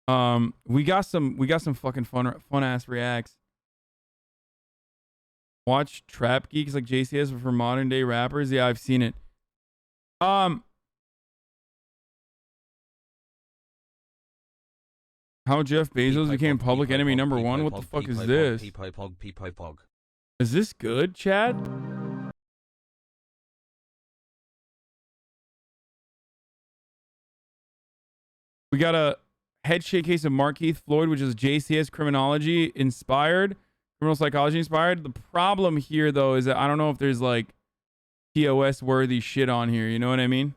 We got some fucking fun ass reacts. Watch Trap Geeks like JCS for modern day rappers. Yeah, I've seen it. How Jeff Bezos became public enemy number one? What the fuck is this? Is this good, Chad? We got a head shake case of Markeith Floyd, which is JCS criminology inspired, criminal psychology inspired. The problem here, though, is that I don't know if there's like TOS worthy shit on here. You know what I mean?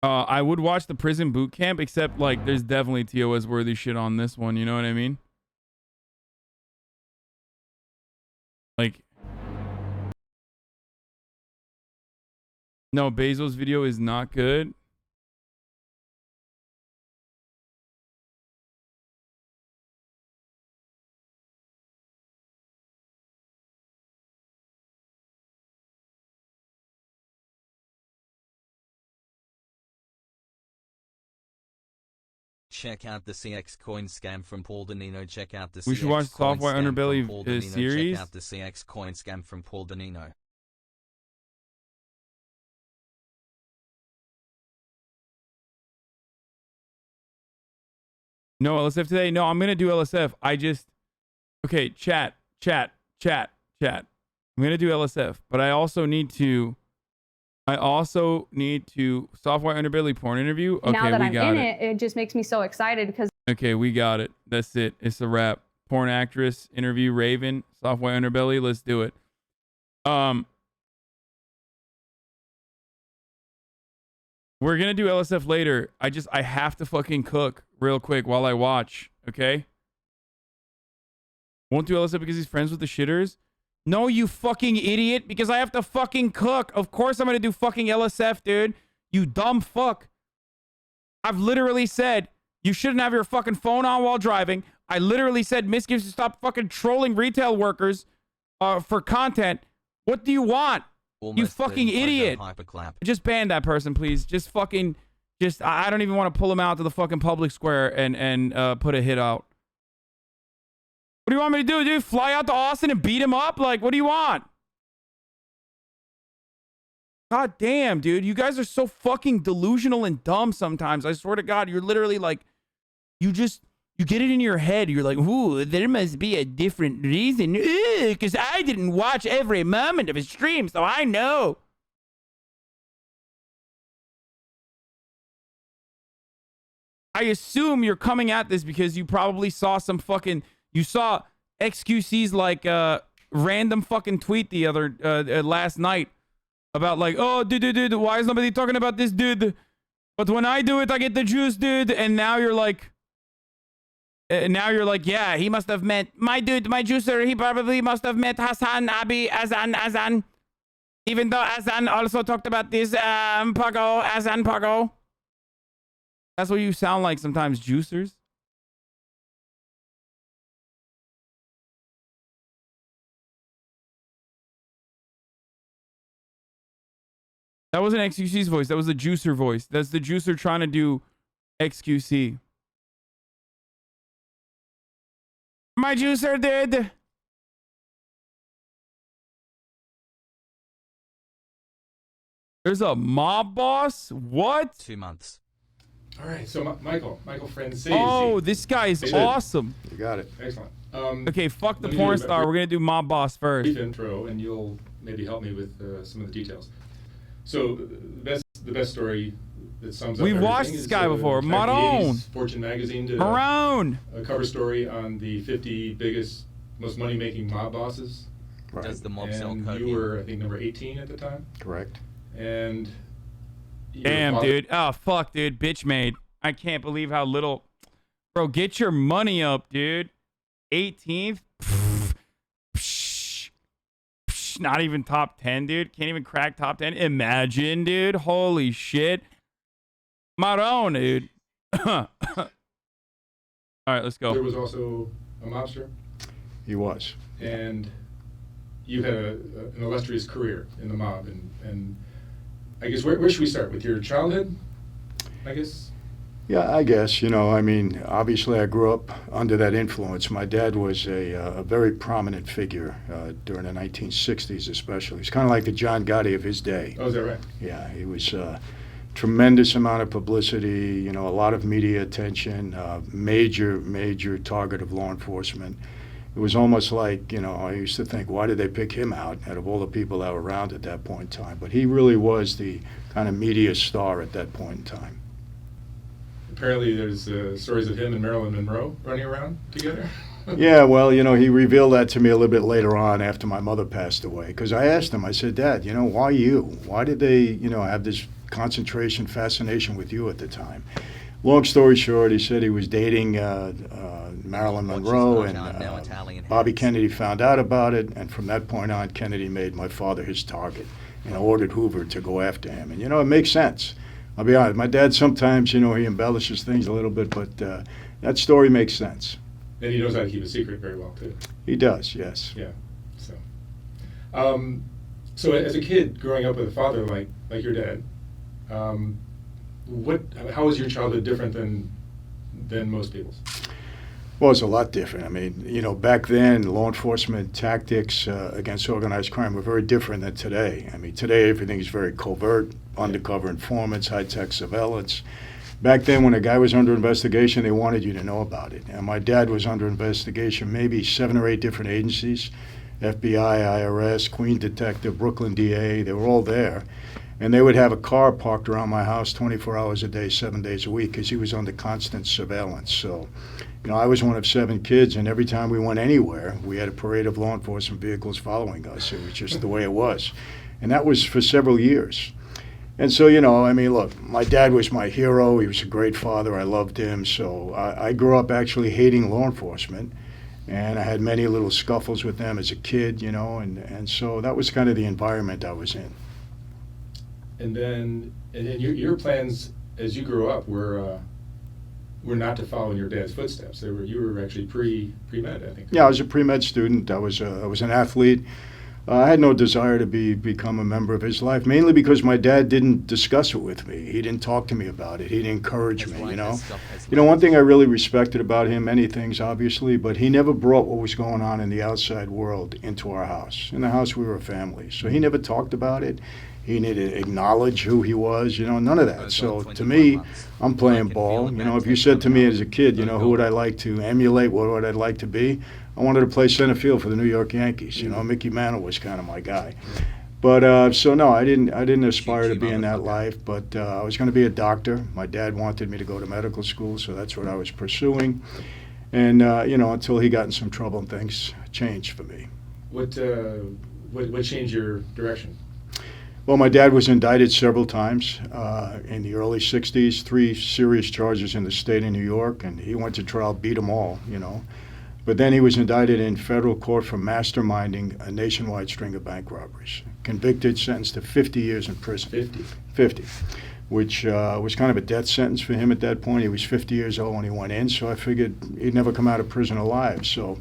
I would watch the prison boot camp, except like there's definitely TOS worthy shit on this one. You know what I mean? Like, no, Bezos' video is not good. Check out the CX coin scam from Paul Danino. Check out the we should watch Software Underbelly series. Check out the CX coin scam from Paul Danino. No LSF today. No, I'm gonna do LSF. Okay, chat. I'm gonna do LSF, but I also need to Software Underbelly porn interview. Okay, now that we I'm got in it. it just makes me so excited because. Okay, we got it. That's it. It's a wrap. Porn actress interview Raven. Software Underbelly. Let's do it. We're gonna do LSF later. I have to fucking cook real quick while I watch. Okay. Won't do LSF because he's friends with the shitters. No, you fucking idiot. Because I have to fucking cook. Of course I'm gonna do fucking LSF, dude. You dumb fuck. I've literally said you shouldn't have your fucking phone on while driving. I literally said Miss gives to stop fucking trolling retail workers for content. What do you want? Almost you fucking idiot. Just ban that person, please. I don't even want to pull him out to the fucking public square and put a hit out. What do you want me to do, dude? Fly out to Austin and beat him up? Like, what do you want? God damn, dude. You guys are so fucking delusional and dumb sometimes. I swear to God, you're literally like, you get it in your head. You're like, ooh, there must be a different reason. Because I didn't watch every moment of his stream, so I know. I assume you're coming at this because you probably saw you saw XQC's like random fucking tweet the other last night about like, oh, dude, why is nobody talking about this, dude? But when I do it, I get the juice, dude. And now you're like, yeah, he must have meant my dude, my juicer. He probably must have meant HasanAbi, Azan. Even though Azan also talked about this, Azan Pago. That's what you sound like sometimes, juicers. That wasn't XQC's voice. That was the juicer voice. That's the juicer trying to do XQC. My juicer did. There's a mob boss? What? 2 months. All right, so Michael Franzese. Oh, this guy's awesome. You got it. Excellent. Okay, fuck the porn star. We're gonna do mob boss first. Brief intro, and you'll maybe help me with some of the details. So the best story that sums up. We've watched this guy before. Marone. Fortune magazine did Marone. A cover story on the 50 biggest, most money-making mob bosses. Right. Does the mob sell cocaine? And you were, I think, number 18 at the time. Correct. And damn, dude. Oh, fuck, dude. Bitch made. I can't believe how little. Bro, get your money up, dude. 18th? Not even top 10, dude. Can't even crack top 10. Imagine, dude. Holy shit. Marone, dude. All right, let's go. There was also a mobster. He was. And you had an illustrious career in the mob, and I guess where should we start? With your childhood, I guess? Yeah, I guess, I mean, obviously I grew up under that influence. My dad was a very prominent figure during the 1960s especially. He's kind of like the John Gotti of his day. Oh, is that right? Yeah, he was tremendous amount of publicity, a lot of media attention, major target of law enforcement. It was almost like, I used to think, why did they pick him out of all the people that were around at that point in time? But he really was the kind of media star at that point in time. Apparently there's stories of him and Marilyn Monroe running around together. Yeah, well, he revealed that to me a little bit later on after my mother passed away. Because I asked him, I said, Dad, why you? Why did they, have this concentration, fascination with you at the time? Long story short, he said he was dating Marilyn Monroe, and Bobby Kennedy found out about it. And from that point on, Kennedy made my father his target and ordered Hoover to go after him. And, it makes sense. I'll be honest, my dad sometimes, he embellishes things a little bit, but that story makes sense. And he knows how to keep a secret very well, too. He does, yes. Yeah. So as a kid growing up with a father like your dad, how was your childhood different than most people's? Well, it's a lot different. I mean, back then, law enforcement tactics against organized crime were very different than today. I mean, today everything is very covert, undercover informants, high-tech surveillance. Back then, when a guy was under investigation, they wanted you to know about it. And my dad was under investigation, maybe 7 or 8 different agencies, FBI, IRS, Queen Detective, Brooklyn DA, they were all there. And they would have a car parked around my house 24 hours a day, 7 days a week, because he was under constant surveillance. So, I was one of 7 kids, and every time we went anywhere, we had a parade of law enforcement vehicles following us. It was just the way it was. And that was for several years. And so, I mean, look, my dad was my hero. He was a great father. I loved him. So I grew up actually hating law enforcement. And I had many little scuffles with them as a kid, and so that was kind of the environment I was in. And then your plans as you grew up were not to follow in your dad's footsteps. You were actually pre-med, I think. Yeah, I was a pre-med student. I was an athlete. I had no desire to become a member of his life, mainly because my dad didn't discuss it with me. He didn't talk to me about it. He didn't encourage me, One thing I really respected about him, many things obviously, but he never brought what was going on in the outside world into our house. In the house, we were a family. So he never talked about it. He didn't acknowledge who he was, none of that. So to me, I'm playing ball. If you said to me as a kid, who would I like to emulate, what would I like to be? I wanted to play center field for the New York Yankees. Mickey Mantle was kind of my guy. But so no, I didn't aspire to be in that life. But I was going to be a doctor. My dad wanted me to go to medical school, so that's what I was pursuing. And until he got in some trouble and things changed for me. What changed your direction? Well, my dad was indicted several times in the early 60s, 3 serious charges in the state of New York, and he went to trial, beat them all, But then he was indicted in federal court for masterminding a nationwide string of bank robberies. Convicted, sentenced to 50 years in prison. 50. Which was kind of a death sentence for him at that point. He was 50 years old when he went in, so I figured he'd never come out of prison alive. So,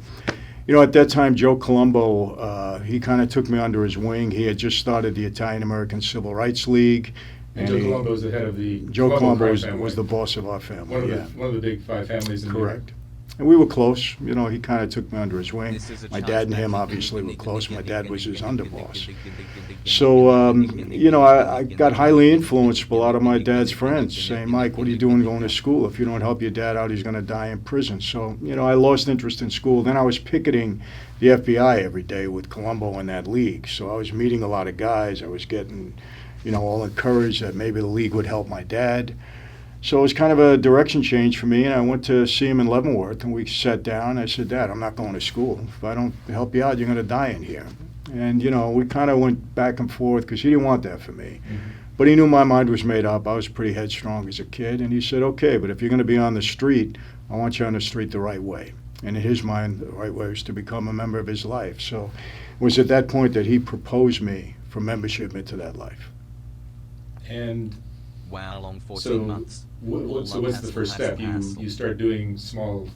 at that time, Joe Colombo, he kind of took me under his wing. He had just started the Italian-American Civil Rights League. And Joe Colombo was the head of the Joe Colombo was the boss of our family. One of the big 5 families in New York. Correct. And we were close. He kind of took me under his wing. My dad and him obviously were close. My dad was his underboss. So, I got highly influenced by a lot of my dad's friends saying, Mike, what are you doing going to school? If you don't help your dad out, he's going to die in prison. So, I lost interest in school. Then I was picketing the FBI every day with Colombo in that league. So I was meeting a lot of guys. I was getting, all encouraged that maybe the league would help my dad. So it was kind of a direction change for me, and I went to see him in Leavenworth, and we sat down. I said, Dad, I'm not going to school. If I don't help you out, you're going to die in here. And, we kind of went back and forth because he didn't want that for me. Mm-hmm. But he knew my mind was made up. I was pretty headstrong as a kid, and he said, okay, but if you're going to be on the street, I want you on the street the right way. And in his mind, the right way was to become a member of his life. So it was at that point that he proposed me for membership into that life. And wow, long 14 months. So what's the first step? You start doing small...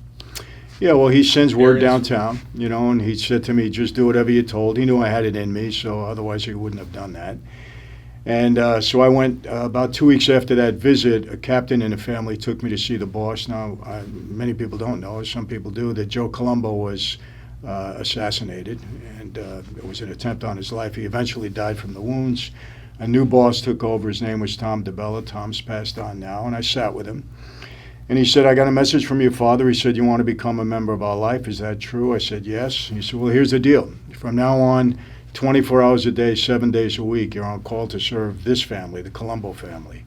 Yeah, well, he sends word downtown, and he said to me, just do whatever you're told. He knew I had it in me, so otherwise he wouldn't have done that. And so I went about 2 weeks after that visit. A captain in the family took me to see the boss. Now, many people don't know, some people do, that Joe Colombo was assassinated, and it was an attempt on his life. He eventually died from the wounds. A new boss took over. His name was Tom DeBella. Tom's passed on now, and I sat with him. And he said, I got a message from your father. He said, you want to become a member of our life. Is that true? I said, yes. He said, well, here's the deal. From now on, 24 hours a day, 7 days a week, you're on call to serve this family, the Colombo family.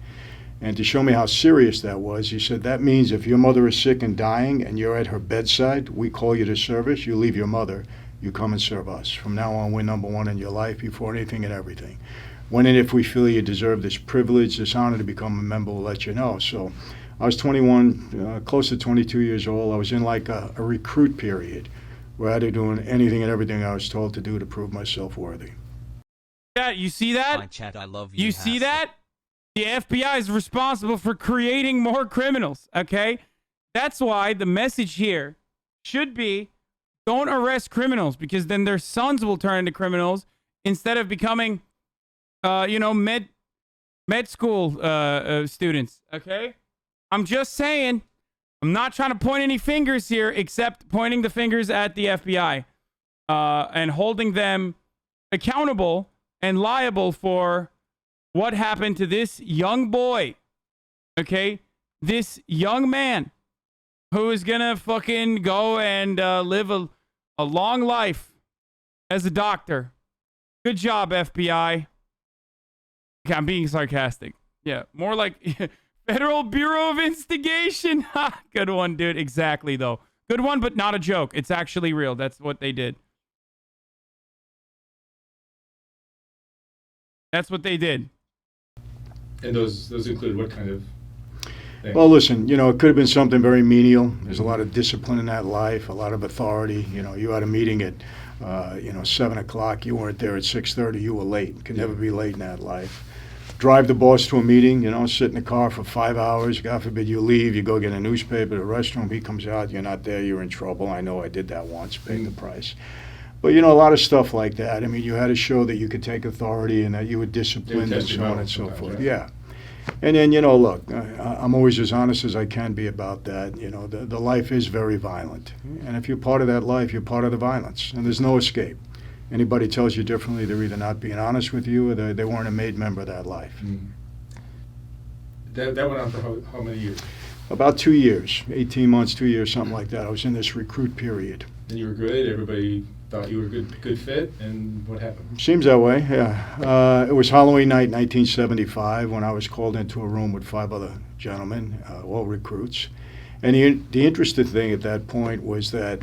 And to show me how serious that was, he said, that means if your mother is sick and dying and you're at her bedside, we call you to service, you leave your mother, you come and serve us. From now on, we're number one in your life before anything and everything. When and if we feel you deserve this privilege, this honor to become a member, we'll let you know. So I was 21, close to 22 years old. I was in like a recruit period, where I had to do anything and everything I was told to do to prove myself worthy. Yeah, you see that? Hi, chat, I love you. You see that? The FBI is responsible for creating more criminals, okay? That's why the message here should be, don't arrest criminals, because then their sons will turn into criminals instead of becoming, med school students, okay? I'm just saying. I'm not trying to point any fingers here, except pointing the fingers at the FBI and holding them accountable and liable for what happened to this young boy, okay? This young man who is going to fucking go and live a long life as a doctor. Good job, FBI. Okay, I'm being sarcastic. Yeah, more like... Federal Bureau of Instigation. Ha! Good one, dude. Exactly, though. Good one, but not a joke. It's actually real. That's what they did. That's what they did. And those include what kind of things? Well, listen, it could have been something very menial. There's a lot of discipline in that life, a lot of authority. You had a meeting at, 7 o'clock. You weren't there at 6:30. You were late. You could never be late in that life. Drive the boss to a meeting, sit in the car for 5 hours. God forbid you leave, you go get a newspaper, the restroom, he comes out, you're not there, you're in trouble. I know I did that once, paid the price. But, a lot of stuff like that. I mean, you had to show that you could take authority and that you were disciplined and so on and so forth. Yeah. And then, look, I'm always as honest as I can be about that. The life is very violent. And if you're part of that life, you're part of the violence. And there's no escape. Anybody tells you differently, they're either not being honest with you or they weren't a made member of that life. Mm. That went on for how many years? About 2 years, 18 months, 2 years, something like that. I was in this recruit period. And you were good? Everybody thought you were a good fit? And what happened? Seems that way, yeah. It was Halloween night, 1975, when I was called into a room with 5 other gentlemen, all recruits. And the interesting thing at that point was that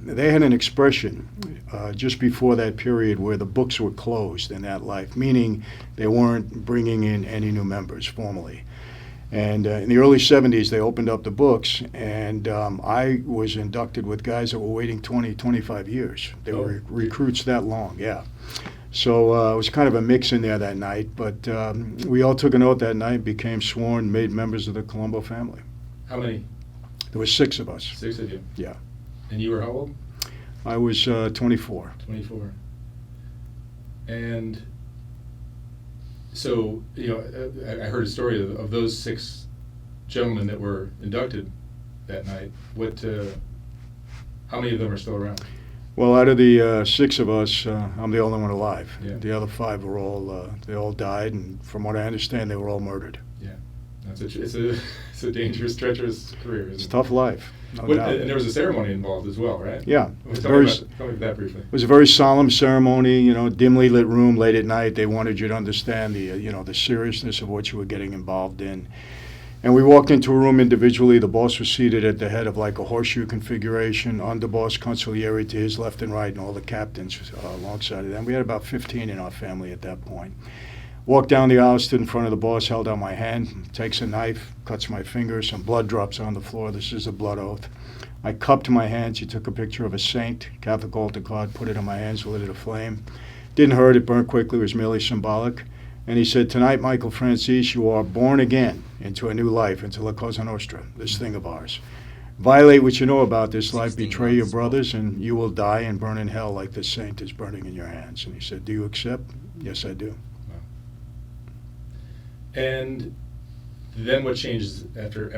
they had an expression just before that period where the books were closed in that life, meaning they weren't bringing in any new members formally. And in the early 70s, they opened up the books, and I was inducted with guys that were waiting 20, 25 years. They were recruits that long, yeah. So it was kind of a mix in there that night, but we all took an oath that night, became sworn, made members of the Colombo family. How many? There were 6 of us. 6 of you? Yeah. And you were how old? I was 24. 24. And so, I heard a story of those 6 gentlemen that were inducted that night. How many of them are still around? Well, out of the 6 of us, I'm the only one alive. Yeah. The other 5 were they all died, and from what I understand, they were all murdered. Yeah. It's a dangerous, treacherous career. It's a tough life. No doubt. And there was a ceremony involved as well, right? Yeah. Tell me about that briefly. It was a very solemn ceremony, dimly lit room late at night. They wanted you to understand the seriousness of what you were getting involved in. And we walked into a room individually. The boss was seated at the head of like a horseshoe configuration, underboss, consigliere to his left and right, and all the captains alongside of them. We had about 15 in our family at that point. Walked down the aisle, stood in front of the boss, held out my hand, takes a knife, cuts my finger, some blood drops on the floor. This is a blood oath. I cupped my hands. He took a picture of a saint, Catholic altar card, put it on my hands, lit it aflame. Didn't hurt, it burned quickly, it was merely symbolic. And he said, tonight, Michael Franzese, you are born again into a new life, into La Cosa Nostra, this thing of ours. Violate what you know about this life, betray your brothers, and you will die and burn in hell like this saint is burning in your hands. And he said, do you accept? Yes, I do. And then what changes after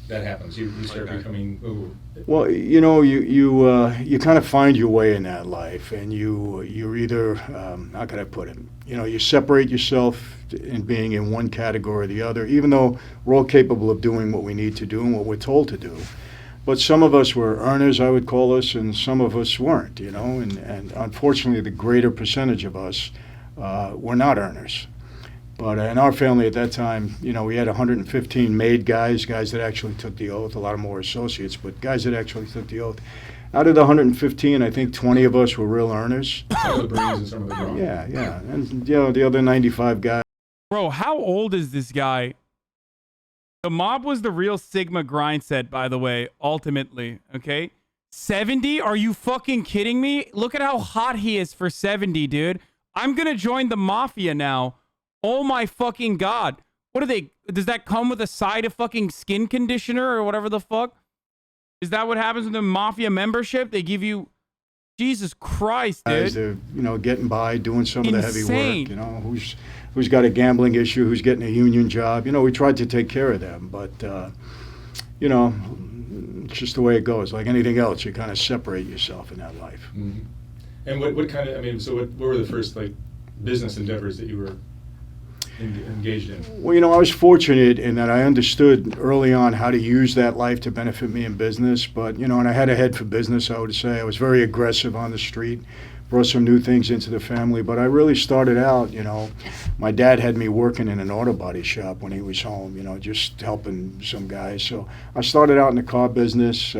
that happens? You start becoming. Ooh. Well, you kind of find your way in that life, and you're either how can I put it? You separate yourself in being in one category or the other, even though we're all capable of doing what we need to do and what we're told to do. But some of us were earners, I would call us, and some of us weren't. And unfortunately, the greater percentage of us were not earners. But in our family at that time, we had 115 made guys that actually took the oath. A lot of more associates, but guys that actually took the oath. Out of the 115, I think 20 of us were real earners. Some of the brains and some of the brawn. Yeah. And the other 95 guys. Bro, how old is this guy? The mob was the real Sigma grind set, by the way, ultimately, okay? 70? Are you fucking kidding me? Look at how hot he is for 70, dude. I'm gonna join the Mafia now. Oh my fucking God. What are they? Does that come with a side of fucking skin conditioner or whatever the fuck? Is that what happens with the Mafia membership? They give you... Jesus Christ, dude. Guys are, getting by, doing some of the heavy Insane. work, who's got a gambling issue, who's getting a union job. We tried to take care of them, but, it's just the way it goes. Like anything else, you kind of separate yourself in that life. Mm-hmm. And what kind of, so what were the first, business endeavors that you were engaged in? Well, I was fortunate in that I understood early on how to use that life to benefit me in business. But, and I had a head for business, I would say. I was very aggressive on the street, brought some new things into the family. But I really started out, my dad had me working in an auto body shop when he was home, just helping some guys. So I started out in the car business.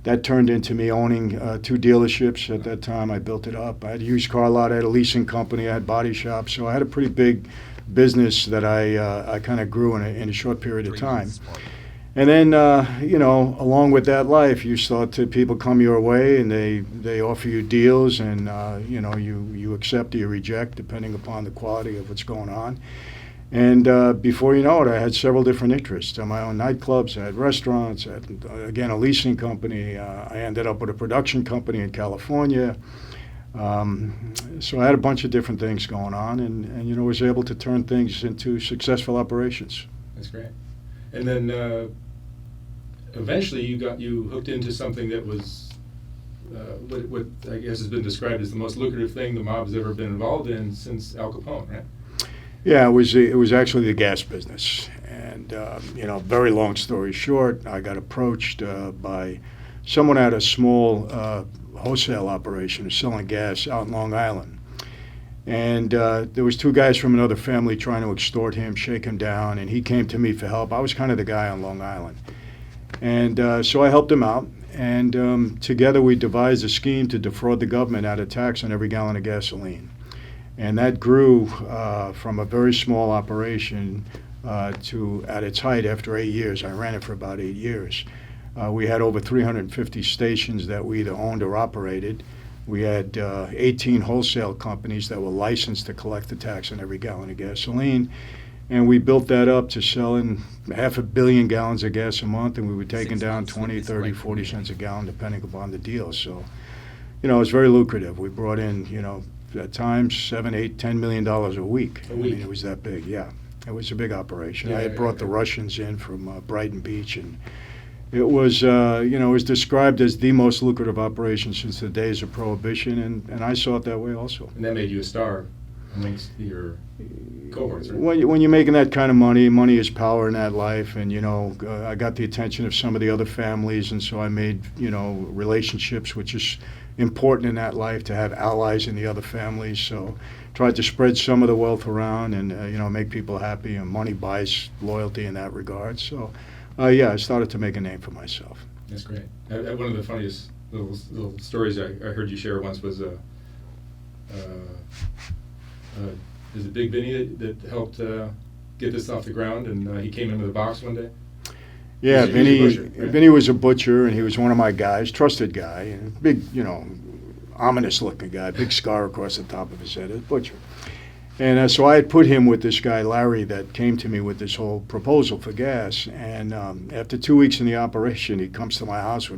That turned into me owning 2 dealerships at that time. I built it up. I had a used car lot. I had a leasing company. I had body shops. So I had a pretty big business that I kind of grew in a short period of time. And then, along with that life, you start to, people come your way and they offer you deals and, you accept or you reject depending upon the quality of what's going on. And before you know it, I had several different interests. I had my own nightclubs, I had restaurants, I had, again, a leasing company. I ended up with a production company in California. So I had a bunch of different things going on and was able to turn things into successful operations. That's great. And then eventually you hooked into something that was what I guess has been described as the most lucrative thing the mob has ever been involved in since Al Capone, right? Yeah, it was actually the gas business. And, very long story short, I got approached by someone at a small wholesale operation selling gas out in Long Island. And there was 2 guys from another family trying to extort him, shake him down, and he came to me for help. I was kind of the guy on Long Island. And so I helped him out, and together we devised a scheme to defraud the government out of tax on every gallon of gasoline. And that grew from a very small operation to, at its height, after 8 years. I ran it for about 8 years. We had over 350 stations that we either owned or operated. We had 18 wholesale companies that were licensed to collect the tax on every gallon of gasoline. And we built that up to selling 500 million gallons of gas a month, and we were taking down 20, 30, 40 cents a gallon, depending upon the deal. So, it was very lucrative. We brought in, at times, $7, $8, $10 million a week. A week. I mean, it was that big, yeah. It was a big operation. Yeah, I had yeah, brought yeah. the Russians in from Brighton Beach, and it was, it was described as the most lucrative operation since the days of Prohibition, and I saw it that way also. And that made you a star amongst your cohorts, right? When you're making that kind of money is power in that life, and I got the attention of some of the other families, and so I made relationships, which is important in that life, to have allies in the other families. So tried to spread some of the wealth around and make people happy, and money buys loyalty in that regard. So I started to make a name for myself. That's great. One of the funniest little stories I heard you share once was is it Big Vinny that helped get this off the ground, and he came into the box one day? Yeah, He was a butcher, right? Vinny was a butcher, and he was one of my guys, trusted guy, and big, ominous-looking guy, big scar across the top of his head, a butcher. And so I had put him with this guy, Larry, that came to me with this whole proposal for gas. And after 2 weeks in the operation, he comes to my house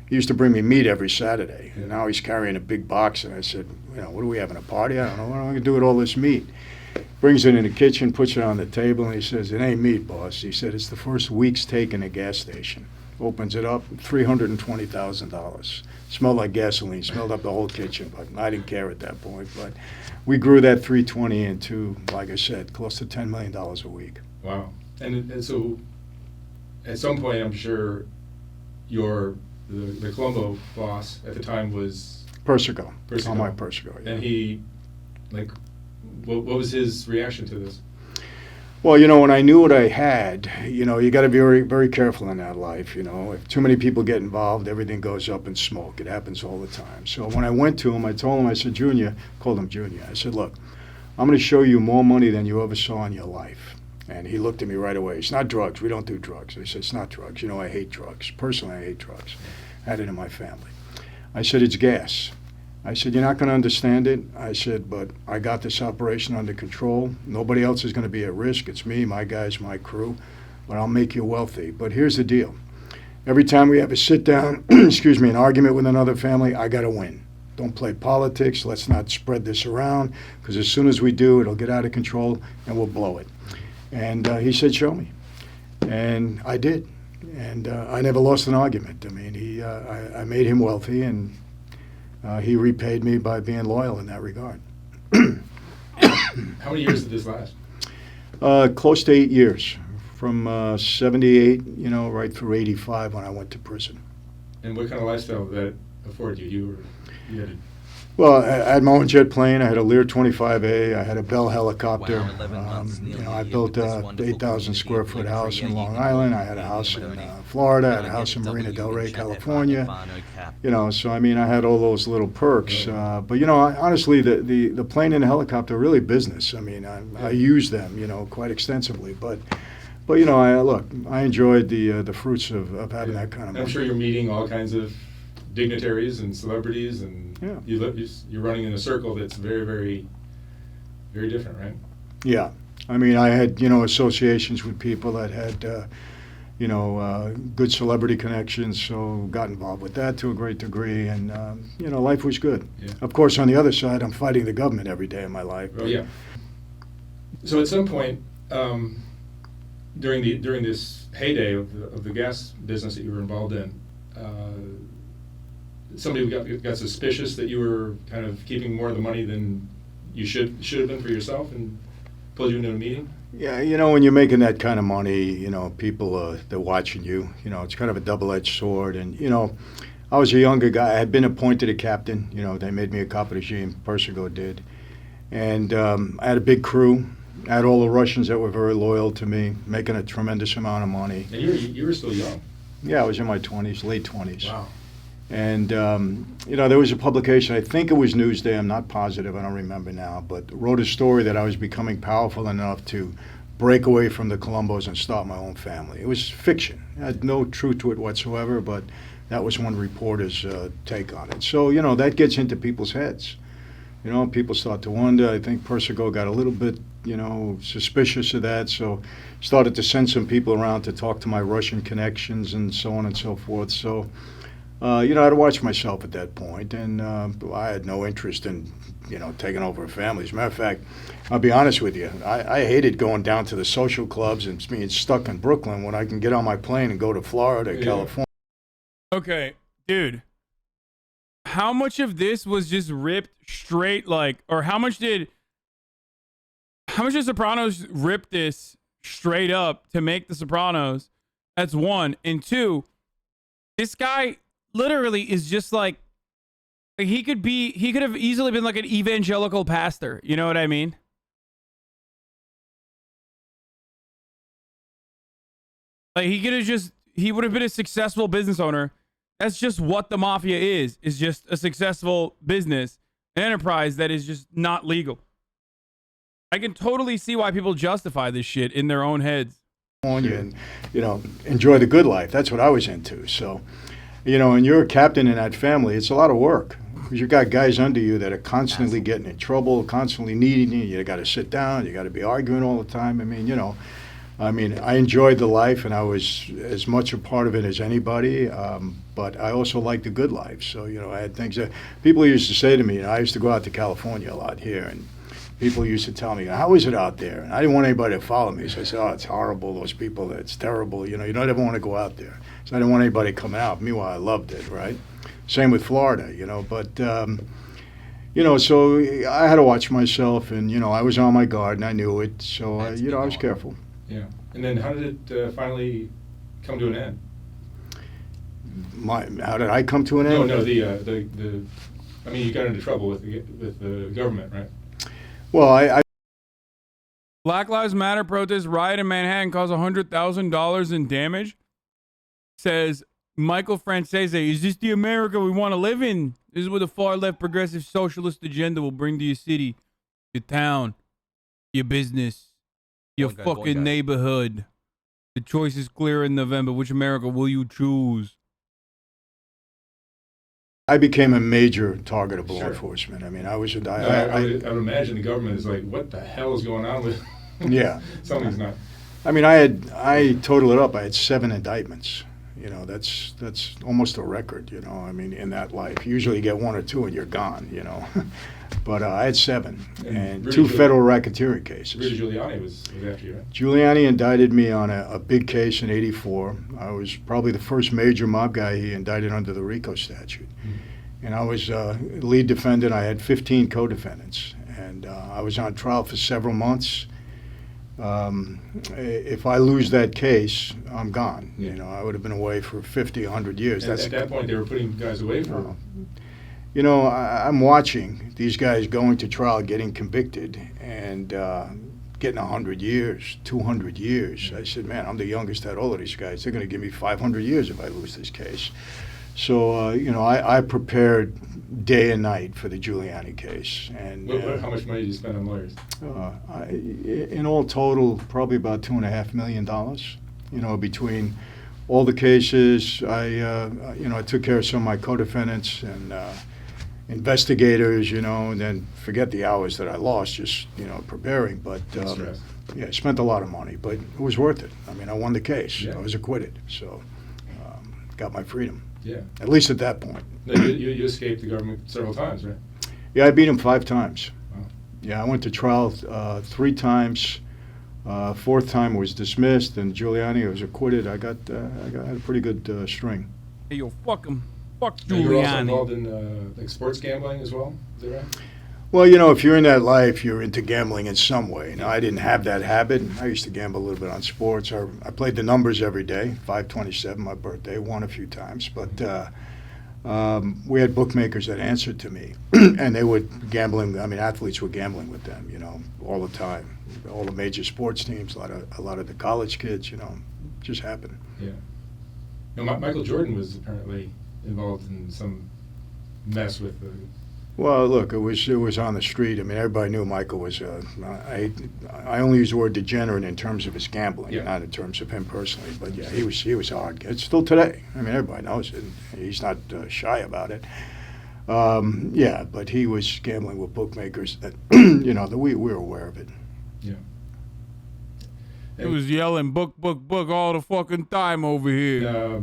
he used to bring me meat every Saturday. And now he's carrying a big box. And I said, what are we having, a party? I don't know. What am I going to do with all this meat? brings it in the kitchen, puts it on the table, and he says, "It ain't meat, boss." He said, "It's the first week's take in a gas station." Opens it up, $320,000. Smelled like gasoline, smelled up the whole kitchen, but I didn't care at that point. But we grew that 320 into, like I said, close to $10 million a week. Wow. And so at some point, I'm sure the Colombo boss at the time was Persico. Persico. Mike Persico, yeah. And he, like, what was his reaction to this? Well, when I knew what I had, you got to be very, very careful in that life. If too many people get involved, everything goes up in smoke. It happens all the time. So when I went to him, I told him, I said, Junior, called him Junior. I said, look, I'm going to show you more money than you ever saw in your life. And he looked at me right away. It's not drugs. We don't do drugs. I said, it's not drugs. I hate drugs. Personally, I hate drugs. I had it in my family. I said, it's gas. I said, you're not going to understand it. I said, but I got this operation under control. Nobody else is going to be at risk. It's me, my guys, my crew. But I'll make you wealthy. But here's the deal. Every time we have a sit down, an argument with another family, I got to win. Don't play politics. Let's not spread this around, because as soon as we do, it'll get out of control and we'll blow it. And he said, show me. And I did. And I never lost an argument. I mean, I made him wealthy, and he repaid me by being loyal in that regard. How many years did this last? Close to 8 years, from 78, right through 85 when I went to prison. And what kind of lifestyle did that afford you? You had Well, I had my own jet plane. I had a Lear 25A. I had a Bell helicopter. I built a 8,000 square foot house in Long Island. I had a house in Florida. I had a house in Marina Del Rey, California. So I had all those little perks. But honestly, the plane and the helicopter are really business. I use them, quite extensively. But I enjoyed the fruits of having that kind of money. I'm sure you're meeting all kinds of dignitaries and celebrities, and you're running in a circle that's very, very, very different, right? Yeah. I had, associations with people that had, good celebrity connections, so got involved with that to a great degree, and, life was good. Yeah. Of course, on the other side, I'm fighting the government every day of my life. Oh, yeah. So at some point, during this heyday of the gas business that you were involved in, somebody got suspicious that you were kind of keeping more of the money than you should have been for yourself, and pulled you into a meeting? Yeah, when you're making that kind of money, people, they're watching you. It's kind of a double-edged sword. And, I was a younger guy. I had been appointed a captain. They made me a cop of the regime. Persico did. And I had a big crew. I had all the Russians that were very loyal to me, making a tremendous amount of money. And you were still young. Yeah, I was in my 20s, late 20s. Wow. And, there was a publication, I think it was Newsday, I'm not positive, I don't remember now, but wrote a story that I was becoming powerful enough to break away from the Colombos and start my own family. It was fiction. It had no truth to it whatsoever, but that was one reporter's take on it. So, that gets into people's heads. People start to wonder. I think Persico got a little bit, suspicious of that, so started to send some people around to talk to my Russian connections and so on and so forth. So, I had to watch myself at that point, and I had no interest in, taking over a family. As a matter of fact, I'll be honest with you, I hated going down to the social clubs and being stuck in Brooklyn when I can get on my plane and go to Florida, California. Okay, dude. How much of this was just ripped straight, or how much did Sopranos rip this straight up to make The Sopranos? That's one. And two, this guy literally is just he could have easily been like an evangelical pastor. You know what I mean? He would have been a successful business owner. That's just what the mafia is just a successful business, an enterprise that is just not legal. I can totally see why people justify this shit in their own heads. And, enjoy the good life. That's what I was into. So, and you're a captain in that family, it's a lot of work. Because you've got guys under you that are constantly getting in trouble, constantly needing you. You got to sit down. You got to be arguing all the time. I enjoyed the life, and I was as much a part of it as anybody, but I also liked the good life. So, I had things that people used to say to me, I used to go out to California a lot here, and People used to tell me, how is it out there? And I didn't want anybody to follow me. So I said, oh, it's horrible, those people, it's terrible. You know, you don't ever want to go out there. So I didn't want anybody coming out. Meanwhile, I loved it, right? Same with Florida, you know. But, you know, so I had to watch myself. And, you know, I was on my guard and I knew it. So, you know, I was careful. Yeah. And then how did it finally come to an end? How did I come to an end? No, I mean, you got into trouble with the government, right? Well, I Black Lives Matter protest riot in Manhattan caused $100,000 in damage. Says Michael Franzese, is this the America we want to live in? This is what the far left progressive socialist agenda will bring to your city, your town, your business, your fucking neighborhood. The choice is clear in November. Which America will you choose? I became a major target of law Sure. enforcement. I mean, I was. I would imagine the government is like, what the hell is going on with? Yeah. Something's not. I mean, I total it up. I had 7 indictments. You know, that's almost a record. You know, I mean, in that life, usually you get 1 or 2 and you're gone. You know, but I had 7 and Rudy 2 federal racketeering cases. Rudy Giuliani was after you, right? Giuliani indicted me on a big case in '84. I was probably the first major mob guy he indicted under the RICO statute. And I was lead defendant. I had 15 co-defendants. And I was on trial for several months. If I lose that case, I'm gone. Yeah. You know, I would have been away for 50, 100 years. And at that point, they were putting guys away for. You know, I'm watching these guys going to trial, getting convicted, and getting 100 years, 200 years. I said, man, I'm the youngest out of all of these guys. They're going to give me 500 years if I lose this case. So, you know, I prepared day and night for the Giuliani case. And How much money did you spend on lawyers? in all total, probably about $2.5 million. You know, between all the cases, you know, I took care of some of my co-defendants and investigators, you know, and then forget the hours that I lost just, you know, preparing. But yeah, I spent a lot of money, but it was worth it. I mean, I won the case. Yeah. I was acquitted, so got my freedom. Yeah. At least at that point. No, you escaped the government several times, right? Yeah, I beat him 5 times. Wow. Yeah, I went to trial 3 times. 4th time was dismissed, and Giuliani was acquitted. I had a pretty good string. Hey, yo, fuck him. Fuck Now, you're also Giuliani. involved in like sports gambling as well. Is that right? Well, you know, if you're in that life, you're into gambling in some way. Now, I didn't have that habit. I used to gamble a little bit on sports. I played the numbers every day. 527, my birthday, won a few times. But we had bookmakers that answered to me, and they would gambling. I mean, athletes were gambling with them, you know, all the time. All the major sports teams, a lot of the college kids, you know, just happened. Yeah. No, Michael Jordan was apparently involved in some mess with the. Well, look, it was on the street. I mean, everybody knew Michael was. I only use the word degenerate in terms of his gambling, Yeah. not in terms of him personally. But yeah, he was hard. It's still today. I mean, everybody knows it. He's not shy about it. Yeah, but he was gambling with bookmakers that, you know, that we were aware of it. Yeah. He was yelling, book, book, book all the fucking time over here.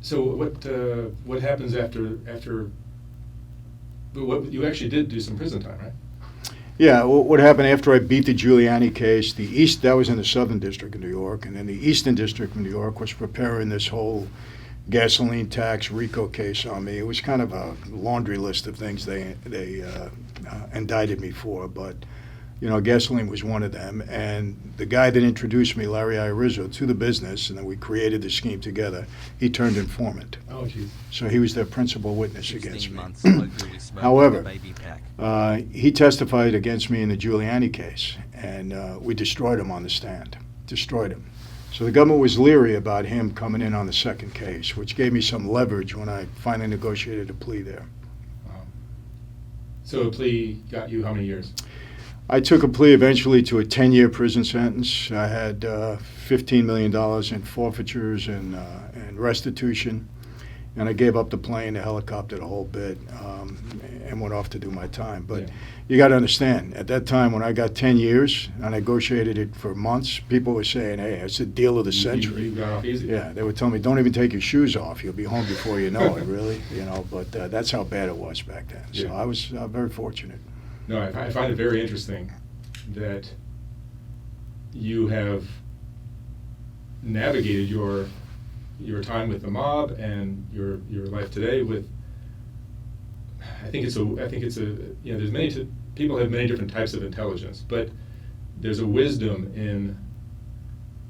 So what happens after? What you actually did do some prison time, right? Yeah, what happened after I beat the Giuliani case, that was in the Southern District of New York, and then the Eastern District of New York was preparing this whole gasoline tax RICO case on me. It was kind of a laundry list of things they indicted me for, but you know, gasoline was one of them. And the guy that introduced me, Larry Irizzo, to the business, and then we created the scheme together, he turned informant. Oh, geez. So he was their principal witness against me. Months, locally smoking However, a baby pack. he testified against me in the Giuliani case, and we destroyed him on the stand. Destroyed him. So the government was leery about him coming in on the second case, which gave me some leverage when I finally negotiated a plea there. Wow. So a plea got you how many years? I took a plea eventually to a 10-year prison sentence. I had $15 million in forfeitures and restitution, and I gave up the plane, the helicopter, the whole bit, and went off to do my time. But Yeah. you got to understand, at that time when I got 10 years, I negotiated it for months, people were saying, hey, it's the deal of the century. You got off easy. Yeah, they would tell me, don't even take your shoes off. You'll be home before you know it, really. You know, but that's how bad it was back then. So Yeah. I was very fortunate. No, I find it very interesting that you have navigated your time with the mob and your life today with. I think it's a you know, there's people have many different types of intelligence, but there's a wisdom in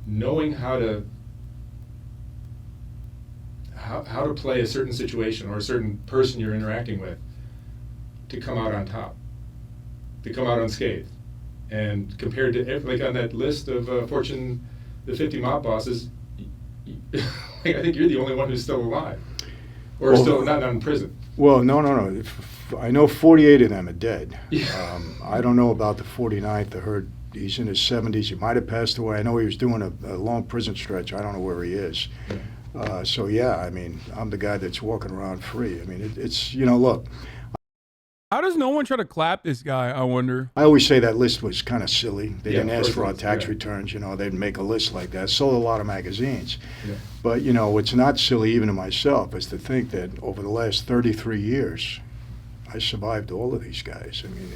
knowing how to play a certain situation or a certain person you're interacting with to come out on top, to come out unscathed. And compared to, like on that list of Fortune, the 50 mob bosses, I think you're the only one who's still alive, or still not in prison. Well, no. I know 48 of them are dead. Yeah. I don't know about the 49th. I heard he's in his 70s. He might have passed away. I know he was doing a long prison stretch. I don't know where he is. Yeah. So, yeah, I mean, I'm the guy that's walking around free. I mean, it's, you know, look. How does no one try to clap this guy, I wonder? I always say that list was kind of silly. They Yeah, didn't ask for our course, tax yeah. returns. You know, they'd make a list like that. Sold a lot of magazines. Yeah. But, you know, what's not silly even to myself is to think that over the last 33 years, I survived all of these guys. I mean,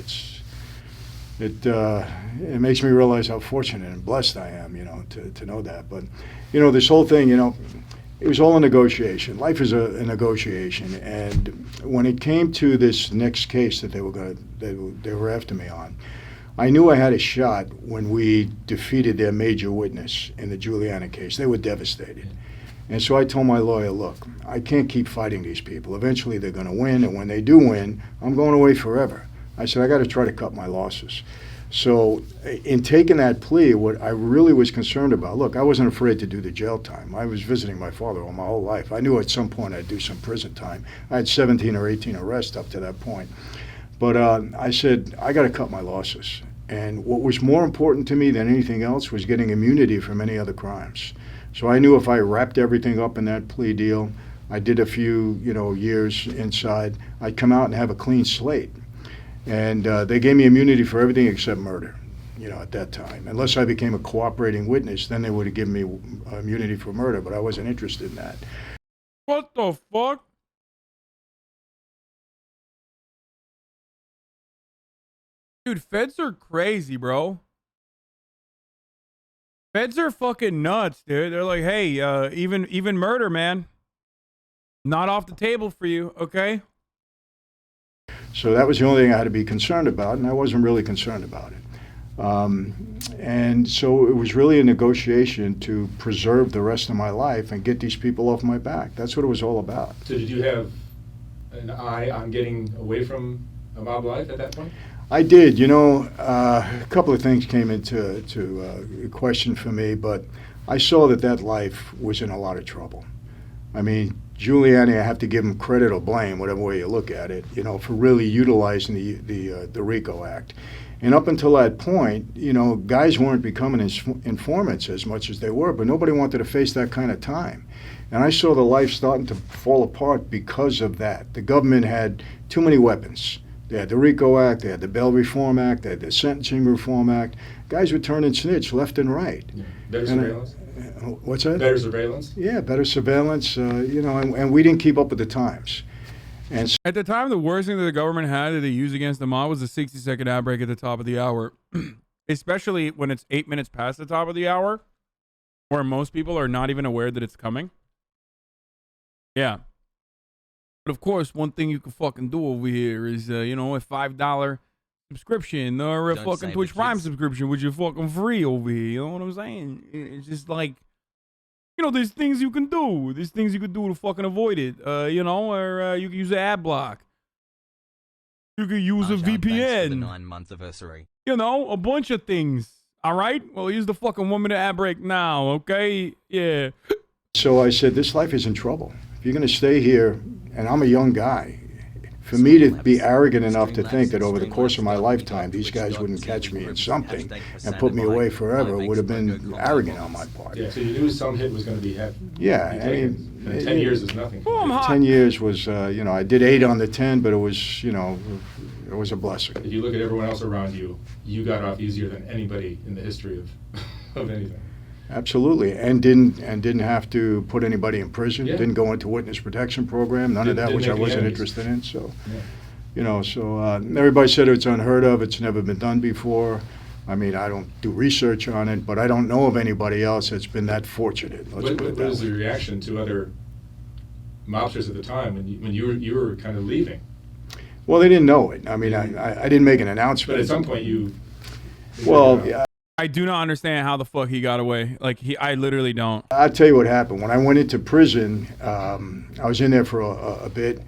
it makes me realize how fortunate and blessed I am, you know, to know that. But, you know, this whole thing, you know, it was all a negotiation. Life is a negotiation. And when it came to this next case that they were after me on, I knew I had a shot when we defeated their major witness in the Giuliani case. They were devastated. And so I told my lawyer, look, I can't keep fighting these people. Eventually they're going to win, and when they do win, I'm going away forever. I said, I got to try to cut my losses. So in taking that plea, what I really was concerned about, look, I wasn't afraid to do the jail time. I was visiting my father all my whole life. I knew at some point I'd do some prison time. I had 17 or 18 arrests up to that point. But I said, I got to cut my losses. And what was more important to me than anything else was getting immunity from any other crimes. So I knew if I wrapped everything up in that plea deal, I did a few, you know, years inside, I'd come out and have a clean slate. And they gave me immunity for everything except murder, you know, at that time. Unless I became a cooperating witness, then they would have given me immunity for murder, but I wasn't interested in that. What the fuck? Dude, feds are crazy, bro. Feds are fucking nuts, dude. They're like, hey, even murder, man. Not off the table for you, okay? So that was the only thing I had to be concerned about, and I wasn't really concerned about it. And so it was really a negotiation to preserve the rest of my life and get these people off my back. That's what it was all about. So did you have an eye on getting away from a mob life at that point? I did. You know, a couple of things came into question for me, but I saw that life was in a lot of trouble. I mean, Giuliani, I have to give him credit or blame, whatever way you look at it, you know, for really utilizing the RICO Act. And up until that point, you know, guys weren't becoming informants as much as they were, but nobody wanted to face that kind of time. And I saw the life starting to fall apart because of that. The government had too many weapons. They had the RICO Act, they had the Bail Reform Act, they had the Sentencing Reform Act. Guys were turning snitch left and right. Yeah. Better surveillance? What's that? Better surveillance? Yeah, better surveillance, you know, and we didn't keep up with the times. And so At the time, the worst thing that the government had that they used against the mob was a 60-second ad break at the top of the hour. Especially when it's 8 minutes past the top of the hour, where most people are not even aware that it's coming. Yeah. But of course, one thing you can fucking do over here is, you know, a $5 subscription or a Don't fucking say Twitch the Prime kids. subscription, which is fucking free over here. You know what I'm saying? It's just like, you know, there's things you can do. There's things you can do to fucking avoid it. You know, or you can use an ad block. You can use a Arjan, thanks for the VPN. 9-month anniversary. You know, a bunch of things. All right? Well, use the fucking 1 minute ad break now, okay? Yeah. So I said, this life is in trouble. If you're going to stay here, and I'm a young guy, for me to be arrogant enough to think that over the course of my lifetime, these guys wouldn't catch me in something and put me away forever would have been arrogant on my part. Yeah, so you knew some hit was going to be heavy. Yeah, I mean, And 10 years is nothing. Oh, I'm hot. 10 years was, you know, I did 8 on the 10, but it was, you know, it was a blessing. If you look at everyone else around you, you got off easier than anybody in the history of anything. Absolutely, and didn't have to put anybody in prison. Yeah. Didn't go into witness protection program. None of that, Didn't which I make any wasn't enemies. interested in. So, Yeah. You know, so everybody said it's unheard of. It's never been done before. I mean, I don't do research on it, but I don't know of anybody else that's been that fortunate. What was the reaction to other mobsters at the time when you were kind of leaving? Well, they didn't know it. I mean, I didn't make an announcement. But at some point you well, yeah. I do not understand how the fuck he got away. Like, I literally don't. I'll tell you what happened. When I went into prison, I was in there for a bit,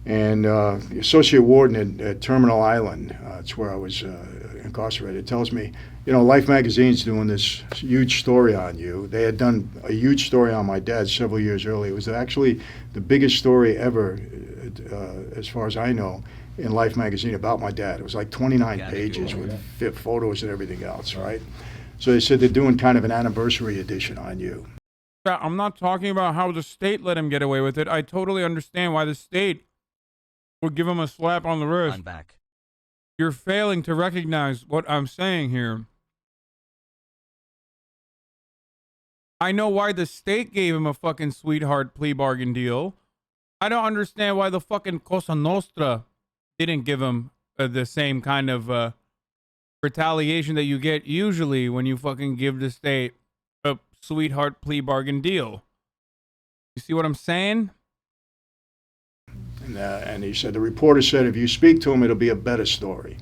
and the associate warden at Terminal Island, it's where I was incarcerated, tells me, you know, Life magazine's doing this huge story on you. They had done a huge story on my dad several years earlier. It was actually the biggest story ever, as far as I know, in Life magazine about my dad. It was like 29 pages with photos and everything else, right? So they said they're doing kind of an anniversary edition on you. I'm not talking about how the state let him get away with it. I totally understand why the state would give him a slap on the wrist. I'm back. You're failing to recognize what I'm saying here. I know why the state gave him a fucking sweetheart plea bargain deal. I don't understand why the fucking Cosa Nostra didn't give him the same kind of retaliation that you get usually when you fucking give the state a sweetheart plea bargain deal. You see what I'm saying? And he said, the reporter said, if you speak to him, it'll be a better story.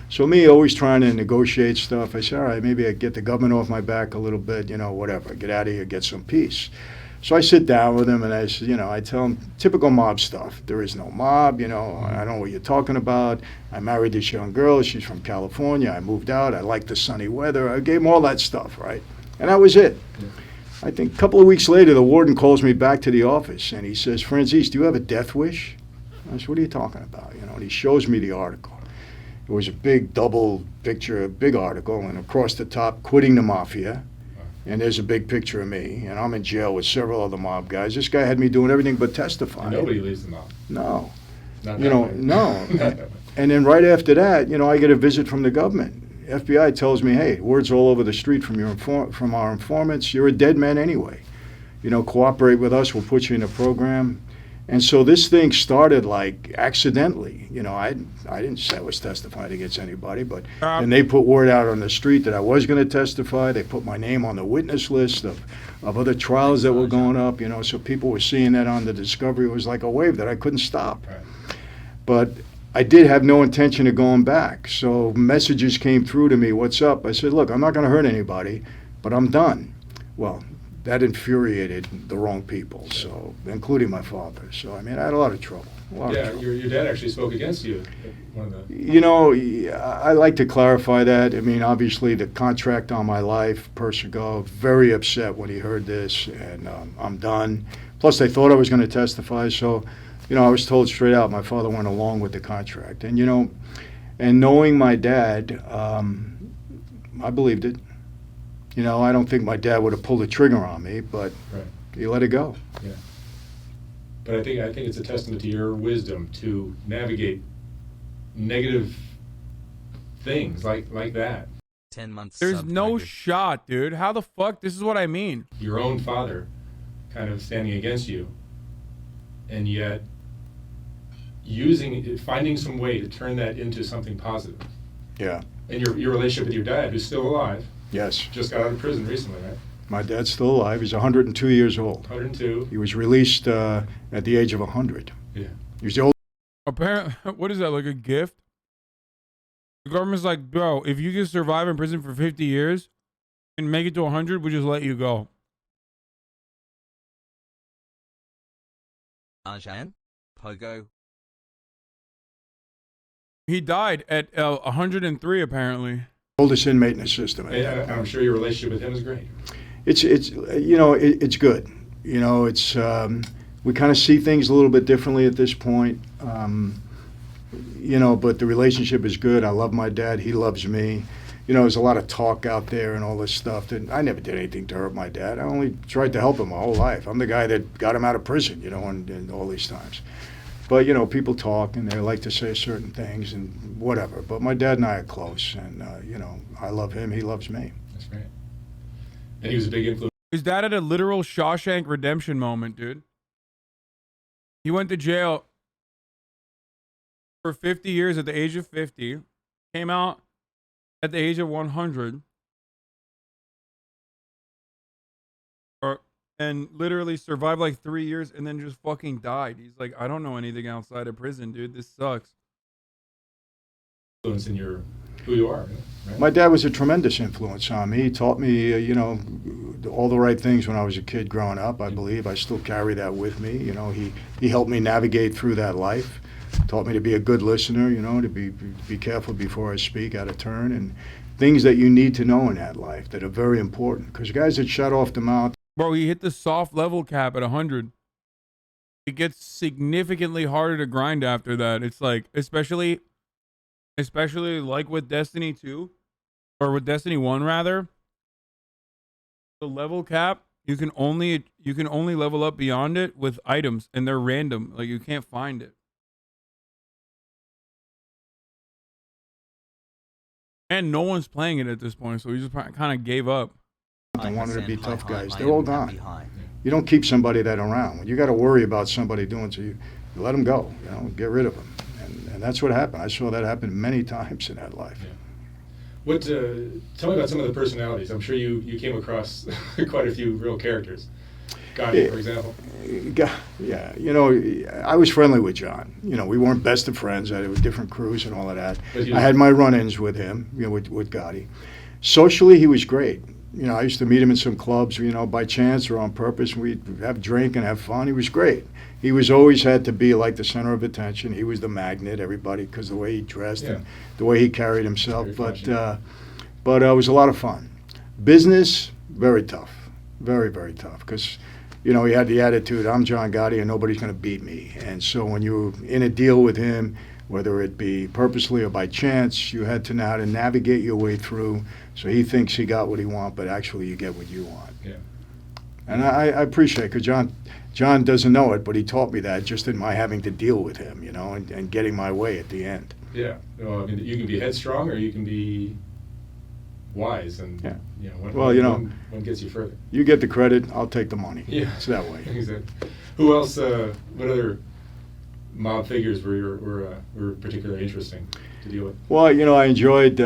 So me always trying to negotiate stuff, I said, all right, maybe I get the government off my back a little bit, you know, whatever, get out of here, get some peace. So I sit down with him and I said, you know, I tell him typical mob stuff. There is no mob, you know, I don't know what you're talking about. I married this young girl, she's from California, I moved out, I like the sunny weather. I gave him all that stuff, right? And that was it. I think a couple of weeks later, the warden calls me back to the office and he says, Franzese, do you have a death wish? I said, what are you talking about? You know, and he shows me the article. It was a big double picture, a big article, and across the top, quitting the Mafia. And there's a big picture of me, and I'm in jail with several other mob guys. This guy had me doing everything but testifying. Nobody leaves the mob. No. Not you know, no. And then right after that, you know, I get a visit from the government. FBI tells me, hey, word's all over the street from our informants. You're a dead man anyway. You know, cooperate with us. We'll put you in a program. And so this thing started like accidentally. You know, I didn't say I was testifying against anybody, but and they put word out on the street that I was going to testify. They put my name on the witness list of other trials that were going up, you know, so people were seeing that on the Discovery. It was like a wave that I couldn't stop. Right. But I did have no intention of going back. So messages came through to me, what's up? I said, look, I'm not going to hurt anybody, but I'm done. Well, that infuriated the wrong people, so including my father. So I mean, I had a lot of trouble. Yeah, your dad actually spoke against you. One of the... You know, I like to clarify that. I mean, obviously the contract on my life, Persico, very upset when he heard this, and I'm done. Plus, they thought I was going to testify, so you know, I was told straight out my father went along with the contract, and you know, and knowing my dad, I believed it. You know, I don't think my dad would have pulled the trigger on me, but he let it go. Yeah. But I think it's a testament to your wisdom to navigate negative things like that. 10 months. There's no shot, dude. How the fuck? This is what I mean. Your own father kind of standing against you, and yet finding some way to turn that into something positive. Yeah. And your relationship with your dad, who's still alive. Yes. Just got out of prison recently, right? My dad's still alive. He's 102 years old. 102. He was released at the age of 100. Yeah. He was the old. Apparently, what is that, like a gift? The government's like, bro, if you can survive in prison for 50 years and make it to 100, we'll just let you go. Arjan? Pogo? He died at 103, apparently. Oldest inmate in the system. And I'm sure your relationship with him is great. It's you know, it's good. You know, it's we kind of see things a little bit differently at this point. You know, but the relationship is good. I love my dad. He loves me. You know, there's a lot of talk out there and all this stuff. That I never did anything to hurt my dad. I only tried to help him my whole life. I'm the guy that got him out of prison, you know, and all these times. But, you know, people talk and they like to say certain things and whatever. But my dad and I are close, and, you know, I love him. He loves me. That's great. And he was a big influence. His dad had a literal Shawshank Redemption moment, dude. He went to jail for 50 years at the age of 50, came out at the age of 100, and literally survived like 3 years and then just fucking died. He's like, I don't know anything outside of prison, dude. This sucks. Influence in who you are, right? My dad was a tremendous influence on me. He taught me, all the right things when I was a kid growing up, I believe. I still carry that with me. He helped me navigate through that life. Taught me to be a good listener, to be careful before I speak, out of turn, and things that you need to know in that life that are very important. Because guys that shut off the mouth. Bro, he hit the soft level cap at 100. It gets significantly harder to grind after that. It's like, especially like with Destiny 2, or with Destiny 1 rather, the level cap, you can only level up beyond it with items, and they're random. Like, you can't find it. And no one's playing it at this point, so we just kind of gave up. I wanted to be tough guys. They're all gone. You don't keep somebody that around. When you got to worry about somebody doing to you, you let them go. Get rid of them. And that's what happened. I saw that happen many times in that life. Yeah. Tell me about some of the personalities. I'm sure you came across quite a few real characters. Gotti, for example. Yeah, I was friendly with John. We weren't best of friends. I had different crews and all of that. But I had my run-ins with him, with Gotti. Socially, he was great. I used to meet him in some clubs, by chance or on purpose. We'd have a drink and have fun. He was great. He was always had to be like the center of attention. He was the magnet, everybody, because the way he dressed and the way he carried himself. But it was a lot of fun. Business, very tough. Very, very tough. Because, he had the attitude, I'm John Gotti and nobody's going to beat me. And so when you were in a deal with him, whether it be purposely or by chance, you had to know how to navigate your way through. So he thinks he got what he wants, but actually you get what you want. Yeah. And I appreciate it, because John doesn't know it, but he taught me that just in my having to deal with him, and getting my way at the end. Yeah. Well, you can be headstrong or you can be wise, and one gets you further. You get the credit, I'll take the money. Yeah. It's that way. Exactly. Who else, what other mob figures were particularly interesting to deal with? Well, I enjoyed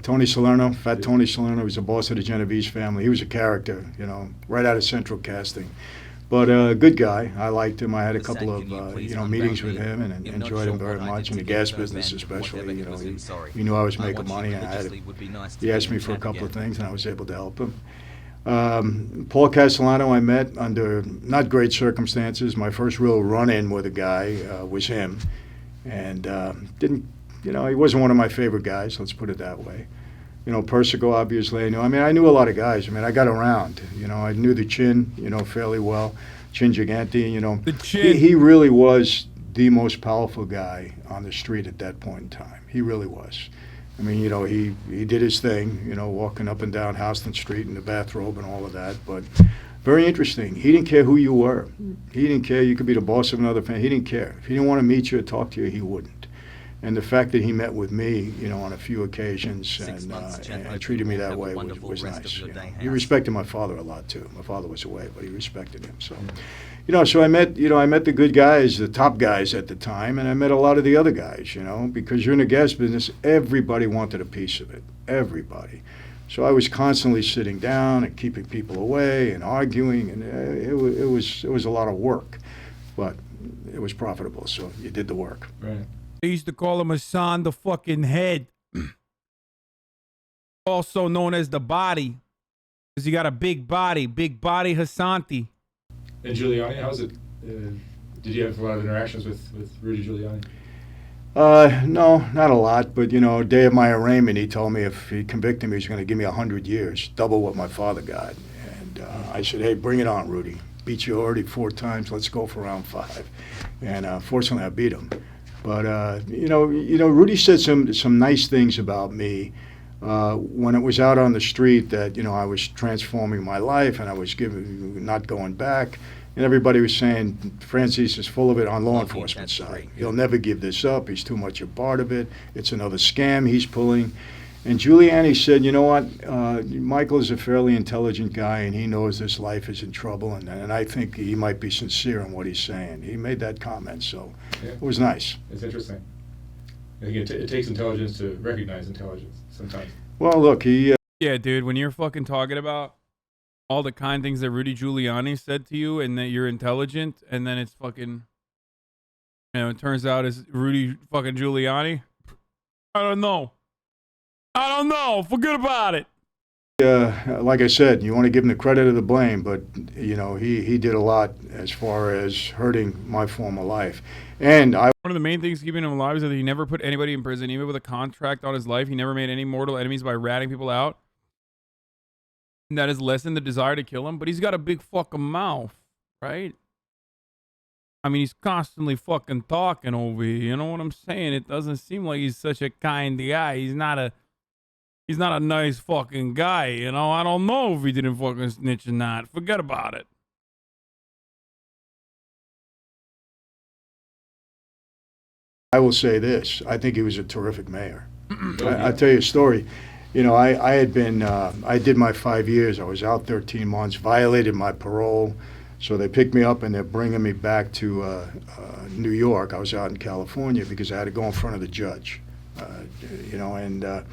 Tony Salerno. Fat Tony Salerno. He was the boss of the Genovese family. He was a character, right out of Central Casting. But a good guy. I liked him. I had a couple of meetings with him and enjoyed him very much, in the gas business especially. He knew I was making money, and he asked me for a couple of things, and I was able to help him. Paul Castellano I met under not great circumstances. My first real run-in with a guy was him, and he wasn't one of my favorite guys, let's put it that way. Persico, obviously, I knew a lot of guys. I got around, I knew the Chin, fairly well. Chin Gigante, The Chin. He really was the most powerful guy on the street at that point in time. He really was. He did his thing, walking up and down Houston Street in the bathrobe and all of that. But very interesting. He didn't care who you were. He didn't care. You could be the boss of another family. He didn't care. If he didn't want to meet you or talk to you, he wouldn't. And the fact that he met with me, on a few occasions and treated me that way was nice. He respected my father a lot too. My father was away, but he respected him. So, so I met the good guys, the top guys at the time, and I met a lot of the other guys, because you're in the gas business, everybody wanted a piece of it, everybody. So I was constantly sitting down and keeping people away and arguing, and it was a lot of work, but it was profitable, so you did the work. Right. They used to call him Hasan the fucking head. Also known as the body. Because he got a big body Hasanti. And Giuliani, how's it? Did you have a lot of interactions with Rudy Giuliani? No, not a lot. But, day of my arraignment, he told me if he convicted me, he was going to give me 100 years, double what my father got. And I said, hey, bring it on, Rudy. Beat you already 4 times. Let's go for round 5. And fortunately, I beat him. But Rudy said some nice things about me when it was out on the street that I was transforming my life and I was not going back, and everybody was saying Franzese is full of it on law enforcement side. He'll never give this up. He's too much a part of it. It's another scam he's pulling. And Giuliani said, you know what, Michael is a fairly intelligent guy, and he knows this life is in trouble, and I think he might be sincere in what he's saying. He made that comment, so it was nice. It's interesting. I think it takes intelligence to recognize intelligence sometimes. Well, look, he... Yeah, dude, when you're fucking talking about all the kind things that Rudy Giuliani said to you and that you're intelligent, and then it's fucking, it turns out it's Rudy fucking Giuliani. I don't know. Forget about it. Like I said, you want to give him the credit of the blame, but, he did a lot as far as hurting my former life. And one of the main things keeping him alive is that he never put anybody in prison, even with a contract on his life. He never made any mortal enemies by ratting people out. And that has lessened the desire to kill him, but he's got a big fucking mouth, right? I mean, he's constantly fucking talking over here. You know what I'm saying? It doesn't seem like he's such a kind guy. He's not a nice fucking guy, I don't know if he didn't fucking snitch or not. Forget about it. I will say this. I think he was a terrific mayor. I'll tell you a story. I did my 5 years. I was out 13 months, violated my parole. So they picked me up and they're bringing me back to New York. I was out in California because I had to go in front of the judge. The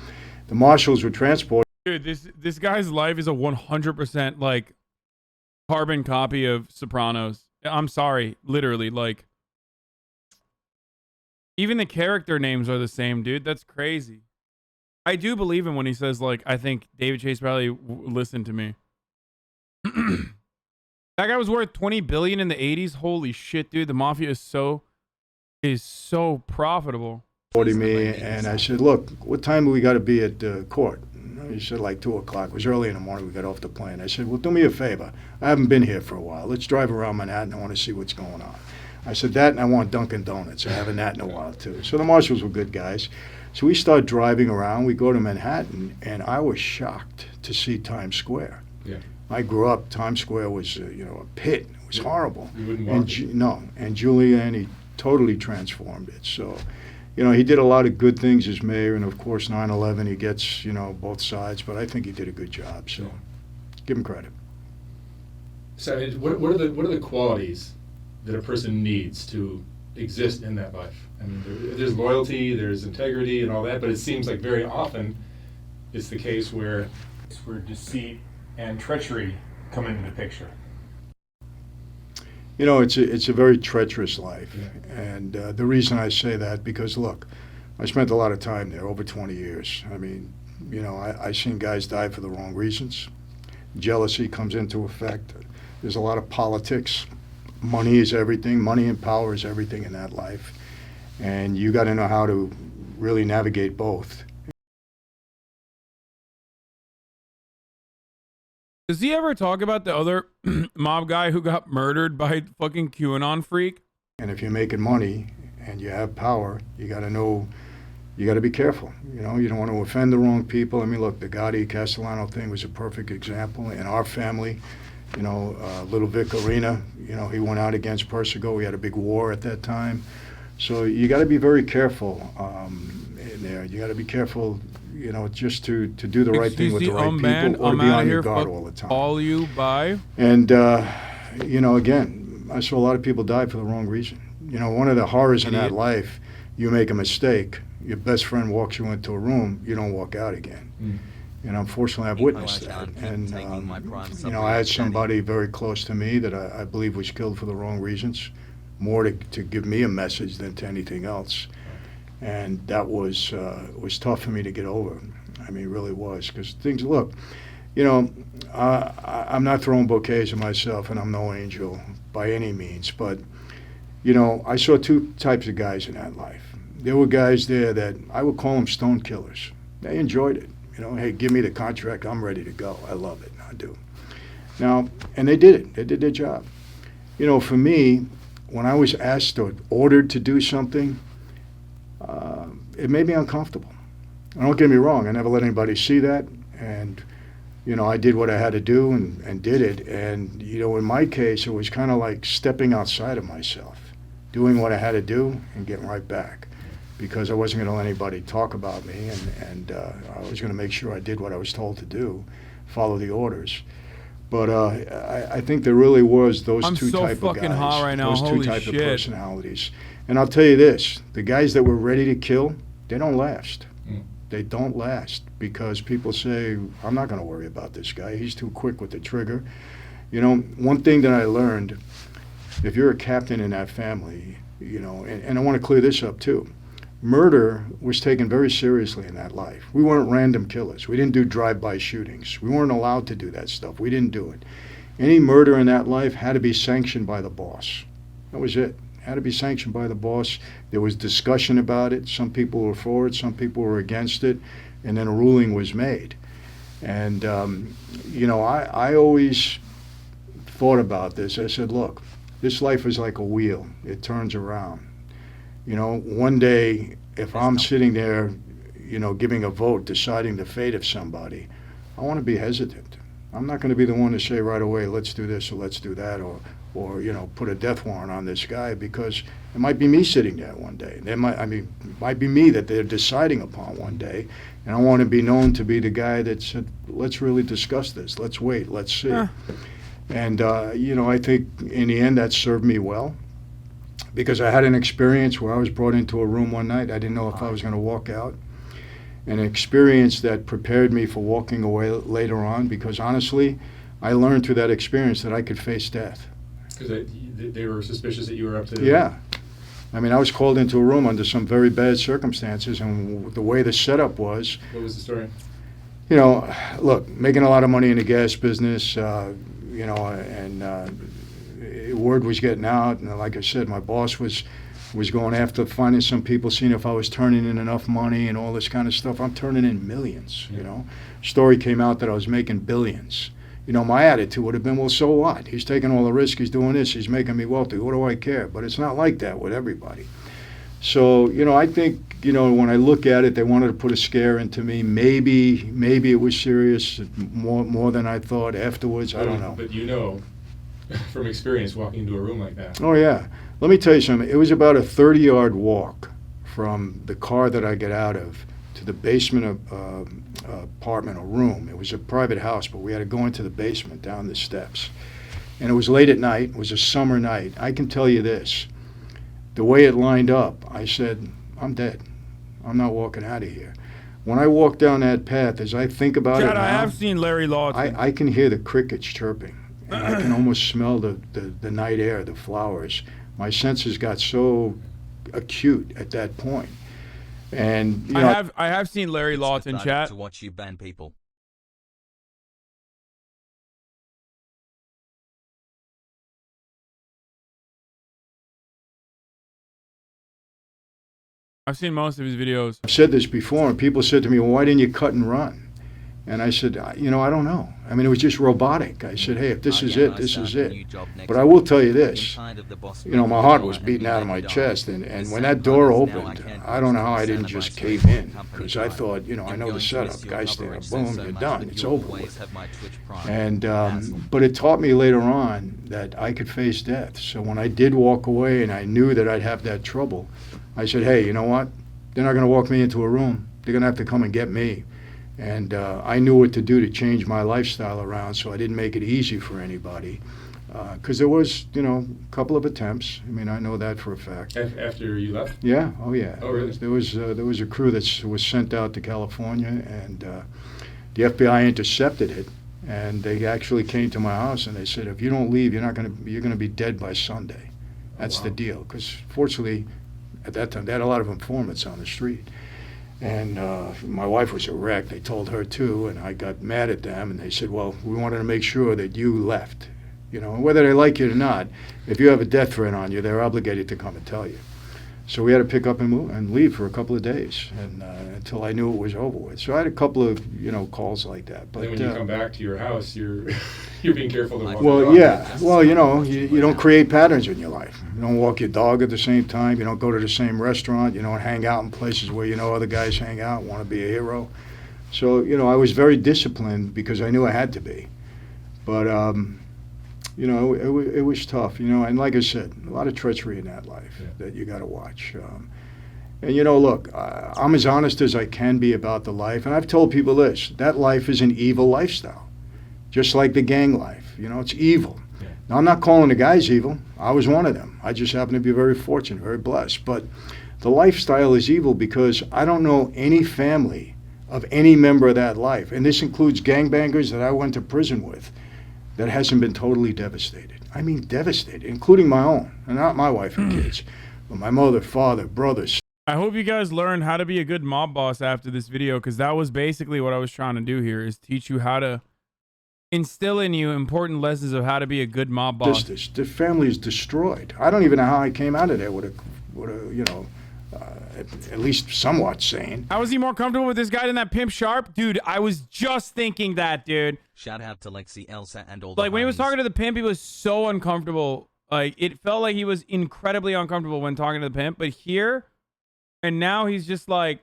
marshals were transporting. Dude, this guy's life is a 100% like carbon copy of Sopranos. I'm sorry, literally, like even the character names are the same, dude. That's crazy. I do believe him when he says like, I think David Chase probably listened to me. That guy was worth $20 billion in the 80s. Holy shit, dude. The Mafia is so profitable. Me, and I said, look, what time do we got to be at court? He said, like 2 o'clock. It was early in the morning. We got off the plane. I said, well, do me a favor. I haven't been here for a while. Let's drive around Manhattan. I want to see what's going on. I said, that and I want Dunkin' Donuts. I haven't had that in a while, too. So the marshals were good guys. So we start driving around. We go to Manhattan, and I was shocked to see Times Square. Yeah. I grew up, Times Square was, a pit. It was horrible. You wouldn't walk it. No, and Giuliani totally transformed it. So, he did a lot of good things as mayor, and of course 9/11, he gets, both sides, but I think he did a good job, so give him credit. So what are the qualities that a person needs to exist in that life? I mean, there's loyalty, there's integrity and all that, but it seems like very often it's the case where deceit and treachery come into the picture. It's a very treacherous life, Yeah. and the reason I say that, because look, I spent a lot of time there, over 20 years. I mean, I seen guys die for the wrong reasons. Jealousy comes into effect. There's a lot of politics. Money is everything. Money and power is everything in that life, and you got to know how to really navigate both. Does he ever talk about the other mob guy who got murdered by fucking QAnon freak? And if you're making money and you have power, you got to know, you got to be careful. You don't want to offend the wrong people. I mean, look, the Gotti Castellano thing was a perfect example. In our family, Little Vic Arena, he went out against Persico. We had a big war at that time. So you got to be very careful in there. You got to be careful, just to do the right thing with the right people, or to be on your guard all the time. All you buy. And, again, I saw a lot of people die for the wrong reason. One of the horrors in that life, you make a mistake, your best friend walks you into a room, you don't walk out again. And unfortunately, I've witnessed that. And, I had somebody very close to me that I believe was killed for the wrong reasons, more to give me a message than to anything else. And that was tough for me to get over. I mean, it really was, because things, look, I'm not throwing bouquets at myself, and I'm no angel by any means, but, I saw two types of guys in that life. There were guys there that I would call them stone killers. They enjoyed it. Hey, give me the contract, I'm ready to go. I love it, I do. Now, and they did it. They did their job. For me, when I was asked or ordered to do something, it made me uncomfortable. And don't get me wrong, I never let anybody see that, and I did what I had to do and did it. And in my case, it was kind of like stepping outside of myself, doing what I had to do and getting right back. because I wasn't going to let anybody talk about me, and I was going to make sure I did what I was told to do, follow the orders. But I think there really was those I'm two so type of fucking guys, hot right now. those two Holy type shit. of personalities. And I'll tell you this, the guys that were ready to kill, they don't last. They don't last because people say, I'm not going to worry about this guy. He's too quick with the trigger. You know, one thing that I learned, if you're a captain in that family, you know, and I want to clear this up too, murder was taken very seriously in that life. We weren't random killers. We didn't do drive-by shootings. We weren't allowed to do that stuff. We didn't do it. Any murder in that life had to be sanctioned by the boss. That was it. Had to be sanctioned by the boss. There was discussion about it. Some people were for it, some people were against it, and then a ruling was made. And, you know, I always thought about this. I said, look, this life is like a wheel. It turns around. You know, one day, if I'm sitting there, you know, giving a vote, deciding the fate of somebody, I want to be hesitant. I'm not going to be the one to say right away, let's do this or let's do that, or you know, put a death warrant on this guy, because it might be me sitting there one day. It might be me that they're deciding upon one day, and I want to be known to be the guy that said, let's really discuss this. Let's wait. Let's see. And, you know, I think in the end that served me well, because I had an experience where I was brought into a room one night. I didn't know if I was going to walk out. An experience that prepared me for walking away later on, because honestly, I learned through that experience that I could face death. Because they were suspicious that you were up to... Yeah. I mean, I was called into a room under some very bad circumstances, and the way the setup was... What was the story? You know, look, making a lot of money in the gas business, you know, and word was getting out, and like I said, my boss was going after finding some people, seeing if I was turning in enough money and all this kind of stuff. I'm turning in millions, you know. Story came out that I was making billions. You know, my attitude would have been, well, so what? He's taking all the risk, he's doing this, he's making me wealthy. What do I care? But it's not like that with everybody. So, you know, I think, you know, when I look at it, they wanted to put a scare into me. Maybe it was serious, more than I thought afterwards. I don't know. But you know, from experience, walking into a room like that. Oh, yeah. Let me tell you something. It was about a 30-yard walk from the car that I get out of to the basement of apartment or room. It was a private house, but we had to go into the basement down the steps. And it was late at night. It was a summer night. I can tell you this. The way it lined up, I said, I'm dead. I'm not walking out of here. When I walk down that path, as I think about it now, I have seen Larry Lawton. I can hear the crickets chirping. And I can almost smell the night air, the flowers. My senses got so acute at that point. And you know, I have seen Larry Lawton chat. To watch you ban people. I've seen most of his videos. I've said this before, and people said to me, well, why didn't you cut and run? And I said, you know, I don't know. I mean, it was just robotic. I said, hey, if this is it, this is it. But I will tell you this. You know, my heart was beating out of my chest. And when that door opened, I don't know how I didn't just cave in. Because I thought, you know, I know the setup. Guys there, boom, you're done. It's over with. And, but it taught me later on that I could face death. So when I did walk away and I knew that I'd have that trouble, I said, hey, you know what? They're not going to walk me into a room. They're going to have to come and get me. And I knew what to do to change my lifestyle around, so I didn't make it easy for anybody. Because there was, you know, a couple of attempts. I mean, I know that for a fact. After you left? Yeah, oh yeah. Oh, really? There was a crew that was sent out to California, and the FBI intercepted it. And they actually came to my house, and they said, if you don't leave, you're going to be dead by Sunday. That's the deal. Because fortunately, at that time, they had a lot of informants on the street. And my wife was a wreck. They told her too, and I got mad at them. And they said, well, we wanted to make sure that you left. You know, and whether they like you or not, if you have a death threat on you, they're obligated to come and tell you. So we had to pick up and move and leave for a couple of days, and until I knew it was over with. So I had a couple of, you know, calls like that. But then when you come back to your house, you're being careful to walk. Well, yeah. Well, you know, you don't create patterns in your life. You don't walk your dog at the same time. You don't go to the same restaurant. You don't hang out in places where you know other guys hang out, want to be a hero. So, you know, I was very disciplined because I knew I had to be. But, you know, it was tough, you know, and like I said, a lot of treachery in that life that you got to watch. And look, I'm as honest as I can be about the life. And I've told people this, that life is an evil lifestyle. Just like the gang life. It's evil. Yeah. Now, I'm not calling the guys evil. I was one of them. I just happen to be very fortunate, very blessed. But the lifestyle is evil because I don't know any family of any member of that life, and this includes gangbangers that I went to prison with, that hasn't been totally devastated. I mean devastated, including my own, and not my wife and kids, but my mother, father, brothers. I hope you guys learned how to be a good mob boss after this video, because that was basically what I was trying to do here, is teach you how to instill in you important lessons of how to be a good mob boss. The family is destroyed. I don't even know how I came out of there with a at least somewhat sane. How is he more comfortable with this guy than that Pimp Sharp? Dude, I was just thinking that, dude. Shout out to Lexi, Elsa, and all the Like, when he was homies. talking to the pimp, he was so uncomfortable. Like, it felt like he was incredibly uncomfortable when talking to the pimp. But here, and now he's just like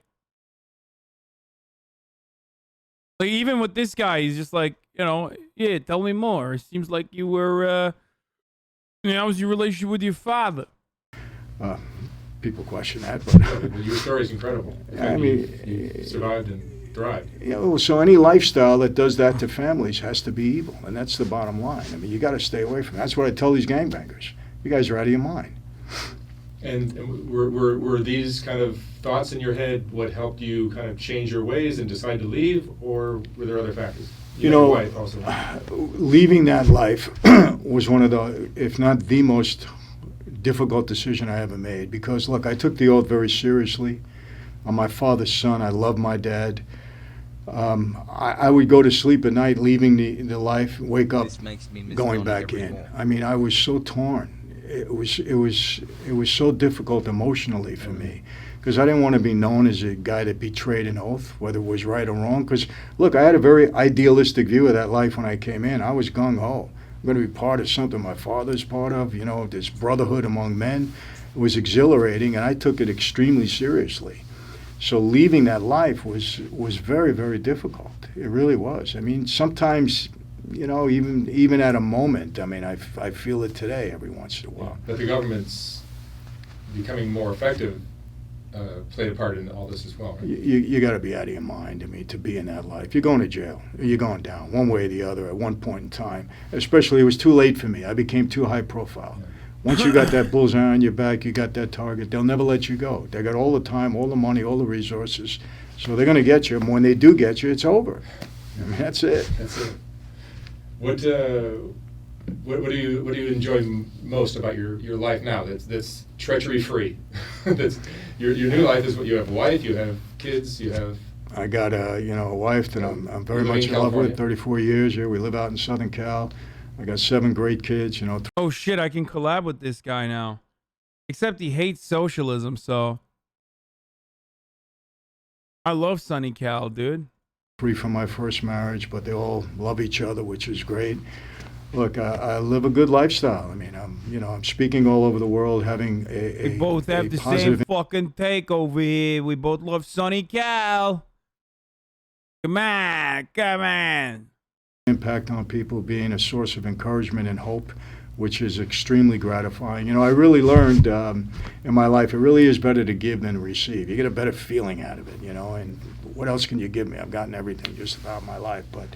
even with this guy, he's just like, yeah, tell me more. It seems like you were, how was your relationship with your father? People question that, But your story is incredible. I mean, you survived and thrived. So any lifestyle that does that to families has to be evil, and that's the bottom line. I mean, you got to stay away from it. That's what I tell these gangbangers. You guys are out of your mind. And were these kind of thoughts in your head what helped you kind of change your ways and decide to leave, or were there other factors? Your wife also. Leaving that life was one of the, if not the most difficult decision I ever made, because look, I took the oath very seriously. I'm my father's son. I love my dad. I would go to sleep at night leaving the life, wake up going back in. I mean, I was so torn. It was so difficult emotionally for me, because I didn't want to be known as a guy that betrayed an oath, whether it was right or wrong. Because look, I had a very idealistic view of that life when I came in. I was gung-ho. I'm going to be part of something my father's part of, this brotherhood among men. It was exhilarating, and I took it extremely seriously. So leaving that life was very, very difficult. It really was. I mean, sometimes, even at a moment, I mean, I feel it today every once in a while. But the government's becoming more effective played a part in all this as well, right? You got to be out of your mind. I mean, to be in that life, you're going to jail. You're going down one way or the other at one point in time. Especially, it was too late for me. I became too high profile. Yeah. Once you got that bullseye on your back, you got that target, they'll never let you go. They got all the time, all the money, all the resources. So they're going to get you. And when they do get you, it's over. I mean, that's it. That's it. What do you enjoy most about your life now? That's treachery free. That's your new life is what you have. A wife, you have kids, you have. I got a wife that I'm very much in love with. 34 years here. We live out in Southern Cal. I got 7 great kids. Oh shit! I can collab with this guy now. Except he hates socialism, so I love Sunny Cal, dude. 3 from my first marriage, but they all love each other, which is great. Look, I live a good lifestyle. I mean, I'm speaking all over the world, having we both have the same fucking take over here. We both love Sunny Cal. Come on. Impact on people, being a source of encouragement and hope, which is extremely gratifying. I really learned in my life, it really is better to give than to receive. You get a better feeling out of it, and what else can you give me? I've gotten everything just about my life, but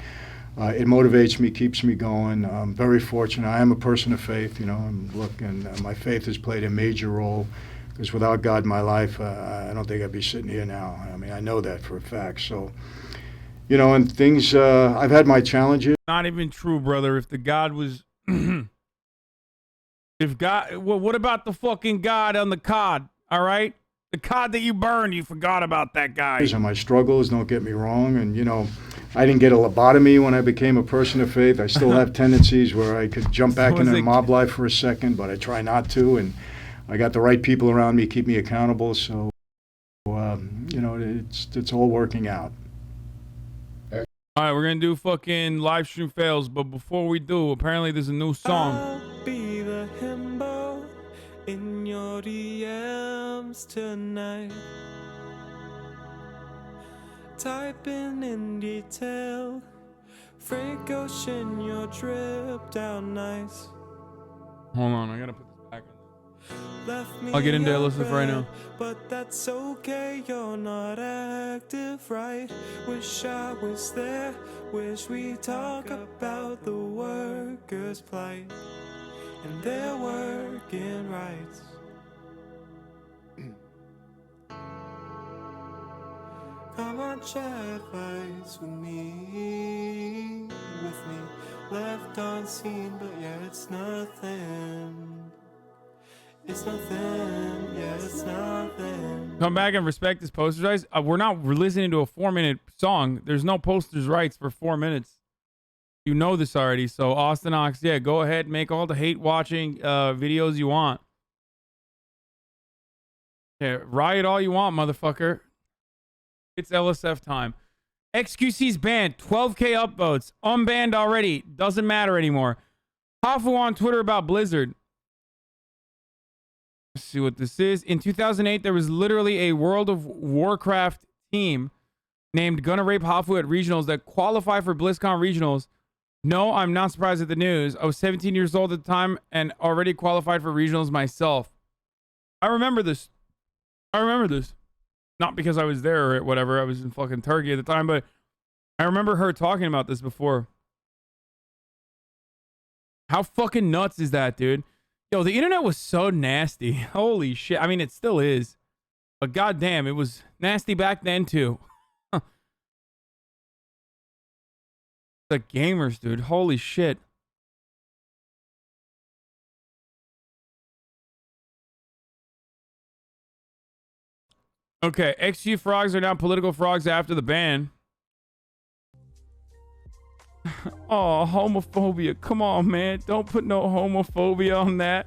it motivates me, keeps me going. I'm very fortunate. I am a person of faith, and my faith has played a major role, because without God in my life, I don't think I'd be sitting here now. I mean, I know that for a fact. So, and things, I've had my challenges. Not even true, brother. If the God was, what about the fucking God on the cod? All right, the cod that you burned, you forgot about that guy. And my struggles, don't get me wrong, and I didn't get a lobotomy when I became a person of faith. I still have tendencies where I could jump back into the mob life for a second, but I try not to, and I got the right people around me, keep me accountable, so it's all working out. All right, we're gonna do fucking live stream fails, but before we do, apparently there's a new song. I'll be the himbo in your DMs tonight. Typing in detail, Frank Ocean, your trip down nice. Hold on, I gotta put this back in. left me I'll get into LSF right now. but that's okay, you're not active, right? Wish I was there, wish we talk about the workers' plight and their working rights. Come on, share advice with me, left unseen, but yeah, it's nothing. It's nothing, yeah, it's nothing. Come back and respect this poster's rights. We're not listening to a 4-minute song. There's no poster's rights for 4 minutes. You know this already. So Austin Ox, yeah, go ahead, make all the hate watching videos you want. Yeah, riot all you want, motherfucker. It's LSF time. XQC's banned. 12K upvotes. Unbanned already. Doesn't matter anymore. Hafu on Twitter about Blizzard. Let's see what this is. In 2008, there was literally a World of Warcraft team named Gonna Rape Hafu at regionals that qualified for BlizzCon regionals. No, I'm not surprised at the news. I was 17 years old at the time and already qualified for regionals myself. I remember this. Not because I was there or whatever. I was in fucking Turkey at the time, but I remember her talking about this before. How fucking nuts is that, dude? Yo, the internet was so nasty. Holy shit. I mean, it still is. But goddamn, it was nasty back then, too. The gamers, dude. Holy shit. Okay, XG frogs are now political frogs after the ban. Oh, homophobia. Come on, man. Don't put no homophobia on that.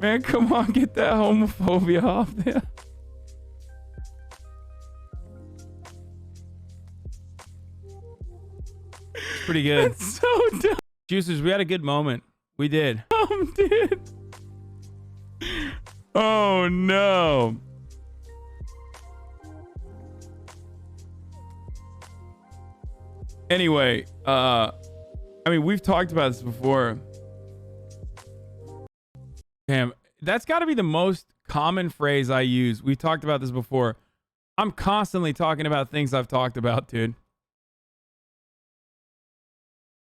Man, come on. Get that homophobia off there. Pretty good. That's so dumb. Juicers, we had a good moment. We did. Dude. Oh, no. Anyway, I mean, we've talked about this before. Damn, that's got to be the most common phrase I use. We've talked about this before. I'm constantly talking about things I've talked about, dude.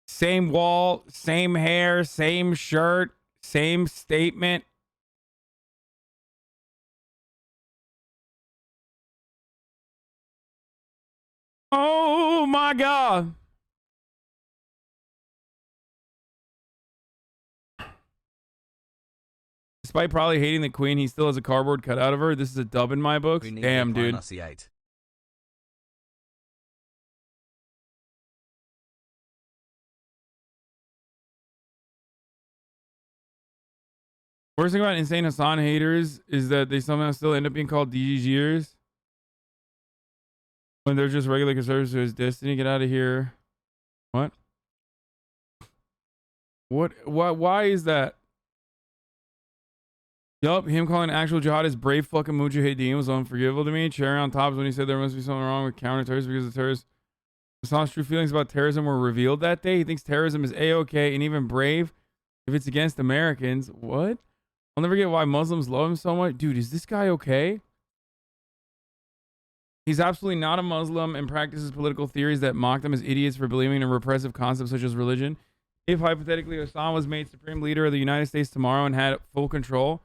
Same wall, same hair, same shirt, same statement. Oh my God. Despite probably hating the queen, he still has a cardboard cut out of her. This is a dub in my books. Damn, dude. Worst thing about insane Hasan haters is that they somehow still end up being called DGers when they're just regular conservatives to his destiny. Get out of here. What? What? Why is that? Yup, him calling actual jihadists brave fucking mujahideen was unforgivable to me. Cherry on top is when he said there must be something wrong with counter-terrorists because the terrorists. Hassan's true feelings about terrorism were revealed that day. He thinks terrorism is A-okay and even brave if it's against Americans. What? I'll never get why Muslims love him so much. Dude, is this guy okay? He's absolutely not a Muslim and practices political theories that mock them as idiots for believing in repressive concepts such as religion. If hypothetically Hassan was made supreme leader of the United States tomorrow and had full control,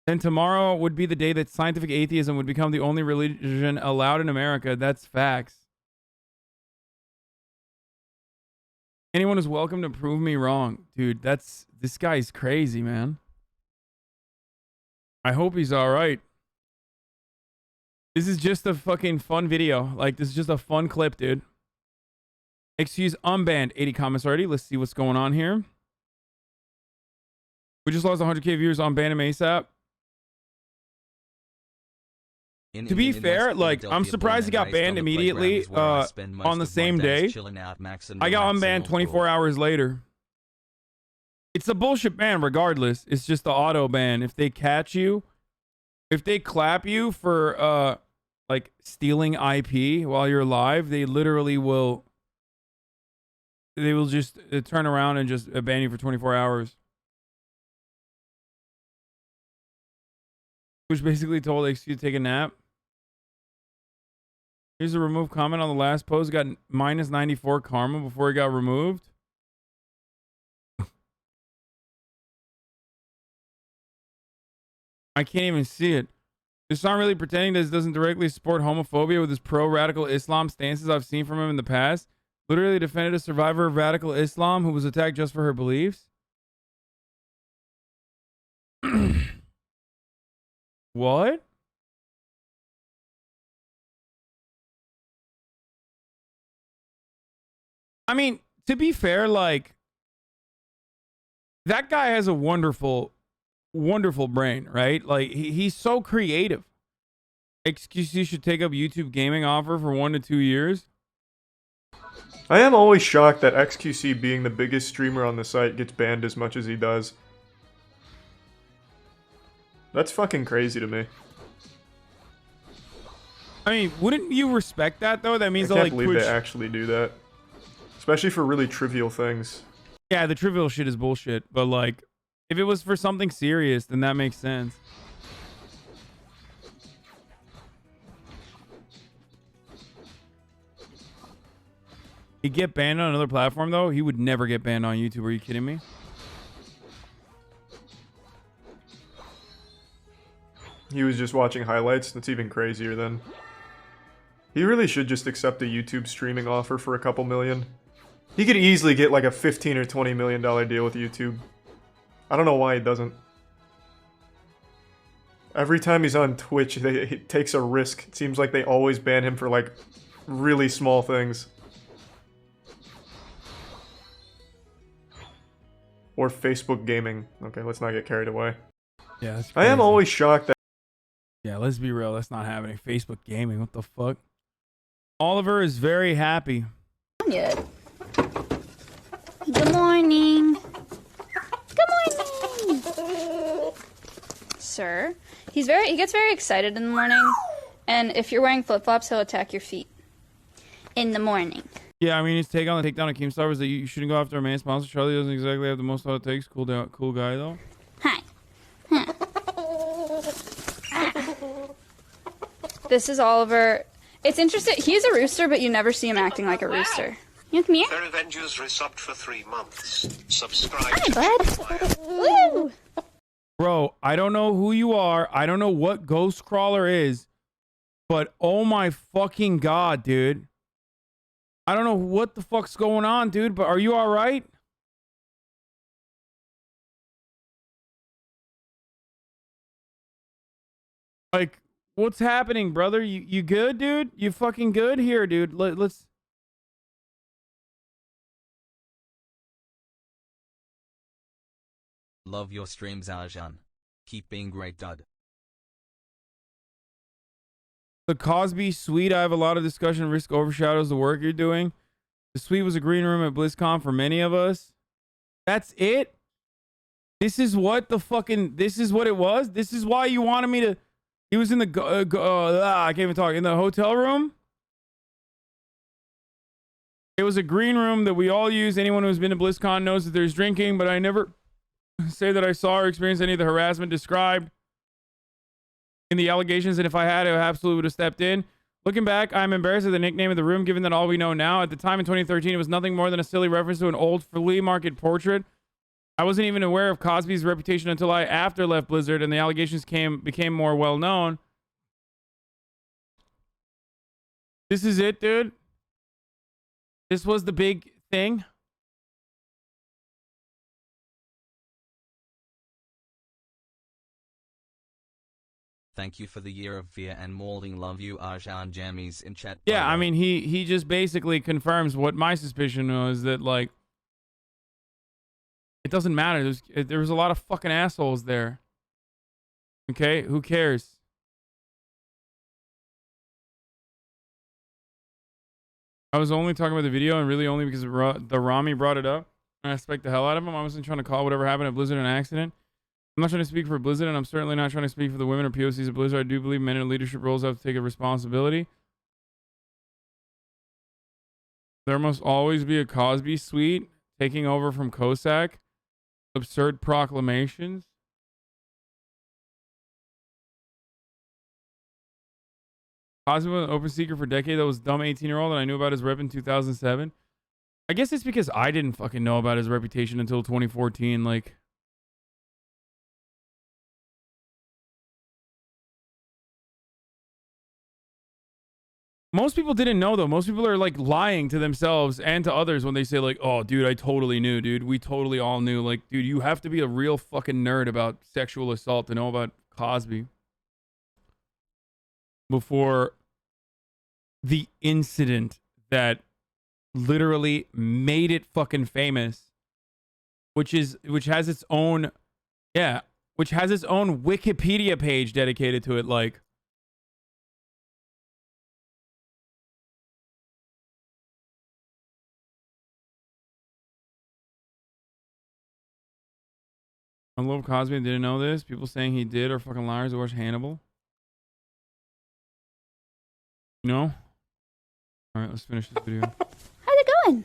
then tomorrow would be the day that scientific atheism would become the only religion allowed in America. That's facts. Anyone is welcome to prove me wrong. Dude, this guy's crazy, man. I hope he's all right. This is just a fucking fun video. Like, this is just a fun clip, dude. Excuse unbanned. 80 comments already. Let's see what's going on here. We just lost 100K viewers on Ban him ASAP. To be fair, like, I'm surprised he got banned immediately on the same day. I got unbanned 24 hours later. It's a bullshit ban regardless. It's just the auto ban. If they catch you, if they clap you for like stealing IP while you're live, they literally will just turn around and just ban you for 24 hours. Which basically told XQ to take a nap. Here's a removed comment on the last post. Got minus 94 karma before he got removed. I can't even see it. This song really pretending that this doesn't directly support homophobia with his pro-radical Islam stances I've seen from him in the past. Literally defended a survivor of radical Islam who was attacked just for her beliefs. What? I mean, to be fair, like, that guy has a wonderful brain, right? Like, he's so creative. XQC should take up YouTube gaming offer for 1 to 2 years. I am always shocked that XQC, being the biggest streamer on the site, gets banned as much as he does. That's fucking crazy to me. I mean, wouldn't you respect that, though? That means I that, can't like, believe Twitch... they actually do that. Especially for really trivial things. Yeah, the trivial shit is bullshit. But, like, if it was for something serious, then that makes sense. He'd get banned on another platform, though. He would never get banned on YouTube. Are you kidding me? He was just watching highlights. That's even crazier then. He really should just accept a YouTube streaming offer for a couple million. He could easily get like a $15 or $20 million deal with YouTube. I don't know why he doesn't. Every time he's on Twitch, he takes a risk. It seems like they always ban him for like really small things. Or Facebook gaming. Okay, let's not get carried away. Yeah, that's I am crazy. always shocked that... Yeah, let's be real. That's not happening. Facebook gaming. What the fuck? Oliver is very happy. Yet. Good morning. Good morning. Sir. He gets very excited in the morning, and if you're wearing flip-flops, he'll attack your feet. In the morning. Yeah, I mean, his take on the takedown of Keemstar was that you shouldn't go after a main sponsor. Charlie doesn't exactly have the most how it takes. Cool guy, though. Hi. Huh. This is Oliver. It's interesting. He's a rooster, but you never see him acting like a rooster. You come here? Fair Avengers resubbed for 3 months. Subscribe. Hi, bud. Woo! Bro, I don't know who you are. I don't know what Ghost Crawler is. But oh my fucking god, dude. I don't know what the fuck's going on, dude. But are you alright? Like, what's happening, brother? You good, dude? You fucking good? Here, dude. Let's... Love your streams, Arjan. Keep being great, dud. The Cosby suite, I have a lot of discussion. Risk overshadows the work you're doing. The suite was a green room at BlizzCon for many of us. That's it? This is what the fucking... This is what it was? This is why you wanted me to... He was in the... I can't even talk. In the hotel room? It was a green room that we all use. Anyone who's been to BlizzCon knows that there's drinking, but I never say that I saw or experienced any of the harassment described in the allegations, and if I had, I absolutely would have stepped in. Looking back, I'm embarrassed at the nickname of the room, given that all we know now. At the time in 2013, it was nothing more than a silly reference to an old flea market portrait. I wasn't even aware of Cosby's reputation until I after left Blizzard, and the allegations became more well known. This is it, dude. This was the big thing. Thank you for the year of fear and molding. Love you, Arjan Jammies in chat. Yeah, I mean, he just basically confirms what my suspicion was, that, like, it doesn't matter. There was a lot of fucking assholes there. Okay, who cares? I was only talking about the video, and really only because the Rami brought it up. And I respect the hell out of him. I wasn't trying to call whatever happened at Blizzard an accident. I'm not trying to speak for Blizzard, and I'm certainly not trying to speak for the women or POCs of Blizzard. I do believe men in leadership roles have to take a responsibility. There must always be a Cosby suite taking over from Cossack. Absurd proclamations. Cosby was an open secret for a decade. That was dumb 18-year-old, and I knew about his rep in 2007. I guess it's because I didn't fucking know about his reputation until 2014. Like, most people didn't know, though. Most people are like lying to themselves and to others when they say like, "Oh, dude, I totally knew, dude. We totally all knew." Like, dude, you have to be a real fucking nerd about sexual assault to know about Cosby before the incident that literally made it fucking famous, which has its own Wikipedia page dedicated to it. Like, I love Cosby and didn't know this. People saying he did are fucking liars who watch Hannibal. You know? All right, let's finish this video. How's it going?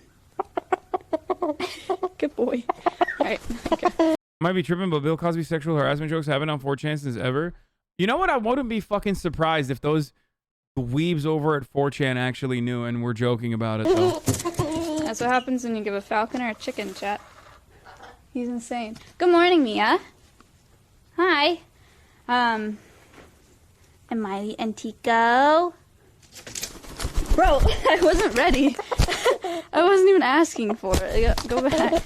Good boy. All right. Okay. Might be tripping, but Bill Cosby's sexual harassment jokes have been on 4chan since ever. You know what? I wouldn't be fucking surprised if those weebs over at 4chan actually knew and were joking about it, though. That's what happens when you give a falcon or a chicken, chat. He's insane. Good morning, Mia. Hi. Am I the Antico? Bro, I wasn't ready. I wasn't even asking for it. Go back.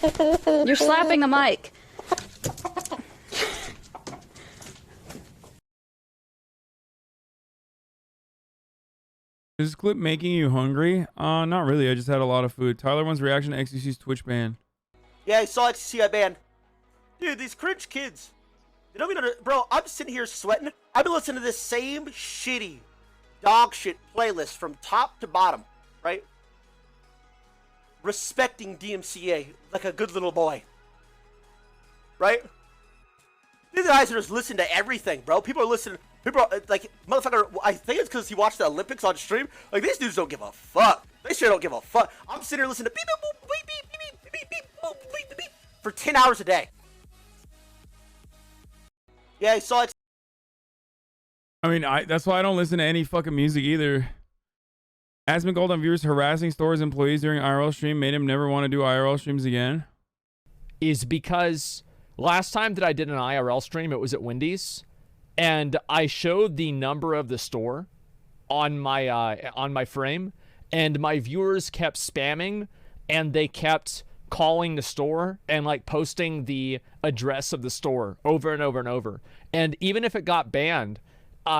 You're slapping the mic. Is this clip making you hungry? Not really. I just had a lot of food. Tyler wants reaction to XQC's Twitch ban. Yeah, I saw XQC got banned. Dude, these cringe kids. They don't even bro, I'm sitting here sweating. I've been listening to this same shitty dog shit playlist from top to bottom, right? Respecting DMCA like a good little boy. Right? These guys are just listening to everything, bro. People are listening. People are like, motherfucker, I think it's because he watched the Olympics on stream. Like, these dudes don't give a fuck. They sure don't give a fuck. I'm sitting here listening to beep, beep, boop, beep, beep, beep, beep, beep, beep, boop, beep, beep, beep, for 10 hours a day. Yeah, I saw it. I mean, that's why I don't listen to any fucking music either. Asmon Gold on viewers harassing stores employees during IRL stream made him never want to do IRL streams again. Is because last time that I did an IRL stream, it was at Wendy's, and I showed the number of the store on my frame, and my viewers kept spamming, and they kept calling the store and like posting the address of the store over and over and over. And even if it got banned,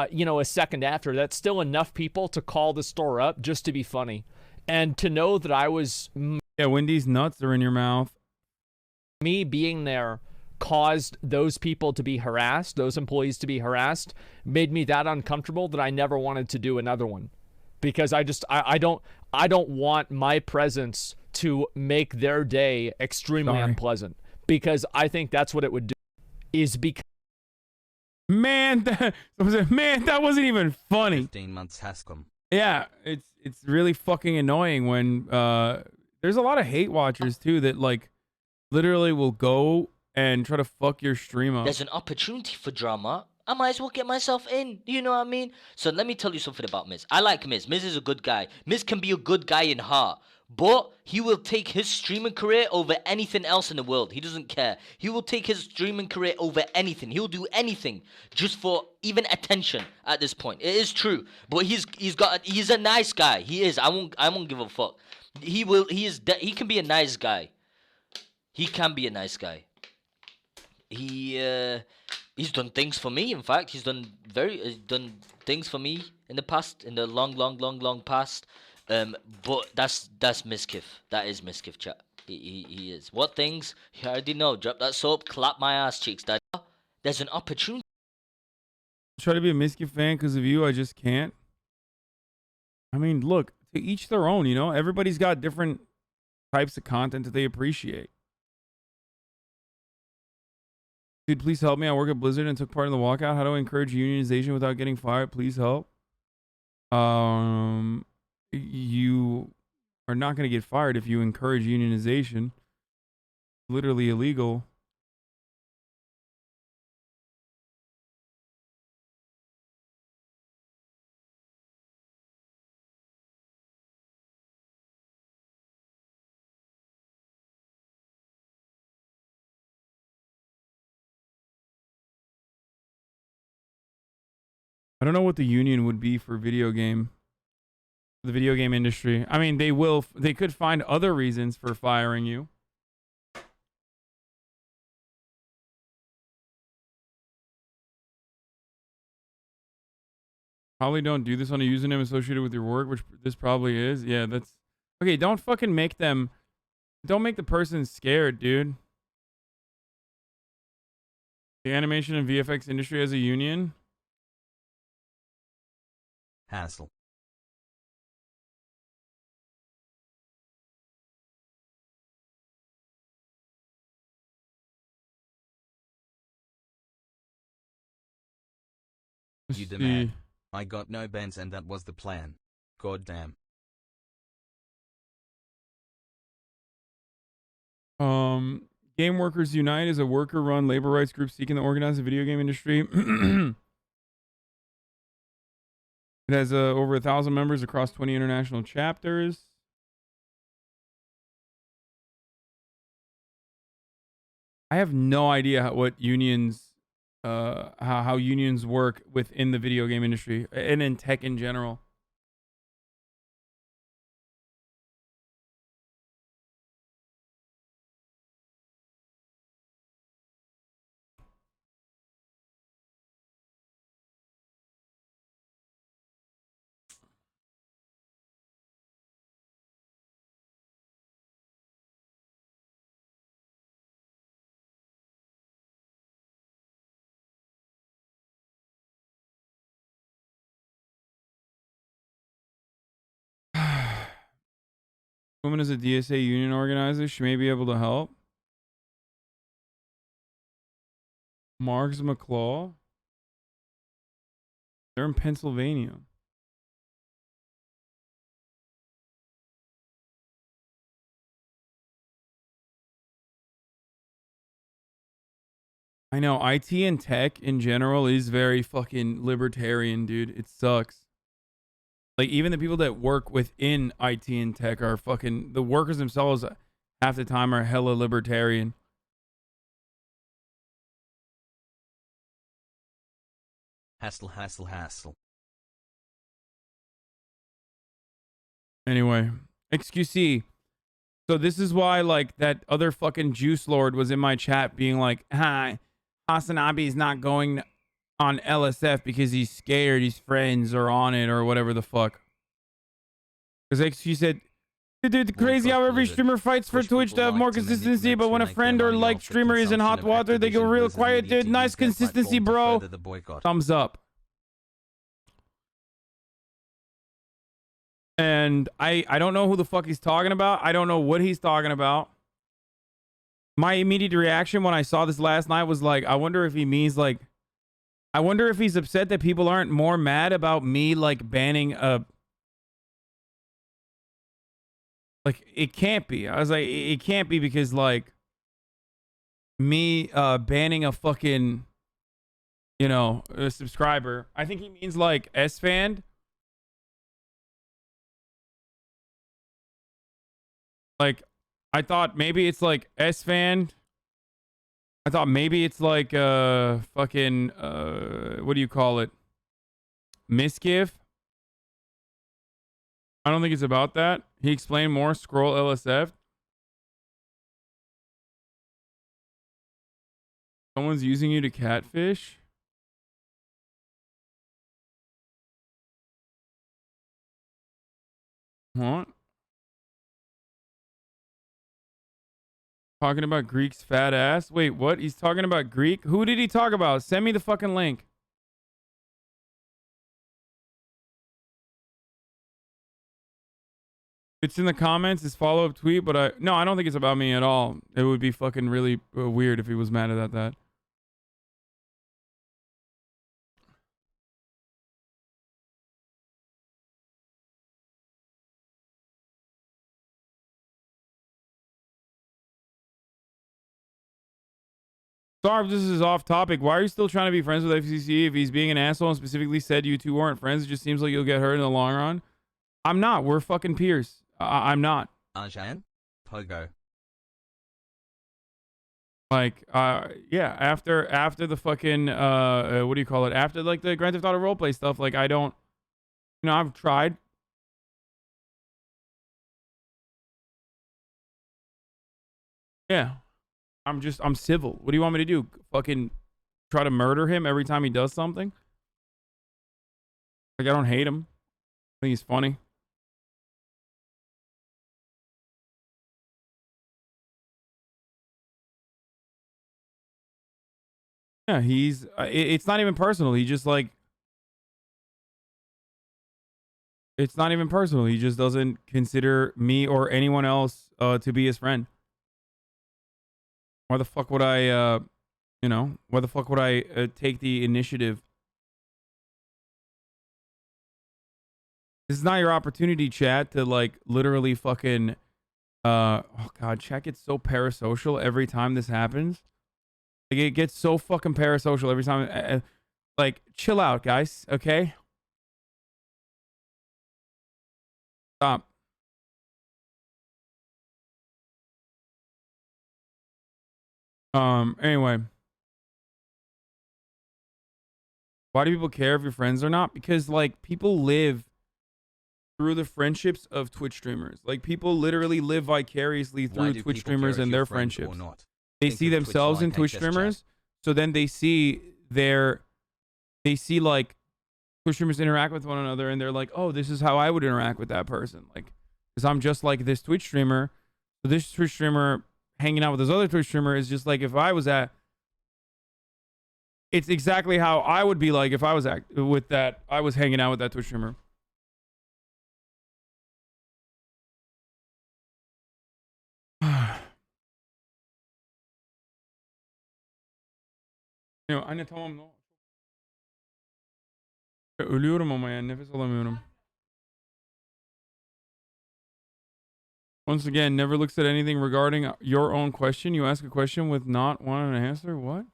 you know, a second after, that's still enough people to call the store up just to be funny. And to know that I was... Yeah, Wendy's nuts are in your mouth. Me being there caused those people to be harassed, those employees to be harassed, made me that uncomfortable that I never wanted to do another one. Because I don't want my presence to make their day extremely unpleasant. Because I think that's what it would do. Is because... Man, that wasn't even funny. 15 months has come. Yeah, it's really fucking annoying when there's a lot of hate watchers too that like literally will go and try to fuck your stream up. There's an opportunity for drama. I might as well get myself in. You know what I mean? So let me tell you something about Miz. I like Miz. Miz is a good guy. Miz can be a good guy in heart. But he will take his streaming career over anything else in the world. He doesn't care. He will take his streaming career over anything. He'll do anything just for even attention at this point. It is true. But he's a nice guy. He is. I won't give a fuck. He can be a nice guy. He can be a nice guy. He's done things for me. In fact, he's done things for me in the past, in the long past. But that's Miskiff. That is Miskiff, chat. He is. What things? You already know. Drop that soap, clap my ass cheeks. There's an opportunity. Try to be a Miskiff fan because of you. I just can't. I mean, look, to each their own. You know, everybody's got different types of content that they appreciate. Dude, please help me. I work at Blizzard and took part in the walkout. How do I encourage unionization without getting fired? Please help. You are not going to get fired if you encourage unionization. Literally illegal. I don't know what the union would be for the video game industry. I mean, they could find other reasons for firing you. Probably don't do this on a username associated with your work, which this probably is. Yeah, that's okay. Don't fucking make them. Don't make the person scared, dude. The animation and VFX industry has a union. Hassle. You demand. I got no bends and that was the plan. God damn. Game Workers Unite is a worker-run labor rights group seeking to organize the video game industry. It has over 1,000 members across 20 international chapters. I have no idea what unions, how unions work within the video game industry and in tech in general. Woman is a DSA union organizer. She may be able to help. Marks McClaw. They're in Pennsylvania. I know IT and tech in general is very fucking libertarian, dude. It sucks. Like, even the people that work within IT and tech are fucking... The workers themselves, half the time, are hella libertarian. Hassle, hassle, hassle. Anyway, XQC. So this is why, like, that other fucking juice lord was in my chat being like, hi, HasanAbi is not going on LSF because he's scared his friends are on it or whatever the fuck. Because she said, dude, crazy how every streamer fights for Twitch to have more consistency, but when a friend or like streamer is in hot water, they go real quiet, dude. Nice consistency, bro. Thumbs up. And I don't know who the fuck he's talking about. I don't know what he's talking about. My immediate reaction when I saw this last night was like, I wonder if he means like, I wonder if he's upset that people aren't more mad about me like banning a... Like, it can't be. I was like, it can't be because like me banning a fucking, you know, a subscriber. I think he means like S-Fan. Like, I thought maybe it's like S-Fan. I thought maybe it's like fucking what do you call it? Misgive. I don't think it's about that. He explained more. Scroll LSF. Someone's using you to catfish. What? Talking about Greek's fat ass? Wait, what? He's talking about Greek? Who did he talk about? Send me the fucking link. It's in the comments, his follow-up tweet, but I don't think it's about me at all. It would be fucking really weird if he was mad at that. Sorry if this is off topic. Why are you still trying to be friends with FCC if he's being an asshole and specifically said you two weren't friends? It just seems like you'll get hurt in the long run. I'm not. We're fucking peers. I'm not. Arjan? Pogo. Like, yeah, after the fucking, what do you call it? After, like, the Grand Theft Auto roleplay stuff, like, I don't, you know, I've tried. Yeah. I'm civil. What do you want me to do? Fucking try to murder him every time he does something? Like, I don't hate him. I think he's funny. Yeah, it's not even personal. He just, like, it's not even personal. He just doesn't consider me or anyone else to be his friend. Why the fuck would I, you know, why the fuck would I take the initiative? This is not your opportunity, chat, to, like, literally fucking, oh God, chat gets so parasocial every time this happens. Like, it gets so fucking parasocial every time. Like, chill out, guys, okay? Stop. Anyway. Why do people care if you're friends or not? Because, like, people live through the friendships of Twitch streamers. Like, people literally live vicariously through Twitch streamers and their friendships. They see themselves in Twitch streamers, so then they see like Twitch streamers interact with one another, and they're like, oh, this is how I would interact with that person. Like, because I'm just like this Twitch streamer. So this Twitch streamer hanging out with this other Twitch streamer is just like if I was at. It's exactly how I would be like if I was I was hanging out with that Twitch streamer. Anne tamam. Ölüyorum ama yani nefes alamıyorum. Once again, never looks at anything regarding your own question. You ask a question with not wanting an answer. What?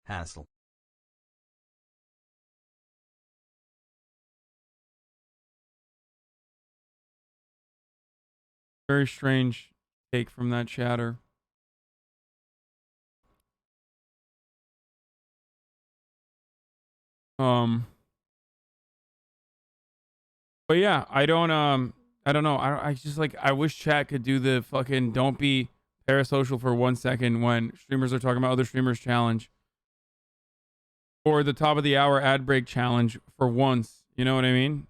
Hassle. Very strange take from that chatter. But yeah, I don't know. I just like, I wish chat could do the fucking don't be parasocial for 1 second when streamers are talking about other streamers challenge. Or the top of the hour ad break challenge for once. You know what I mean?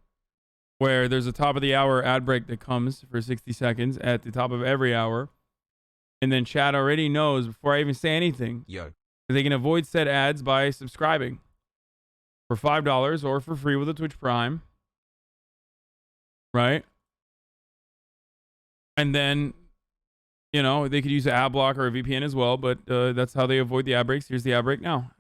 Where there's a top of the hour ad break that comes for 60 seconds at the top of every hour. And then chat already knows before I even say anything. Yo. They can avoid said ads by subscribing for $5 or for free with a Twitch Prime. Right? And then, you know, they could use an ad block or a VPN as well, but that's how they avoid the ad breaks. Here's the ad break now.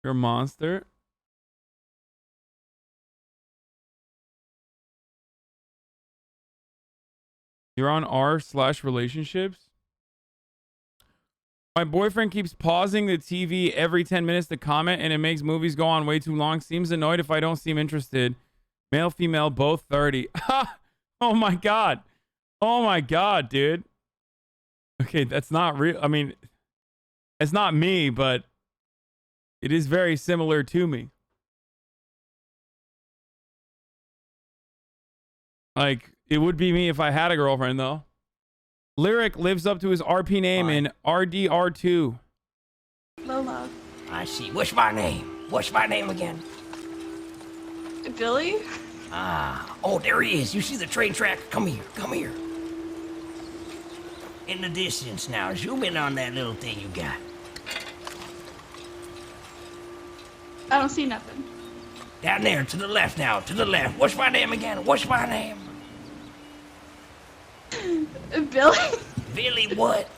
You're a monster. You're on r/relationships. My boyfriend keeps pausing the TV every 10 minutes to comment, and it makes movies go on way too long. Seems annoyed if I don't seem interested. Male, female, both 30. Oh my God. Oh my God, dude. Okay, that's not real. I mean, it's not me, but it is very similar to me. Like, it would be me if I had a girlfriend, though. Lyric lives up to his RP name in RDR2. Lola. I see. What's my name? What's my name again? Billy? Ah. Oh, there he is. You see the train track? Come here. Come here. In the distance now. Zoom in on that little thing you got. I don't see nothing. Down there, to the left now. To the left. What's my name again? What's my name? Billy? Billy what?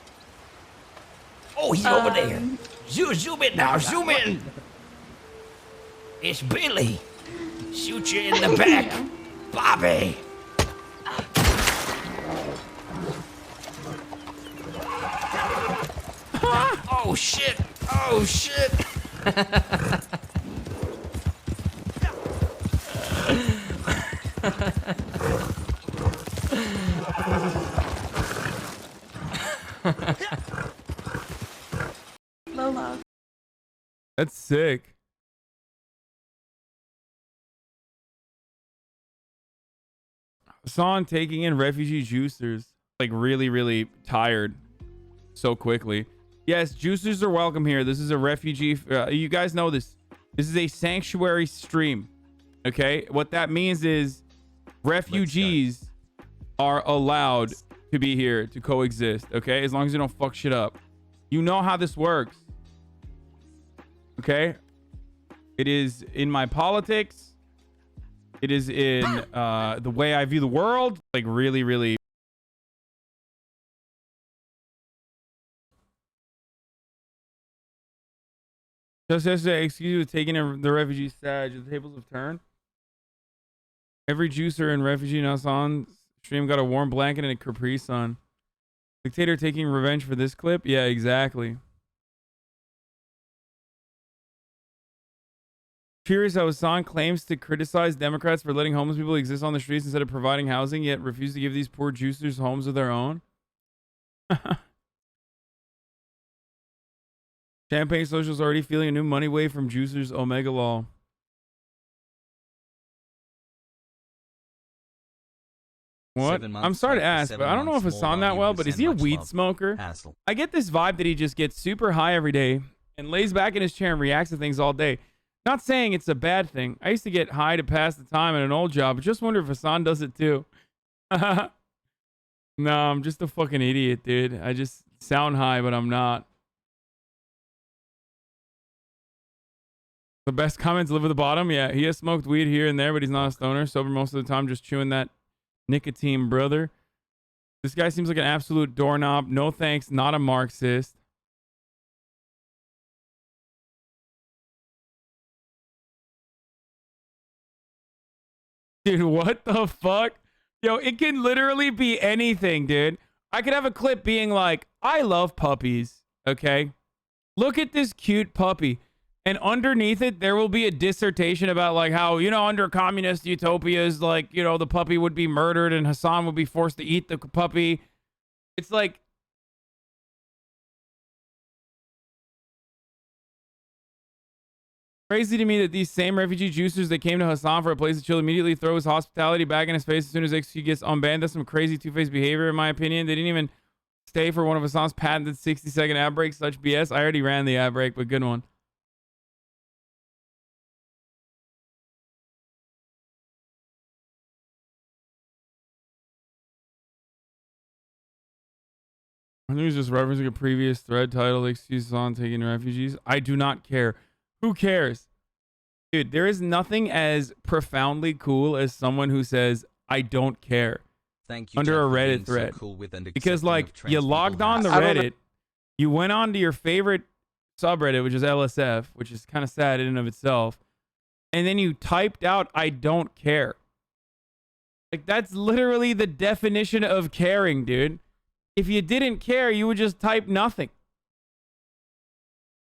Oh, he's over there. Zoom in now. Zoom in. It's Billy. Shoot you in the back. Bobby. Oh, shit. Oh shit! Low love. That's sick. Hasan taking in refugee juicers. Like really, really tired so quickly. Yes, juicers are welcome here. This is a refugee. You guys know this. This is a sanctuary stream. Okay? What that means is refugees are allowed to be here to coexist. Okay? As long as you don't fuck shit up. You know how this works. Okay? It is in my politics. It is in the way I view the world. Like really, really. Just yesterday, excuse me, taking in the refugee stage. The tables have turned. Every juicer and refugee in Hasan stream got a warm blanket and a Capri Sun. Dictator taking revenge for this clip? Yeah, exactly. Curious how Hasan claims to criticize Democrats for letting homeless people exist on the streets instead of providing housing, yet refuse to give these poor juicers homes of their own. Champagne Social's already feeling a new money wave from juicers. Omega Law. What? I'm sorry to ask, but I don't know if Hasan that well, but is he a weed smoker? I get this vibe that he just gets super high every day and lays back in his chair and reacts to things all day. Not saying it's a bad thing. I used to get high to pass the time at an old job, but just wonder if Hasan does it too. No, I'm just a fucking idiot, dude. I just sound high, but I'm not. The best comments live at the bottom. Yeah, he has smoked weed here and there, but he's not a stoner. Sober most of the time, just chewing that nicotine, brother. This guy seems like an absolute doorknob. No thanks, not a Marxist. Dude, what the fuck? Yo, it can literally be anything, dude. I could have a clip being like, I love puppies, okay? Look at this cute puppy. And underneath it, there will be a dissertation about like how, you know, under communist utopias, like, you know, the puppy would be murdered and Hasan would be forced to eat the puppy. It's like, crazy to me that these same refugee juicers that came to Hasan for a place to chill immediately throw his hospitality back in his face as soon as he gets unbanned. That's some crazy two-faced behavior, in my opinion. They didn't even stay for one of Hasan's patented 60-second ad breaks. Such BS. I already ran the ad break, but good one. I think he was just referencing a previous thread titled "Excuses on Taking Refugees." I do not care. Who cares? Dude, there is nothing as profoundly cool as someone who says, I don't care. Thank you, under Jeff, a for Reddit being so thread. cool with and Because, accepting like, of trans you people logged who on to have- Reddit, you went on to your favorite subreddit, which is LSF, which is kind of sad in and of itself, and then you typed out, I don't care. Like, that's literally the definition of caring, dude. If you didn't care, you would just type nothing.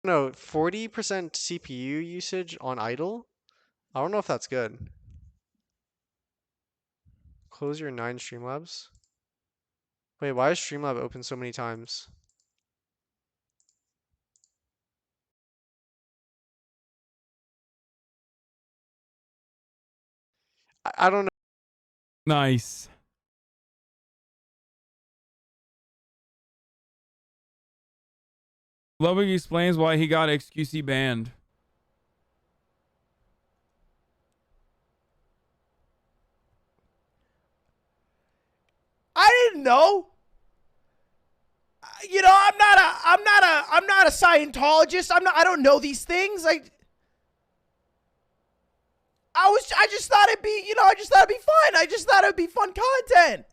No, 40% CPU usage on idle? I don't know if that's good. Close your 9 Streamlabs. Wait, why is Streamlab open so many times? I don't know. Nice. Loving explains why he got XQC banned. I didn't know. You know, I'm not a Scientologist. I don't know these things. I just thought it'd be, I just thought it'd be fun. I just thought it'd be fun content.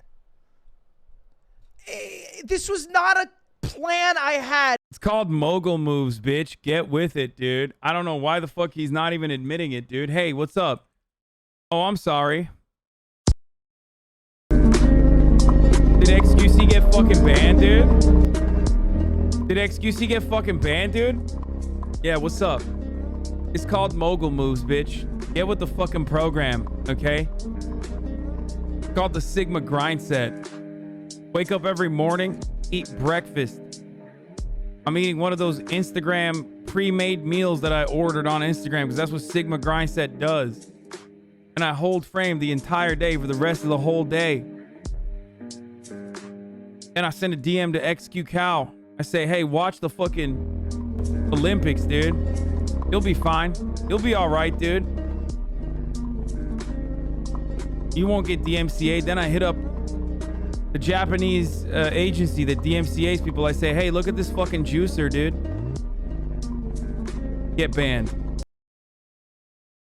This was not a plan I had. It's called mogul moves, bitch. Get with it, dude. I don't know why the fuck he's not even admitting it, dude. Hey, what's up? Oh, I'm sorry. Did XQC get fucking banned, dude? Did XQC get fucking banned, dude? Yeah, what's up? It's called Mogul Moves, bitch. Get with the fucking program, okay? It's called the Sigma Grind Set. Wake up every morning, eat breakfast. I'm eating one of those Instagram pre-made meals that I ordered on Instagram because that's what Sigma Grind Set does. And I hold frame the entire day for the rest of the whole day. And I send a DM to XQ Cow. I say, hey, watch the fucking Olympics, dude. You'll be fine. You'll be all right, dude. You won't get DMCA'd. Then I hit up the Japanese agency that DMCA's people. I say, hey, look at this fucking juicer, dude. Get banned.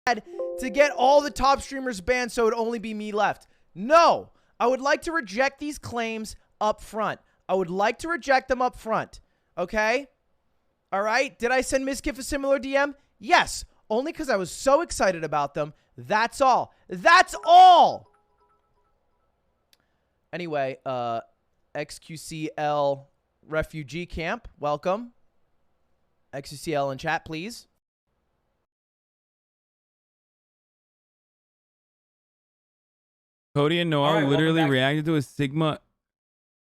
To get all the top streamers banned so it'd only be me left. No, I would like to reject these claims up front. I would like to reject them up front. Okay? All right? Did I send Mizkif a similar DM? Yes, only because I was so excited about them. That's all. That's all. Anyway, XQCL refugee camp, welcome. XQCL in chat, please. Cody and Noah literally reacted to a Sigma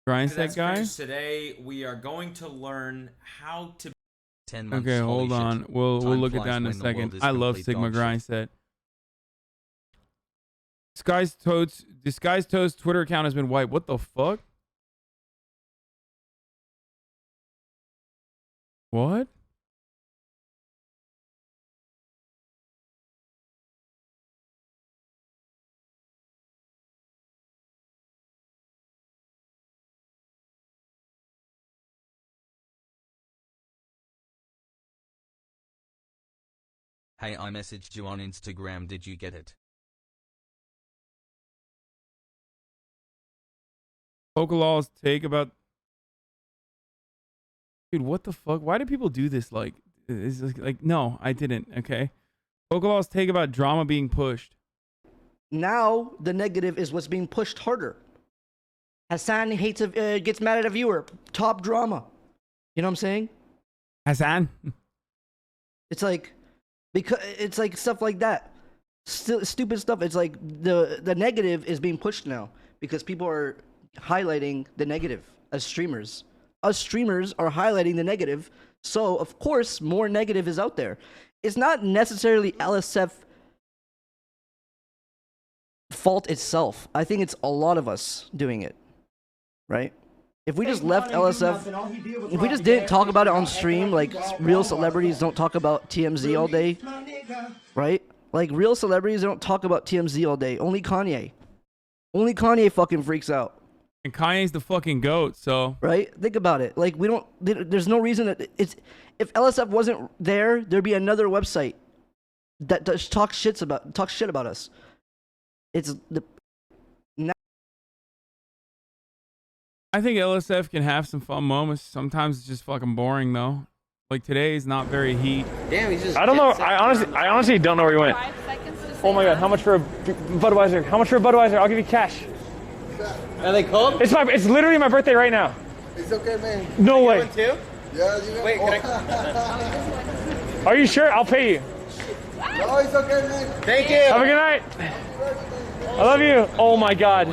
grind set guy. Cringe. Today we are going to learn how to. 10 months. Okay, hold on. We'll look at that in a second. I love Sigma grind set. Disguised Toad's Twitter account has been wiped. What the fuck? What? Hey, I messaged you on Instagram. Did you get it? Pokelaw's take about... Dude, what the fuck? Why do people do this? Like, is like, no, I didn't. Okay. Pokelaw's take about drama being pushed. Now the negative is what's being pushed harder. Hasan hates gets mad at a viewer. Top drama. You know what I'm saying? Hasan? It's like, because it's like stuff like that. Stupid stuff. It's like the negative is being pushed now because people are highlighting the negative as streamers. Us streamers are highlighting the negative, so of course more negative is out there. It's not necessarily LSF fault itself. I think it's a lot of us doing it, right? If we just left LSF, if we just didn't talk about it on stream, like real celebrities don't talk about TMZ all day, right? Like real celebrities don't talk about TMZ all day. Only Kanye. Only Kanye fucking freaks out. And Kanye's the fucking GOAT, so... Right? Think about it. Like, we don't... There's no reason that it's... If LSF wasn't there, there'd be another website that just talks shit about us. It's the... I think LSF can have some fun moments. Sometimes it's just fucking boring, though. Like, today is not very heat. Damn, he's just... I don't know. I honestly don't know where he went. Oh my god, how much for a Budweiser? How much for a Budweiser? I'll give you cash. Are they cold? It's literally my birthday right now. It's okay, man. No way. Too? Yeah, you Wait, can I... Are you sure? I'll pay you. No, it's okay, man. Thank you. Have a good night. I love you. Oh my god.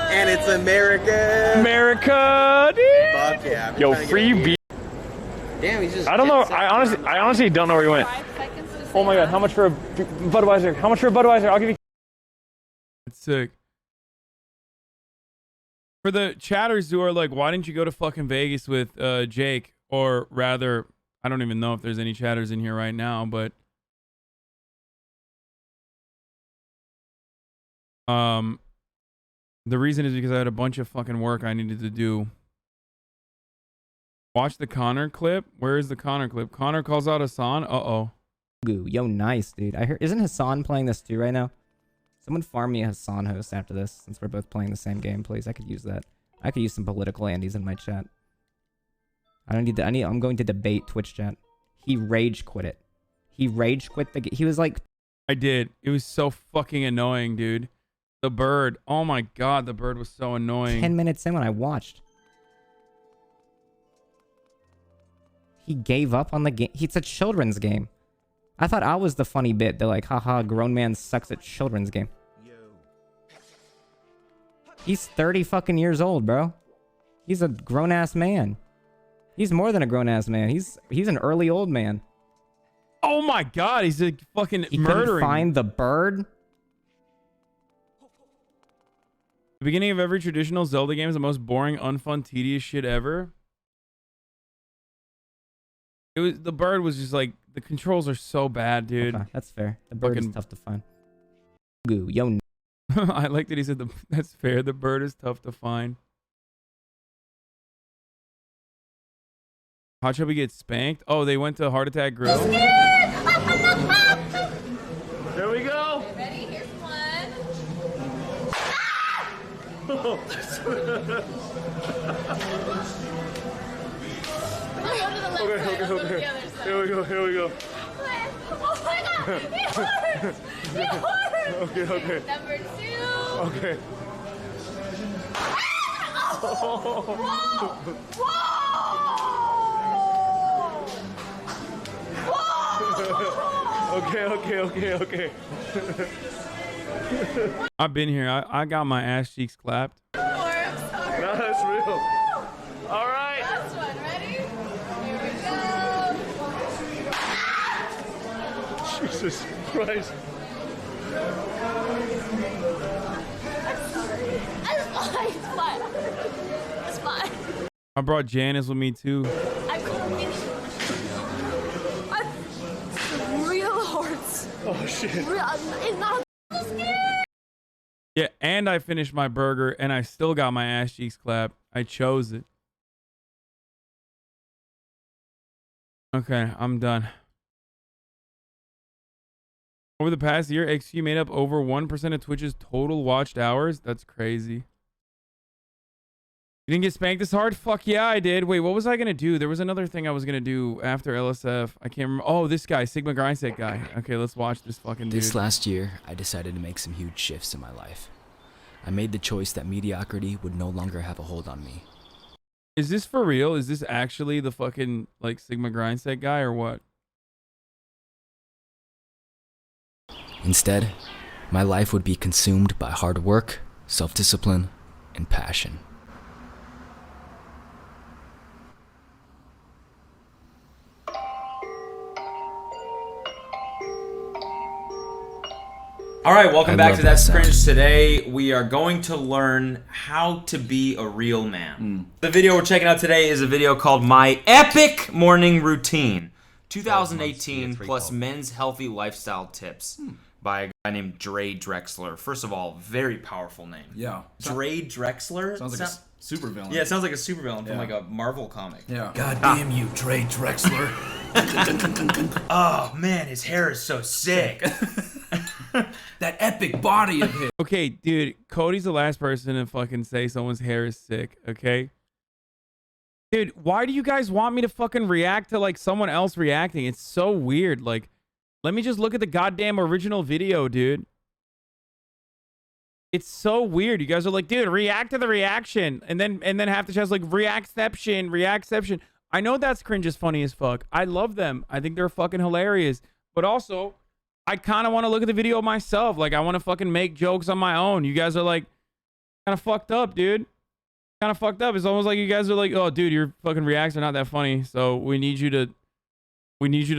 And it's America. America. Fuck yeah. Yo, free beer. Damn, he's just... I don't know. I honestly don't know where he went. Oh my god, how much for a Budweiser? How much for a Budweiser? I'll give you... That's sick. For the chatters who are like, why didn't you go to fucking Vegas with Jake? Or rather, I don't even know if there's any chatters in here right now, but the reason is because I had a bunch of fucking work I needed to do. Watch the Connor clip. Where is the Connor clip? Connor calls out Hasan. Uh-oh. Yo, nice, dude. I heard, isn't Hasan playing this too right now? Someone farm me a Hasan host after this, since we're both playing the same game, please. I could use that. I could use some political Andes in my chat. I don't need that. I'm going to debate Twitch chat. He rage quit it. He rage quit the game. He was like... I did. It was so fucking annoying, dude. The bird. Oh my god, the bird was so annoying. 10 minutes in when I watched. he gave up on the game. It's a children's game. I thought I was the funny bit. They're like, haha, grown man sucks at children's game. He's 30 fucking years old, bro. He's a grown-ass man. He's more than a grown-ass man. He's an early old man. Oh my god, he's a fucking He murdering. couldn't find the bird. The beginning of every traditional Zelda game is the most boring, unfun, tedious shit ever. The bird was just like, the controls are so bad, dude. Okay, that's fair. The bird is tough to find. Goo, yo. I like that he said that's fair. The bird is tough to find. Hot Chubby gets spanked. Oh, they went to Heart Attack Grill. There we go. Ready? Here's one. Okay. Here we go. Oh my god! It hurts! It hurts! Okay. Number 2. Okay. Okay. I've been here. I got my ass cheeks clapped. No, that's real. All right. Last one. Ready? Here we go. Jesus Christ. It's fine. It's fine. I brought Janice with me too. I'm real hurts. Oh shit. It's not scared. Yeah, and I finished my burger and I still got my ass cheeks clapped. I chose it. Okay, I'm done. Over the past year, XQ made up over 1% of Twitch's total watched hours. That's crazy. You didn't get spanked this hard? Fuck yeah, I did. Wait, what was I going to do? There was another thing I was going to do after LSF. I can't remember. Oh, this guy, Sigma Grindset guy. Okay, let's watch this fucking dude. This last year, I decided to make some huge shifts in my life. I made the choice that mediocrity would no longer have a hold on me. Is this for real? Is this actually the fucking, like, Sigma Grindset guy or what? Instead, my life would be consumed by hard work, self-discipline, and passion. All right, welcome back love to that That's sound. Cringe. Today, we are going to learn how to be a real man. The video we're checking out today is a video called My Epic Morning Routine, 2018 plus men's healthy lifestyle tips by a guy named Drexler. First of all, very powerful name. Yeah. Drexler? Sounds like a super villain. Yeah, it sounds like a supervillain from Yeah. like a Marvel comic. Yeah. God damn you, Drexler. Oh man, his hair is so sick. That epic body of his. Okay, dude, Cody's the last person to fucking say someone's hair is sick, okay? Dude, why do you guys want me to fucking react to like someone else reacting? It's so weird. Like, let me just look at the goddamn original video, dude. It's so weird. You guys are like, dude, react to the reaction. And then half the chat's like, reactception. I know that's Cringe is funny as fuck. I love them. I think they're fucking hilarious. But also, I kind of want to look at the video myself. Like, I want to fucking make jokes on my own. You guys are like, kind of fucked up, dude. Kind of fucked up. It's almost like you guys are like, oh, dude, your fucking reacts are not that funny. So we need you to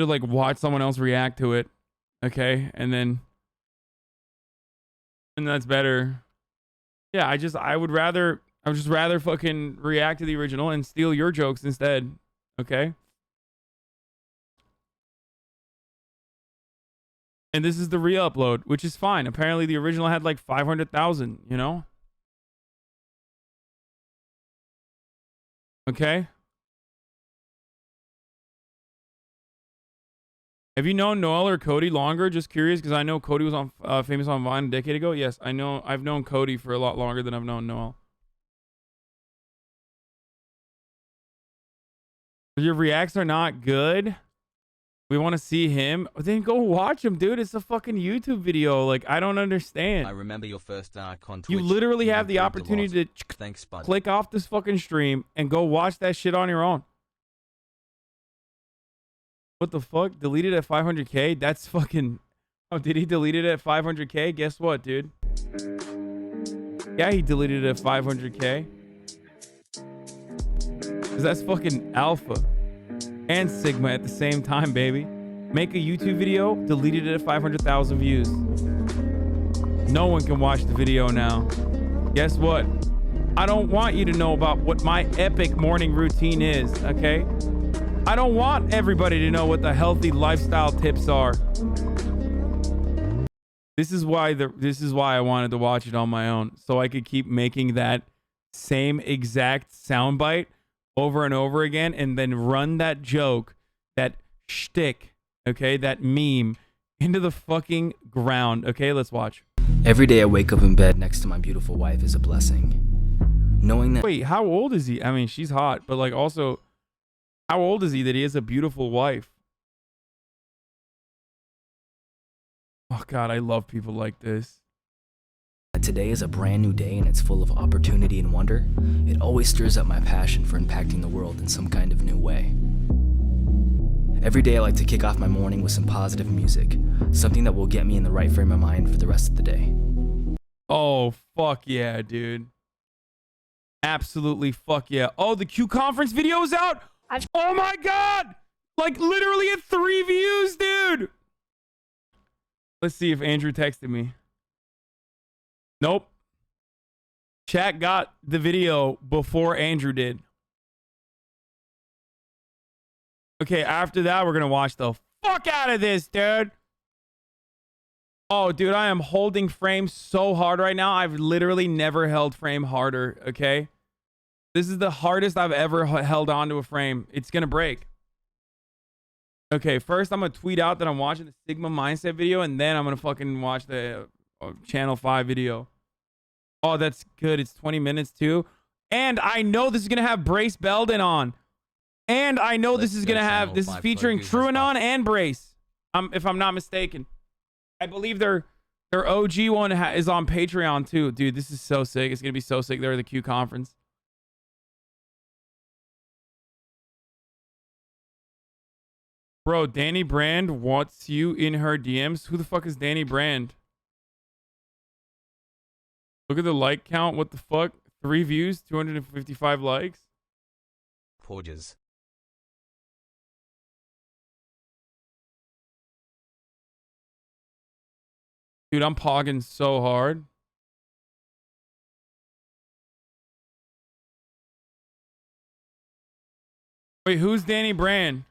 like watch someone else react to it. Okay. And that's better. Yeah. I would just rather fucking react to the original and steal your jokes instead. Okay. And this is the re-upload, which is fine. Apparently the original had like 500,000, you know? Okay. Have you known Noel or Cody longer? Just curious, because I know Cody was on famous on Vine a decade ago. Yes, I know. I've known Cody for a lot longer than I've known Noel. Your reacts are not good. We want to see him. Then go watch him, dude. It's a fucking YouTube video. Like, I don't understand. I remember your first arc on Twitch. You literally have the improved a opportunity lot. to Thanks, bud. click off this fucking stream and go watch that shit on your own. What the fuck? Deleted at 500K? That's fucking... Oh, did he delete it at 500K? Guess what, dude? Yeah, he deleted it at 500K. Because that's fucking alpha and sigma at the same time, baby. Make a YouTube video, deleted it at 500,000 views. No one can watch the video now. Guess what? I don't want you to know about what my epic morning routine is, okay? I don't want everybody to know what the healthy lifestyle tips are. This is why I wanted to watch it on my own, so I could keep making that same exact soundbite over and over again, and then run that joke, that shtick, okay, that meme into the fucking ground. Okay, let's watch. Every day I wake up in bed next to my beautiful wife is a blessing. Knowing that... Wait, how old is he? I mean, she's hot, but like also, how old is he that he has a beautiful wife? Oh God, I love people like this. Today is a brand new day and it's full of opportunity and wonder. It always stirs up my passion for impacting the world in some kind of new way. Every day I like to kick off my morning with some positive music, something that will get me in the right frame of mind for the rest of the day. Oh, fuck yeah, dude. Absolutely fuck yeah. Oh, the Q conference video is out? Oh my God! Like literally at 3 views, dude! Let's see if Andrew texted me. Nope. Chat got the video before Andrew did. Okay, after that, we're gonna watch the fuck out of this, dude. Oh, dude, I am holding frame so hard right now. I've literally never held frame harder, okay? This is the hardest I've ever held onto a frame. It's gonna break. Okay, first I'm gonna tweet out that I'm watching the Sigma Mindset video, and then I'm gonna fucking watch the Channel 5 video. Oh, that's good. It's 20 minutes too. And I know this is gonna have Brace Belden on. And I know this is gonna have, this is featuring Truanon and Brace. If I'm not mistaken. I believe their OG one is on Patreon too. Dude, this is so sick. It's gonna be so sick. They're at the Q conference. Bro, Danny Brand wants you in her DMs. Who the fuck is Danny Brand? Look at the like count. What the fuck? 3 views, 255 likes. Porges. Dude, I'm pogging so hard. Wait, who's Danny Brand?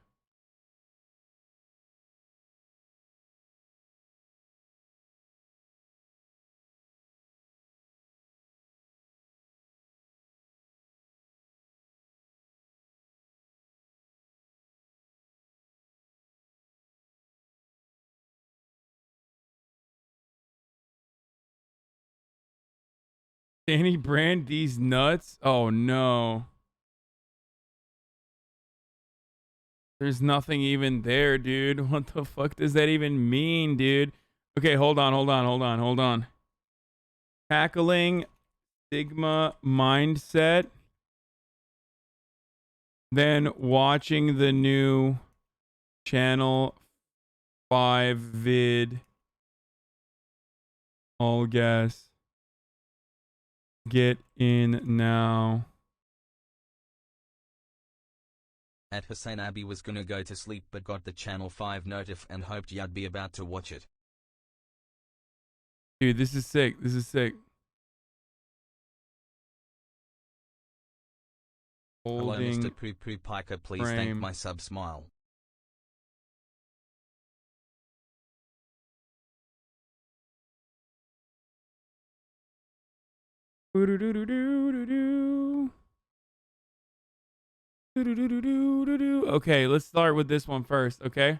Danny Brand, these nuts? Oh no. There's nothing even there, dude. What the fuck does that even mean, dude? Okay, hold on. Tackling Sigma Mindset. Then watching the new Channel 5 vid. All gas. Get in now. At HasanAbi was gonna go to sleep but got the Channel 5 notif and hoped you'd be about to watch it. Dude, this is sick. Hello Holding Mr. Poo Poo Piker, please thank frame. my sub smile. Okay, let's start with this one first, okay?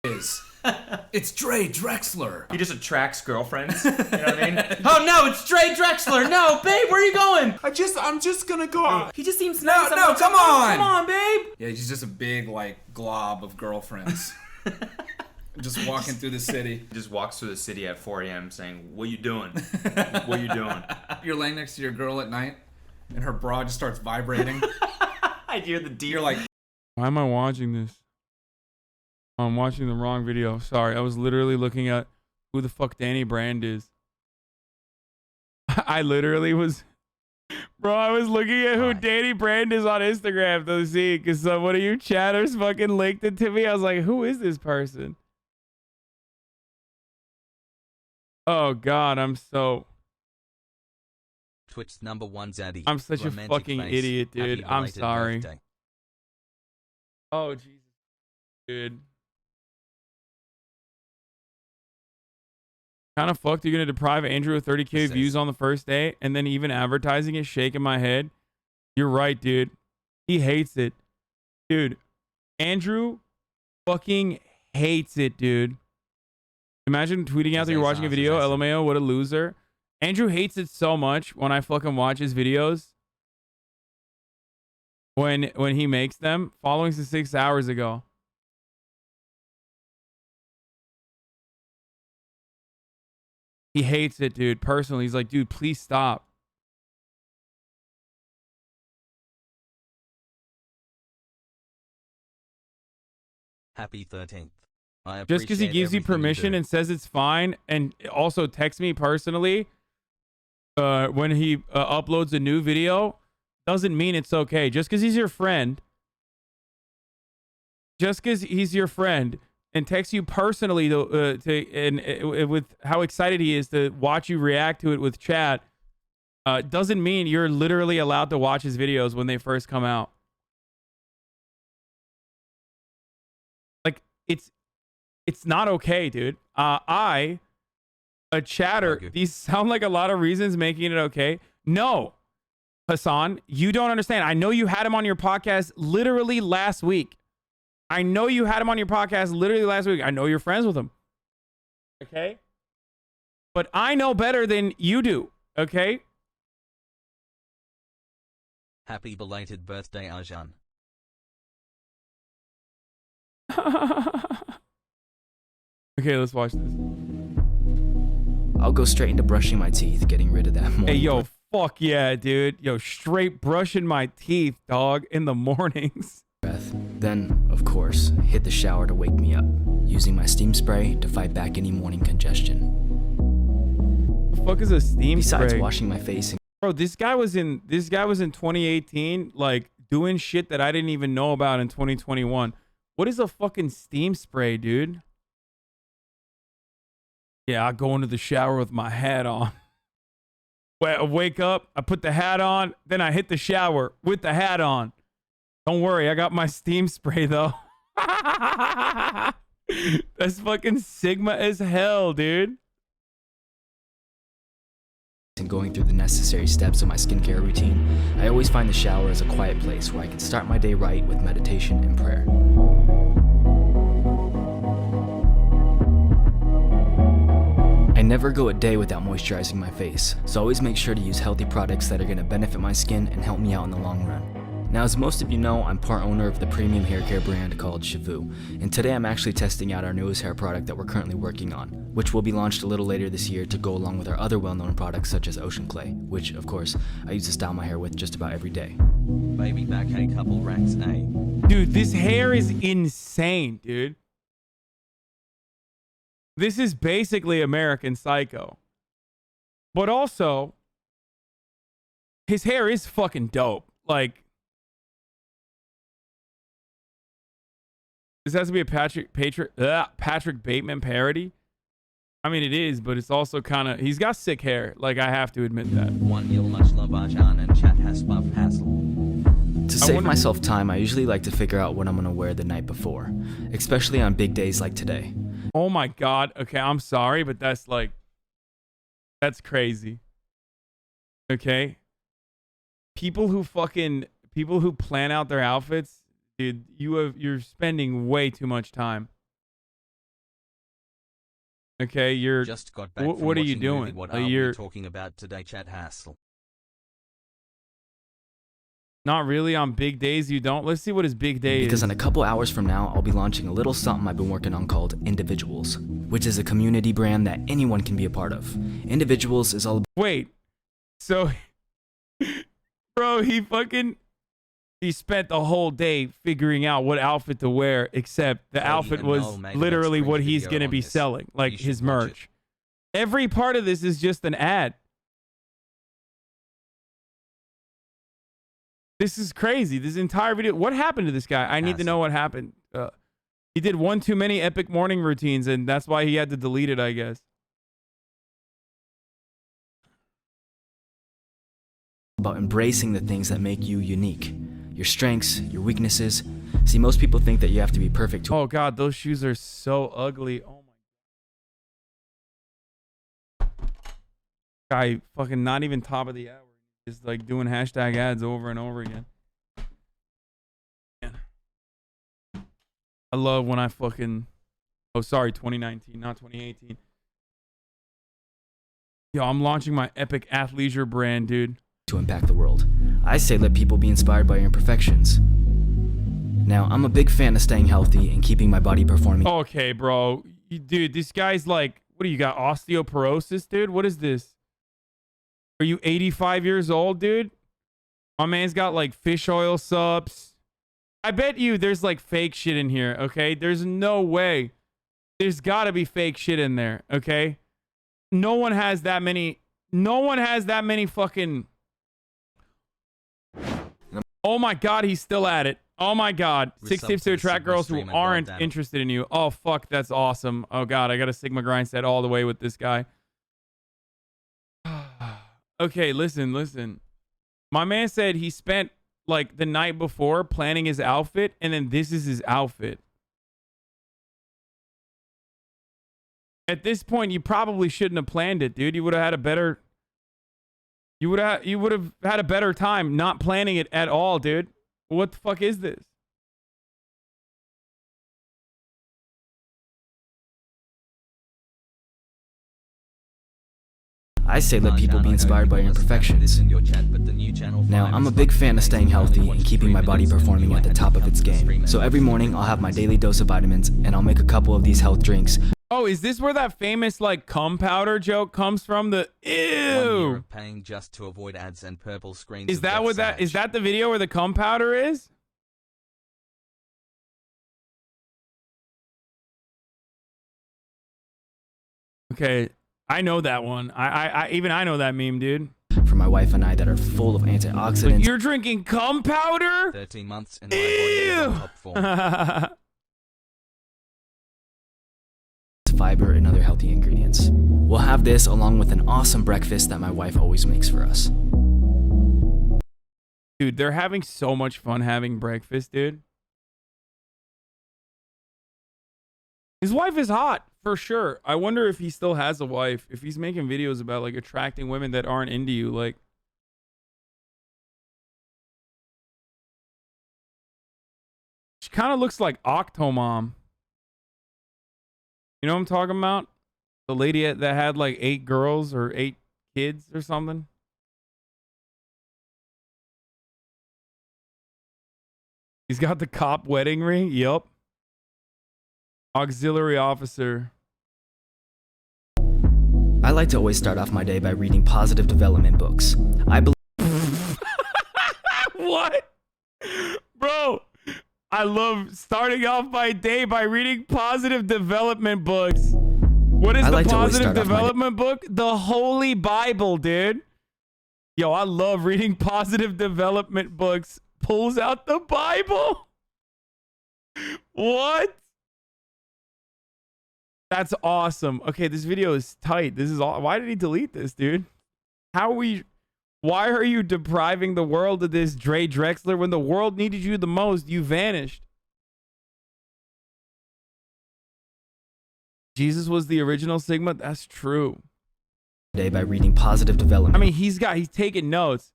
It's Dre Drexler. He just attracts girlfriends. You know what I mean? Oh no, it's Dre Drexler. No, babe, where are you going? I'm just gonna go out. He just seems No, nice. no, come on. Come on, babe. Yeah, he's just a big like glob of girlfriends. Just walking through the city. He just walks through the city at 4 a.m. saying, "What you doing? What you doing?" You're laying next to your girl at night, and her bra just starts vibrating. I hear the deep. You're like, why am I watching this? I'm watching the wrong video. Sorry, I was literally looking at who the fuck Danny Brand is. I literally was, bro. I was looking at who Danny Brand is on Instagram to see, because one of you chatters fucking linked it to me. I was like, who is this person? Oh God, I'm so. Twitch's #1 zaddy. I'm such a Romantic fucking face. idiot, Happy dude. I'm belated sorry. birthday. Oh Jesus, dude. Kind of fucked. You're gonna deprive Andrew of 30K views on the first day, and then even advertising it, shaking my head. You're right, dude. He hates it, dude. Andrew fucking hates it, dude. Imagine tweeting out that you're watching a video. LMAO, what a loser. Andrew hates it so much when I fucking watch his videos. When he makes them, following 6 hours ago. He hates it, dude. Personally, he's like, dude, please stop. Happy 13th. Just because he gives you permission and says it's fine, and also texts me personally when he uploads a new video, doesn't mean it's okay. Just because he's your friend, and texts you personally with how excited he is to watch you react to it with chat, doesn't mean you're literally allowed to watch his videos when they first come out. Like, it's not okay, dude. A chatter, these sound like a lot of reasons making it okay. No, Hasan, you don't understand. I know you had him on your podcast literally last week. I know you're friends with him. Okay? But I know better than you do. Okay? Happy belated birthday, Arjan. Okay, let's watch this. I'll go straight into brushing my teeth, getting rid of that morning. Hey, yo, fuck yeah, dude. Yo, straight brushing my teeth, dog, in the mornings. Breath. Then, of course, hit the shower to wake me up, using my steam spray to fight back any morning congestion. The fuck is a steam spray? Besides washing my face and bro, this guy was in 2018, like doing shit that I didn't even know about in 2021. What is a fucking steam spray, dude? Yeah, I go into the shower with my hat on. I wake up, I put the hat on, then I hit the shower with the hat on. Don't worry, I got my steam spray though. That's fucking Sigma as hell, dude. and going through the necessary steps of my skincare routine, I always find the shower as a quiet place where I can start my day right with meditation and prayer. I never go a day without moisturizing my face, so I always make sure to use healthy products that are going to benefit my skin and help me out in the long run. Now, as most of you know, I'm part owner of the premium hair care brand called Shavu, and today I'm actually testing out our newest hair product that we're currently working on, which will be launched a little later this year to go along with our other well-known products such as Ocean Clay, which, of course, I use to style my hair with just about every day. Baby back a couple racks, eh? Dude, this hair is insane, dude. This is basically American Psycho. But also, his hair is fucking dope. Like, this has to be a Patrick Bateman parody. I mean, it is, but it's also kind of... He's got sick hair. Like, I have to admit that. One, you'll much love Arjan and chat has buff hassle. To save myself time, I usually like to figure out what I'm going to wear the night before, especially on big days like today. Oh my God. Okay, I'm sorry, but that's like... That's crazy. Okay? People who plan out their outfits... Dude, you're spending way too much time. Okay, you're just got back from what are you watching doing? Movie. What are we talking about today, chat hassle? Not really on big days. You don't. Let's see what his big day is. Because in a couple hours from now, I'll be launching a little something I've been working on called Individuals, which is a community brand that anyone can be a part of. Individuals is all about... Wait, so, bro, he fucking... he spent the whole day figuring out what outfit to wear, except the outfit was literally what he's going to be selling, like his merch. Every part of this is just an ad. This is crazy. This entire video. What happened to this guy? I need to know what happened. He did one too many epic morning routines, and that's why he had to delete it, I guess. About embracing the things that make you unique. Your strengths, your weaknesses. See, most people think that you have to be perfect to— Oh god, those shoes are so ugly. Oh my. Guy fucking not even top of the hour. Just like doing hashtag ads over and over again. Man. I love when I fucking... Oh, sorry, 2019, not 2018. Yo, I'm launching my epic athleisure brand, dude. To impact the world. I say let people be inspired by your imperfections. Now, I'm a big fan of staying healthy and keeping my body performing. Okay, bro. Dude, this guy's like... What do you got? Osteoporosis, dude? What is this? Are you 85 years old, dude? My man's got like fish oil subs. I bet you there's like fake shit in here, okay? There's no way. There's gotta be fake shit in there, okay? No one has that many fucking... Oh my god, he's still at it. Oh my god. 6 tips to attract girls who aren't interested in you. Oh fuck, that's awesome. Oh god, I got a Sigma grind set all the way with this guy. Okay, listen. My man said he spent like the night before planning his outfit, and then this is his outfit. At this point, you probably shouldn't have planned it, dude. You would have had a better... You would have had a better time not planning it at all, dude. What the fuck is this? I say let people be inspired by your imperfections. Now, I'm a big fan of staying healthy and keeping my body performing at the top of its game. So every morning, I'll have my daily dose of vitamins, and I'll make a couple of these health drinks. Oh, is this where that famous like cum powder joke comes from? The ew. Paying just to avoid ads and purple screens. Is that what that is? That the video where the cum powder is? Okay, I know that one. I know that meme, dude. For my wife and I that are full of antioxidants. Like you're drinking cum powder? 13 months and my body is on top form. Fiber and other healthy ingredients. We'll have this along with an awesome breakfast that my wife always makes for us. Dude, they're having so much fun having breakfast, dude. His wife is hot, for sure. I wonder if he still has a wife. If he's making videos about like attracting women that aren't into you, like... She kind of looks like Octomom. You know what I'm talking about? The lady that had like 8 girls or 8 kids or something. He's got the cop wedding ring. Yup. Auxiliary officer. I like to always start off my day by reading positive development books. I believe... What? Bro, I love starting off my day by reading positive development books. What is the positive development book? The Holy Bible, dude. Yo, I love reading positive development books. Pulls out the Bible. What? That's awesome. Okay, this video is tight. This is all. Why did he delete this, dude? Why are you depriving the world of this, Dre Drexler? When the world needed you the most, you vanished. Jesus was the original Sigma? That's true. Day by reading positive development. I mean, he's taking notes.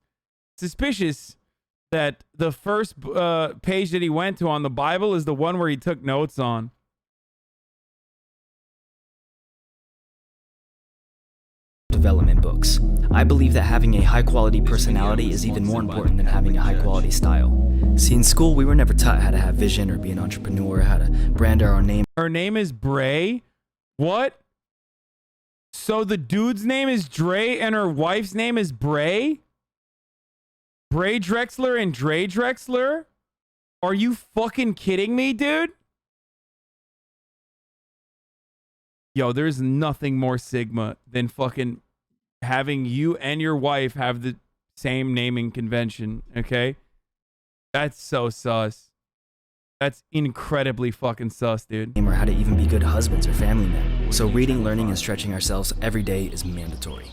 Suspicious that the first page that he went to on the Bible is the one where he took notes on. Development books. I believe that having a high-quality personality is even more important than having a high-quality style. See, in school, we were never taught how to have vision or be an entrepreneur, how to brand our own name. Her name is Bray? What? So the dude's name is Dre and her wife's name is Bray? Bray Drexler and Dre Drexler? Are you fucking kidding me, dude? Yo, there's nothing more Sigma than fucking having you and your wife have the same naming convention, okay? That's so sus. That's incredibly fucking sus, dude. Or how to even be good husbands or family men. So reading, learning, and stretching ourselves every day is mandatory.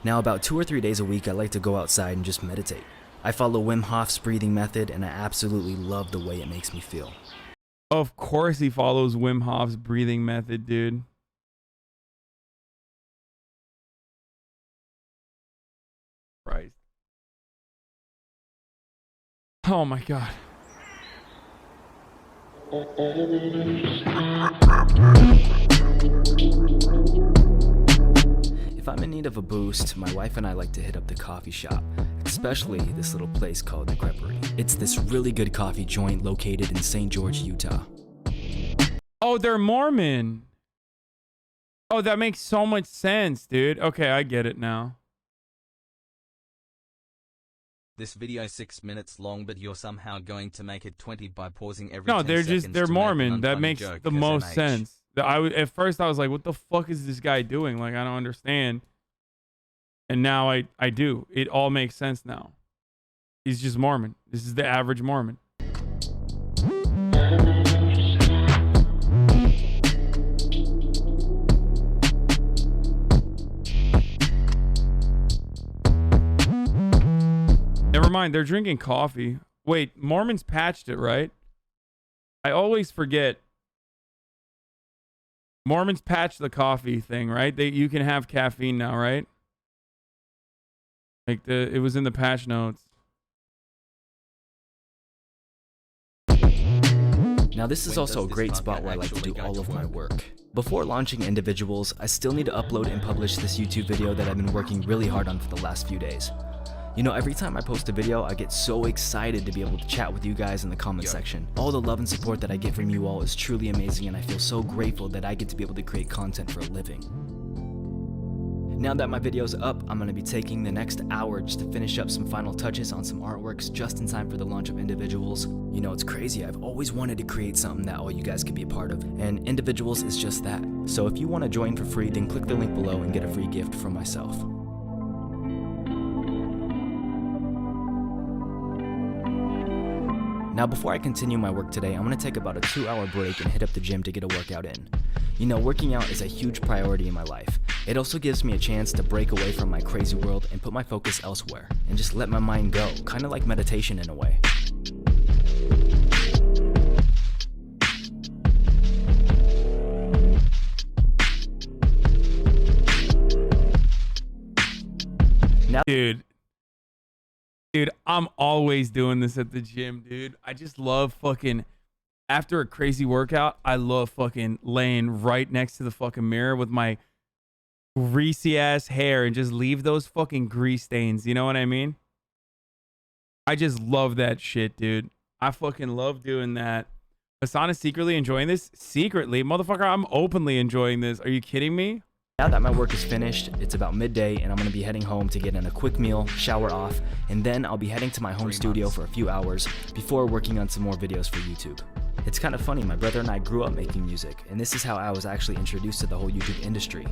Now, about 2 or 3 days a week, I like to go outside and just meditate. I follow Wim Hof's breathing method, and I absolutely love the way it makes me feel. Of course he follows Wim Hof's breathing method, dude. Christ. Oh my god. If I'm in need of a boost, my wife and I like to hit up the coffee shop, especially this little place called the Creperie. It's this really good coffee joint located in St. George, Utah. Oh, they're Mormon. Oh, that makes so much sense, dude. Okay, I get it now. This video 6 minutes long, but you're somehow going to make it 20 by pausing every No, 10 they're seconds just, they're to make an Mormon. That unfunny makes joke, the most SMH. sense. At first I was like, what the fuck is this guy doing? Like, I don't understand. And now I do. It all makes sense now. He's just Mormon. This is the average Mormon. Never mind, they're drinking coffee. Wait, Mormons patched it, right? I always forget. Mormons patched the coffee thing, right? You can have caffeine now, right? Like it was in the patch notes. Now this is also a great spot where I like to do all of my work. Before launching individuals, I still need to upload and publish this YouTube video that I've been working really hard on for the last few days. You know, every time I post a video, I get so excited to be able to chat with you guys in the comment section. All the love and support that I get from you all is truly amazing, and I feel so grateful that I get to be able to create content for a living. Now that my video's up, I'm going to be taking the next hour just to finish up some final touches on some artworks just in time for the launch of individuals. You know, it's crazy. I've always wanted to create something that all you guys could be a part of, and individuals is just that. So if you want to join for free, then click the link below and get a free gift from myself. Now before I continue my work today, I'm going to take about a 2-hour break and hit up the gym to get a workout in. You know, working out is a huge priority in my life. It also gives me a chance to break away from my crazy world and put my focus elsewhere, and just let my mind go, kind of like meditation in a way. Now, Dude, I'm always doing this at the gym, dude. I just love fucking, after a crazy workout, I love fucking laying right next to the fucking mirror with my greasy ass hair and just leave those fucking grease stains. You know what I mean? I just love that shit, dude. I fucking love doing that. Hasan is secretly enjoying this? Secretly? Motherfucker, I'm openly enjoying this. Are you kidding me? Now that my work is finished, it's about midday and I'm going to be heading home to get in a quick meal, shower off, and then I'll be heading to my home studio for a few hours before working on some more videos for YouTube. It's kind of funny, my brother and I grew up making music, and this is how I was actually introduced to the whole YouTube industry.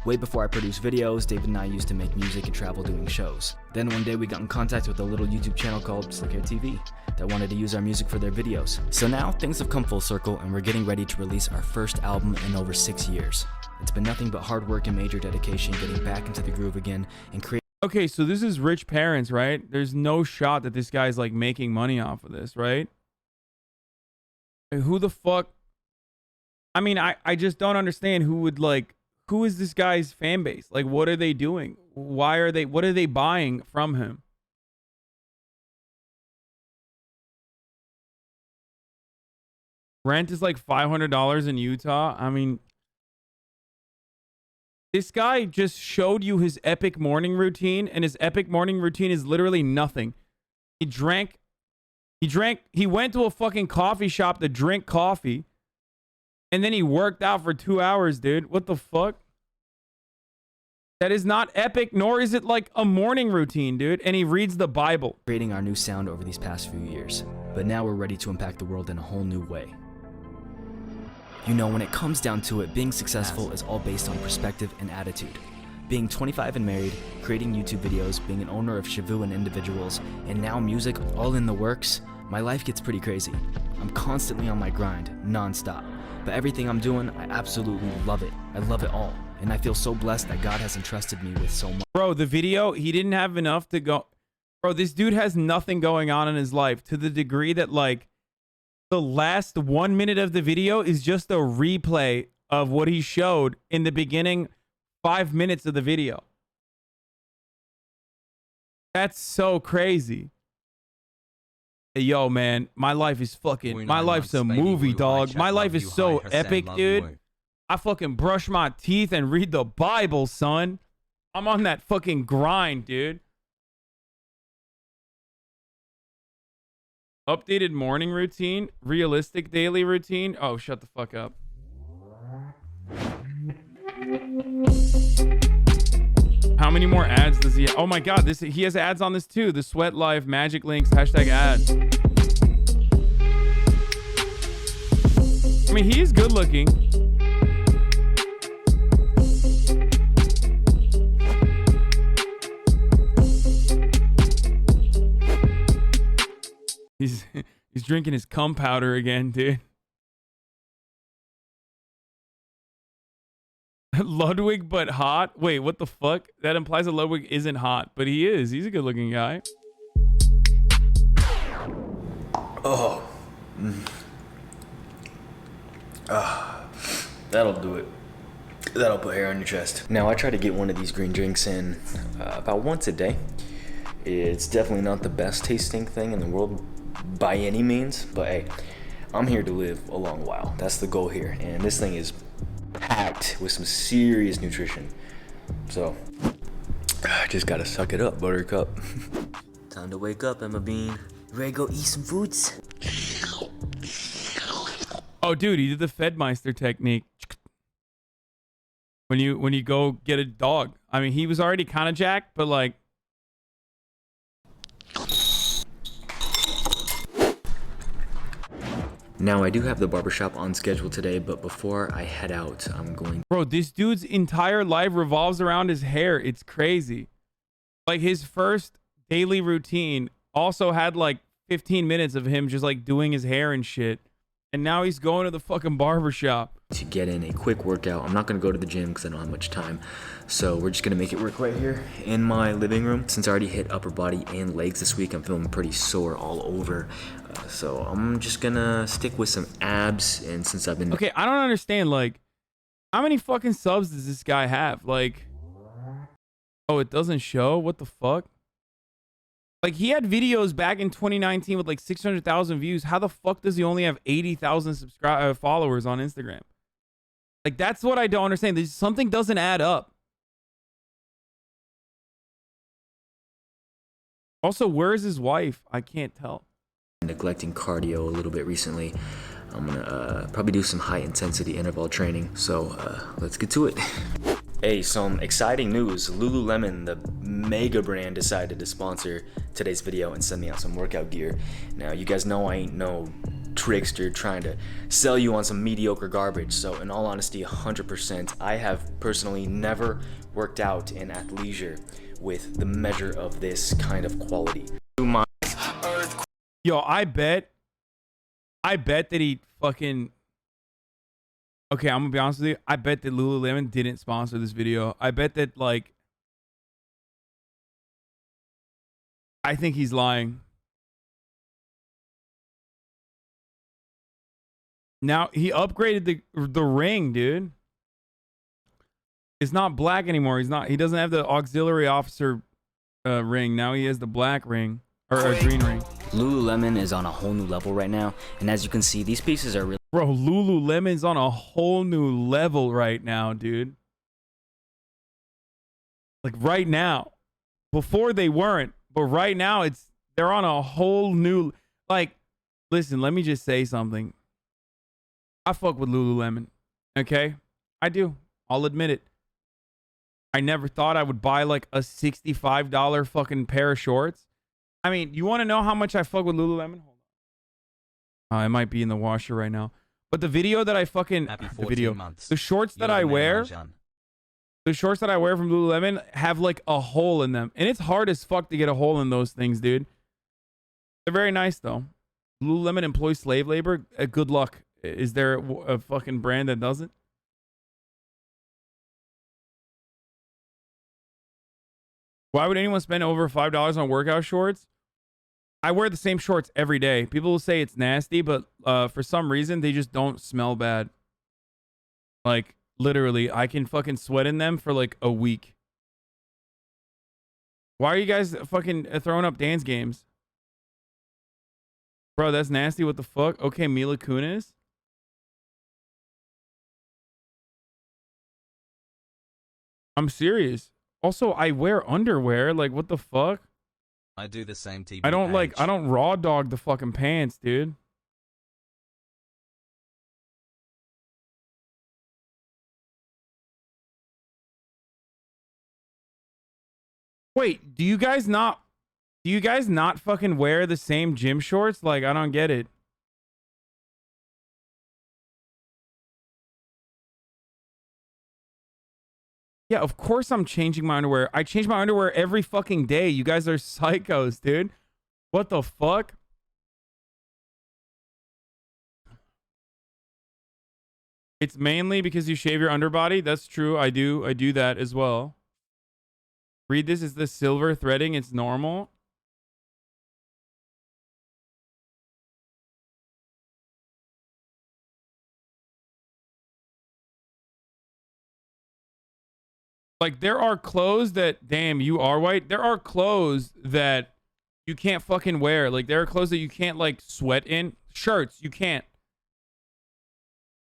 Way before I produced videos, David and I used to make music and travel doing shows. Then one day we got in contact with a little YouTube channel called Slick Hair TV that wanted to use our music for their videos. So now things have come full circle and we're getting ready to release our first album in over 6 years. It's been nothing but hard work and major dedication getting back into the groove again and creating. Okay, so this is rich parents, right? There's no shot that this guy's like making money off of this, right? Who the fuck? I mean, I just don't understand who would like, who is this guy's fan base? Like, what are they doing? Why are they, what are they buying from him? Rent is like $500 in Utah. I mean, this guy just showed you his epic morning routine, and his epic morning routine is literally nothing. He went to a fucking coffee shop to drink coffee, and then he worked out for 2 hours, dude. What the fuck? That is not epic, nor is it like a morning routine, dude. And he reads the Bible. Creating our new sound over these past few years, but now we're ready to impact the world in a whole new way. You know, when it comes down to it, being successful is all based on perspective and attitude. Being 25 and married, creating YouTube videos, being an owner of Shavu and individuals, and now music all in the works, my life gets pretty crazy. I'm constantly on my grind, non-stop. But everything I'm doing, I absolutely love it. I love it all. And I feel so blessed that God has entrusted me with so much. Bro, the video, he didn't have enough to go. Bro, this dude has nothing going on in his life to the degree that, like, the last 1 minute of the video is just a replay of what he showed in the beginning 5 minutes of the video. That's so crazy. Hey, yo, man, my life is fucking, my life's a movie, dog. My life is so epic, dude. I fucking brush my teeth and read the Bible, son. I'm on that fucking grind, dude. Updated morning routine, realistic daily routine. Oh, shut the fuck up. How many more ads does he have? Oh my god, he has ads on this too. The Sweat Life, Magic Links, hashtag ads. I mean, he is good looking. He's drinking his cum powder again, dude. Ludwig but hot? Wait, what the fuck? That implies that Ludwig isn't hot, but he is. He's a good looking guy. Oh. That'll do it. That'll put hair on your chest. Now, I try to get one of these green drinks in about once a day. It's definitely not the best tasting thing in the world by any means, but hey, I'm here to live a long while. That's the goal here, and this thing is packed with some serious nutrition. So, I just gotta suck it up, Buttercup. Time to wake up, Emma Bean. Ready to go eat some foods? Oh, dude, he did the Fedmeister technique. When you go get a dog. I mean, he was already kind of jacked, but like. Now, I do have the barbershop on schedule today, but before I head out, I'm going... Bro, this dude's entire life revolves around his hair. It's crazy. Like, his first daily routine also had, like, 15 minutes of him just, like, doing his hair and shit. And now he's going to the fucking barbershop. To get in a quick workout. I'm not going to go to the gym because I don't have much time. So we're just going to make it work right here in my living room. Since I already hit upper body and legs this week, I'm feeling pretty sore all over. So I'm just going to stick with some abs. And since I've been... Okay, I don't understand. Like, how many fucking subs does this guy have? Like, oh, it doesn't show? What the fuck? Like, he had videos back in 2019 with like 600,000 views. How the fuck does he only have 80,000 followers on Instagram? Like, that's what I don't understand. Something doesn't add up. Also, where's his wife? I can't tell. Neglecting cardio a little bit recently. I'm gonna probably do some high intensity interval training. So let's get to it. Hey, some exciting news. Lululemon, the mega brand, decided to sponsor today's video and send me out some workout gear. Now, you guys know I ain't no trickster trying to sell you on some mediocre garbage. So in all honesty, 100%, I have personally never worked out in athleisure with the measure of this kind of quality. Yo, I bet that he fucking... Okay, I'm gonna be honest with you. I bet that Lululemon didn't sponsor this video. I bet that, like... I think he's lying. Now, he upgraded the ring, dude. It's not black anymore. He doesn't have the auxiliary officer ring. Now he has the black ring. Or green ring. Lululemon is on a whole new level right now. And as you can see, these pieces are really... Bro, Lululemon's on a whole new level right now, dude. Like, right now. Before they weren't. But right now, they're on a whole new... Like, listen, let me just say something. I fuck with Lululemon. Okay? I do. I'll admit it. I never thought I would buy like a $65 fucking pair of shorts. I mean, you want to know how much I fuck with Lululemon? Hold on. It might be in the washer right now. But the video that I fucking the shorts that I wear, the shorts that I wear from Lululemon have like a hole in them, and it's hard as fuck to get a hole in those things, dude. They're very nice though. Lululemon employs slave labor. Good luck. Is there a fucking brand that doesn't? Why would anyone spend over $5 on workout shorts? I wear the same shorts every day. People will say it's nasty, but for some reason, they just don't smell bad. Like, literally, I can fucking sweat in them for like a week. Why are you guys fucking throwing up dance games? Bro, that's nasty. What the fuck? Okay, Mila Kunis. I'm serious. Also, I wear underwear. Like, what the fuck? I do the same. TBH. I don't raw dog the fucking pants, dude. Wait, do you guys not fucking wear the same gym shorts? Like, I don't get it. Yeah, of course I'm changing my underwear. I change my underwear every fucking day. You guys are psychos, dude. What the fuck? It's mainly because you shave your underbody. That's true. I do that as well. Read this. Is the silver threading? It's normal. Like, there are clothes that, damn, you are white. There are clothes that you can't fucking wear. Like, there are clothes that you can't, like, sweat in. Shirts, you can't.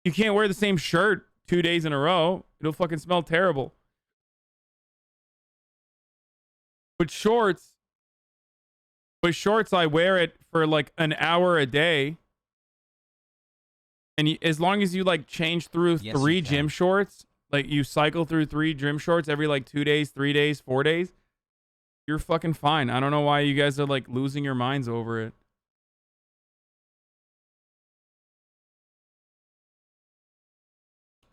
You can't wear the same shirt 2 days in a row. It'll fucking smell terrible. But shorts, I wear it for, like, an hour a day. And as long as you, like, change through three gym shorts, like, you cycle through 3 gym shorts every, like, 2 days, 3 days, 4 days, you're fucking fine. I don't know why you guys are, like, losing your minds over it.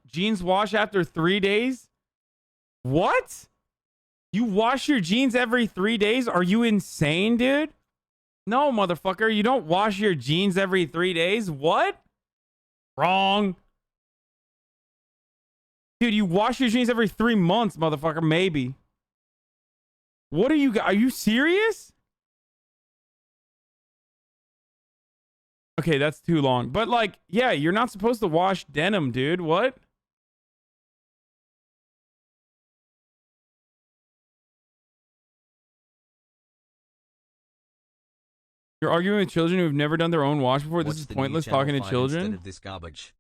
Jeans wash after 3 days? What? You wash your jeans every 3 days? Are you insane, dude? No, motherfucker. You don't wash your jeans every 3 days. What? Wrong. Dude, you wash your jeans every 3 months, motherfucker. Maybe. What are you serious? Okay, that's too long. But, like, yeah, you're not supposed to wash denim, dude. What? You're arguing with children who have never done their own wash before? This is pointless talking to children. Instead of this garbage.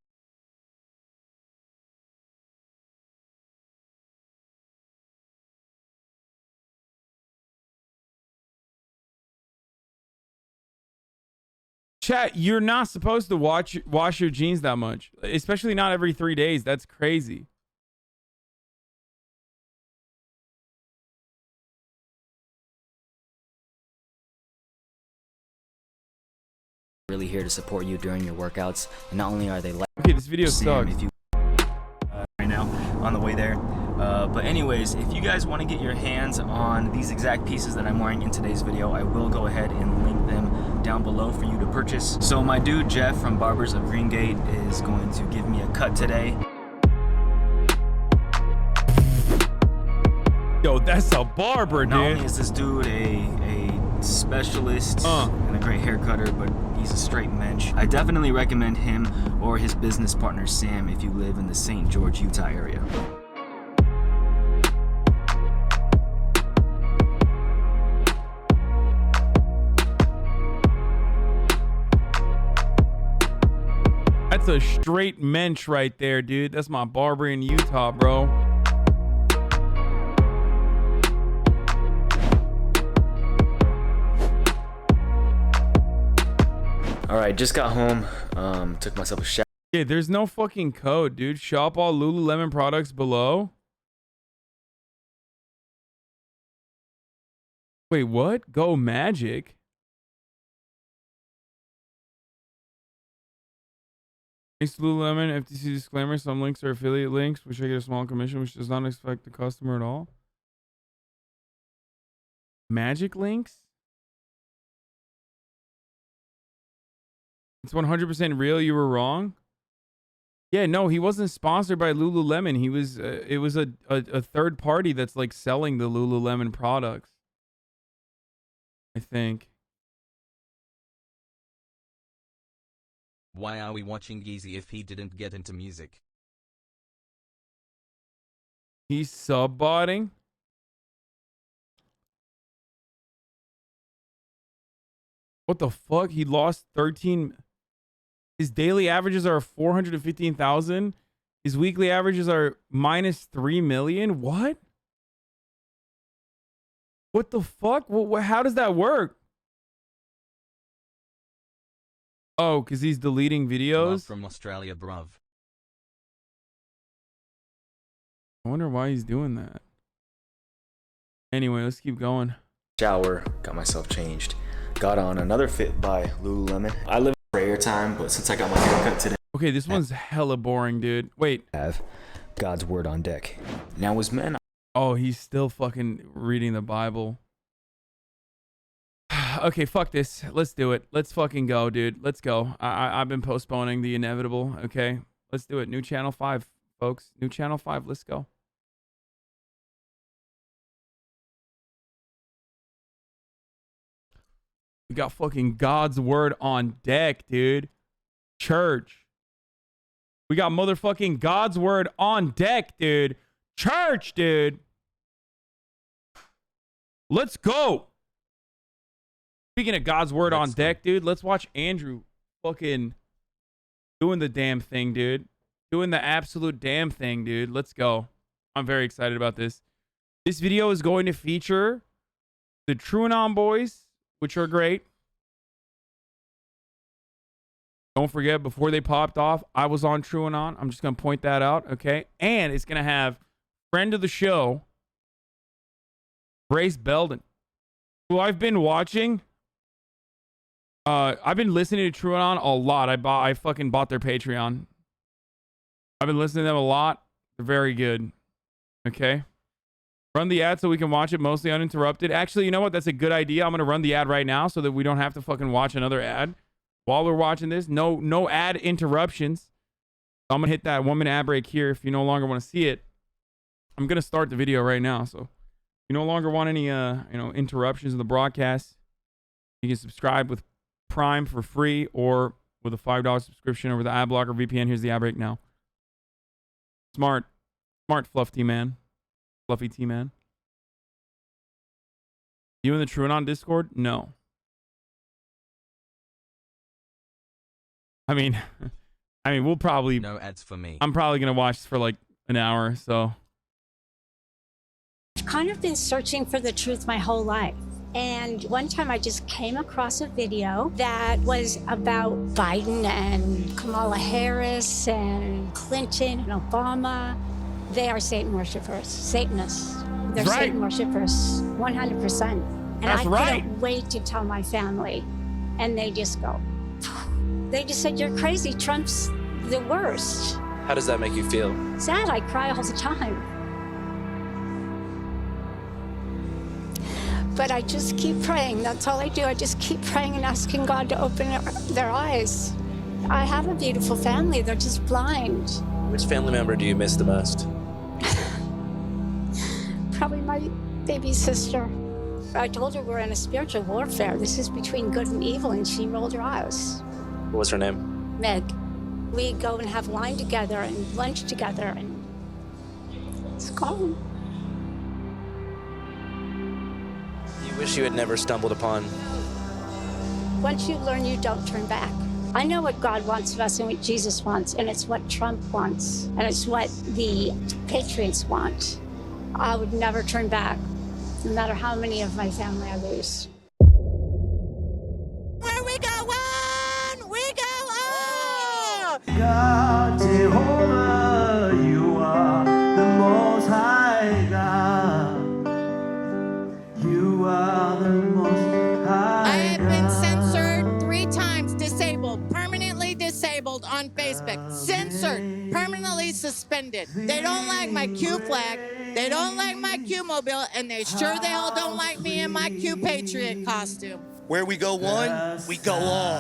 Chat, you're not supposed to wash your jeans that much, especially not every 3 days. That's crazy. Really here to support you during your workouts, and not only are they okay, this video sucks. If you right now on the way there. But anyways, if you guys want to get your hands on these exact pieces that I'm wearing in today's video, I will go ahead and link them down below for you to purchase. So my dude Jeff from Barbers of Greengate is going to give me a cut today. Yo, that's a barber, dude. Not only is this dude a specialist and a great hair cutter, but he's a straight mensch. I definitely recommend him or his business partner Sam if you live in the St. George, Utah area. That's a straight mensch right there, dude. That's my barber in Utah, bro. All right, just got home. Took myself a shower. Yeah, there's no fucking code, dude. Shop all Lululemon products below. Wait, what? Go Magic? Thanks to Lululemon, FTC disclaimer, some links are affiliate links, which I get a small commission, which does not affect the customer at all. Magic links? It's 100% real, you were wrong? Yeah, no, he wasn't sponsored by Lululemon. He was, it was a third party that's like selling the Lululemon products. I think. Why are we watching Yeezy if he didn't get into music? He's sub-botting? What the fuck? He lost 13. His daily averages are 415,000. His weekly averages are minus 3 million. What? What the fuck? How does that work? Oh, because he's deleting videos? Love from Australia, bruv. I wonder why he's doing that. Anyway, let's keep going. Shower, got myself changed. Got on another fit by Lululemon. I live in prayer time, but since I got my haircut today. Okay, this one's hella boring, dude. Wait. Have God's word on deck. Now as men. Oh, he's still fucking reading the Bible. Okay, fuck this. Let's do it. Let's fucking go, dude. Let's go. I've been postponing the inevitable. Okay, let's do it. New channel 5, folks. New channel 5. Let's go. We got fucking God's word on deck, dude. Church. We got motherfucking God's word on deck, dude. Church, dude. Let's go. Speaking of God's word on deck, dude, let's watch Andrew fucking doing the damn thing, dude. Doing the absolute damn thing, dude. Let's go. I'm very excited about this. This video is going to feature the TrueAnon boys, which are great. Don't forget, before they popped off, I was on TrueAnon. I'm just going to point that out, okay? And it's going to have friend of the show, Brace Belden, who I've been watching. I've been listening to TrueAnon a lot. I fucking bought their Patreon. I've been listening to them a lot. They're very good. Okay. Run the ad so we can watch it mostly uninterrupted. Actually, you know what? That's a good idea. I'm going to run the ad right now so that we don't have to fucking watch another ad while we're watching this. No ad interruptions. I'm going to hit that 1 minute ad break here if you no longer want to see it. I'm going to start the video right now. So if you no longer want any interruptions in the broadcast, you can subscribe with Prime for free or with a $5 subscription over the ad blocker VPN. Here's the ad break now. Smart Fluffy T-Man. Fluffy T-Man. You in the TrueAnon Discord? No. I mean, we'll probably... No ads for me. I'm probably going to watch this for like an hour, so... I've kind of been searching for the truth my whole life. And one time I just came across a video that was about Biden and Kamala Harris and Clinton and Obama. They are Satan worshipers, Satanists. They're right. Satan worshipers, 100%. And That's I right. couldn't wait to tell my family. And they just go, they just said, you're crazy. Trump's the worst. How does that make you feel? Sad, I cry all the time. But I just keep praying. That's all I do. I just keep praying and asking God to open their eyes. I have a beautiful family. They're just blind. Which family member do you miss the most? Probably my baby sister. I told her we're in a spiritual warfare. This is between good and evil, and she rolled her eyes. What was her name? Meg. We go and have wine together and lunch together, and it's gone. You wish you had never stumbled upon. Once you learn, you don't turn back. I know what God wants of us and what Jesus wants, and it's what Trump wants, and it's what the Patriots want. I would never turn back, no matter how many of my family I lose. Where we going? We go on! God, Jehovah, you are the most high God. You are the be suspended. They don't like my Q flag. They don't like my Q mobile, and they sure the hell don't like me in my Q Patriot costume. Where we go one, we go all.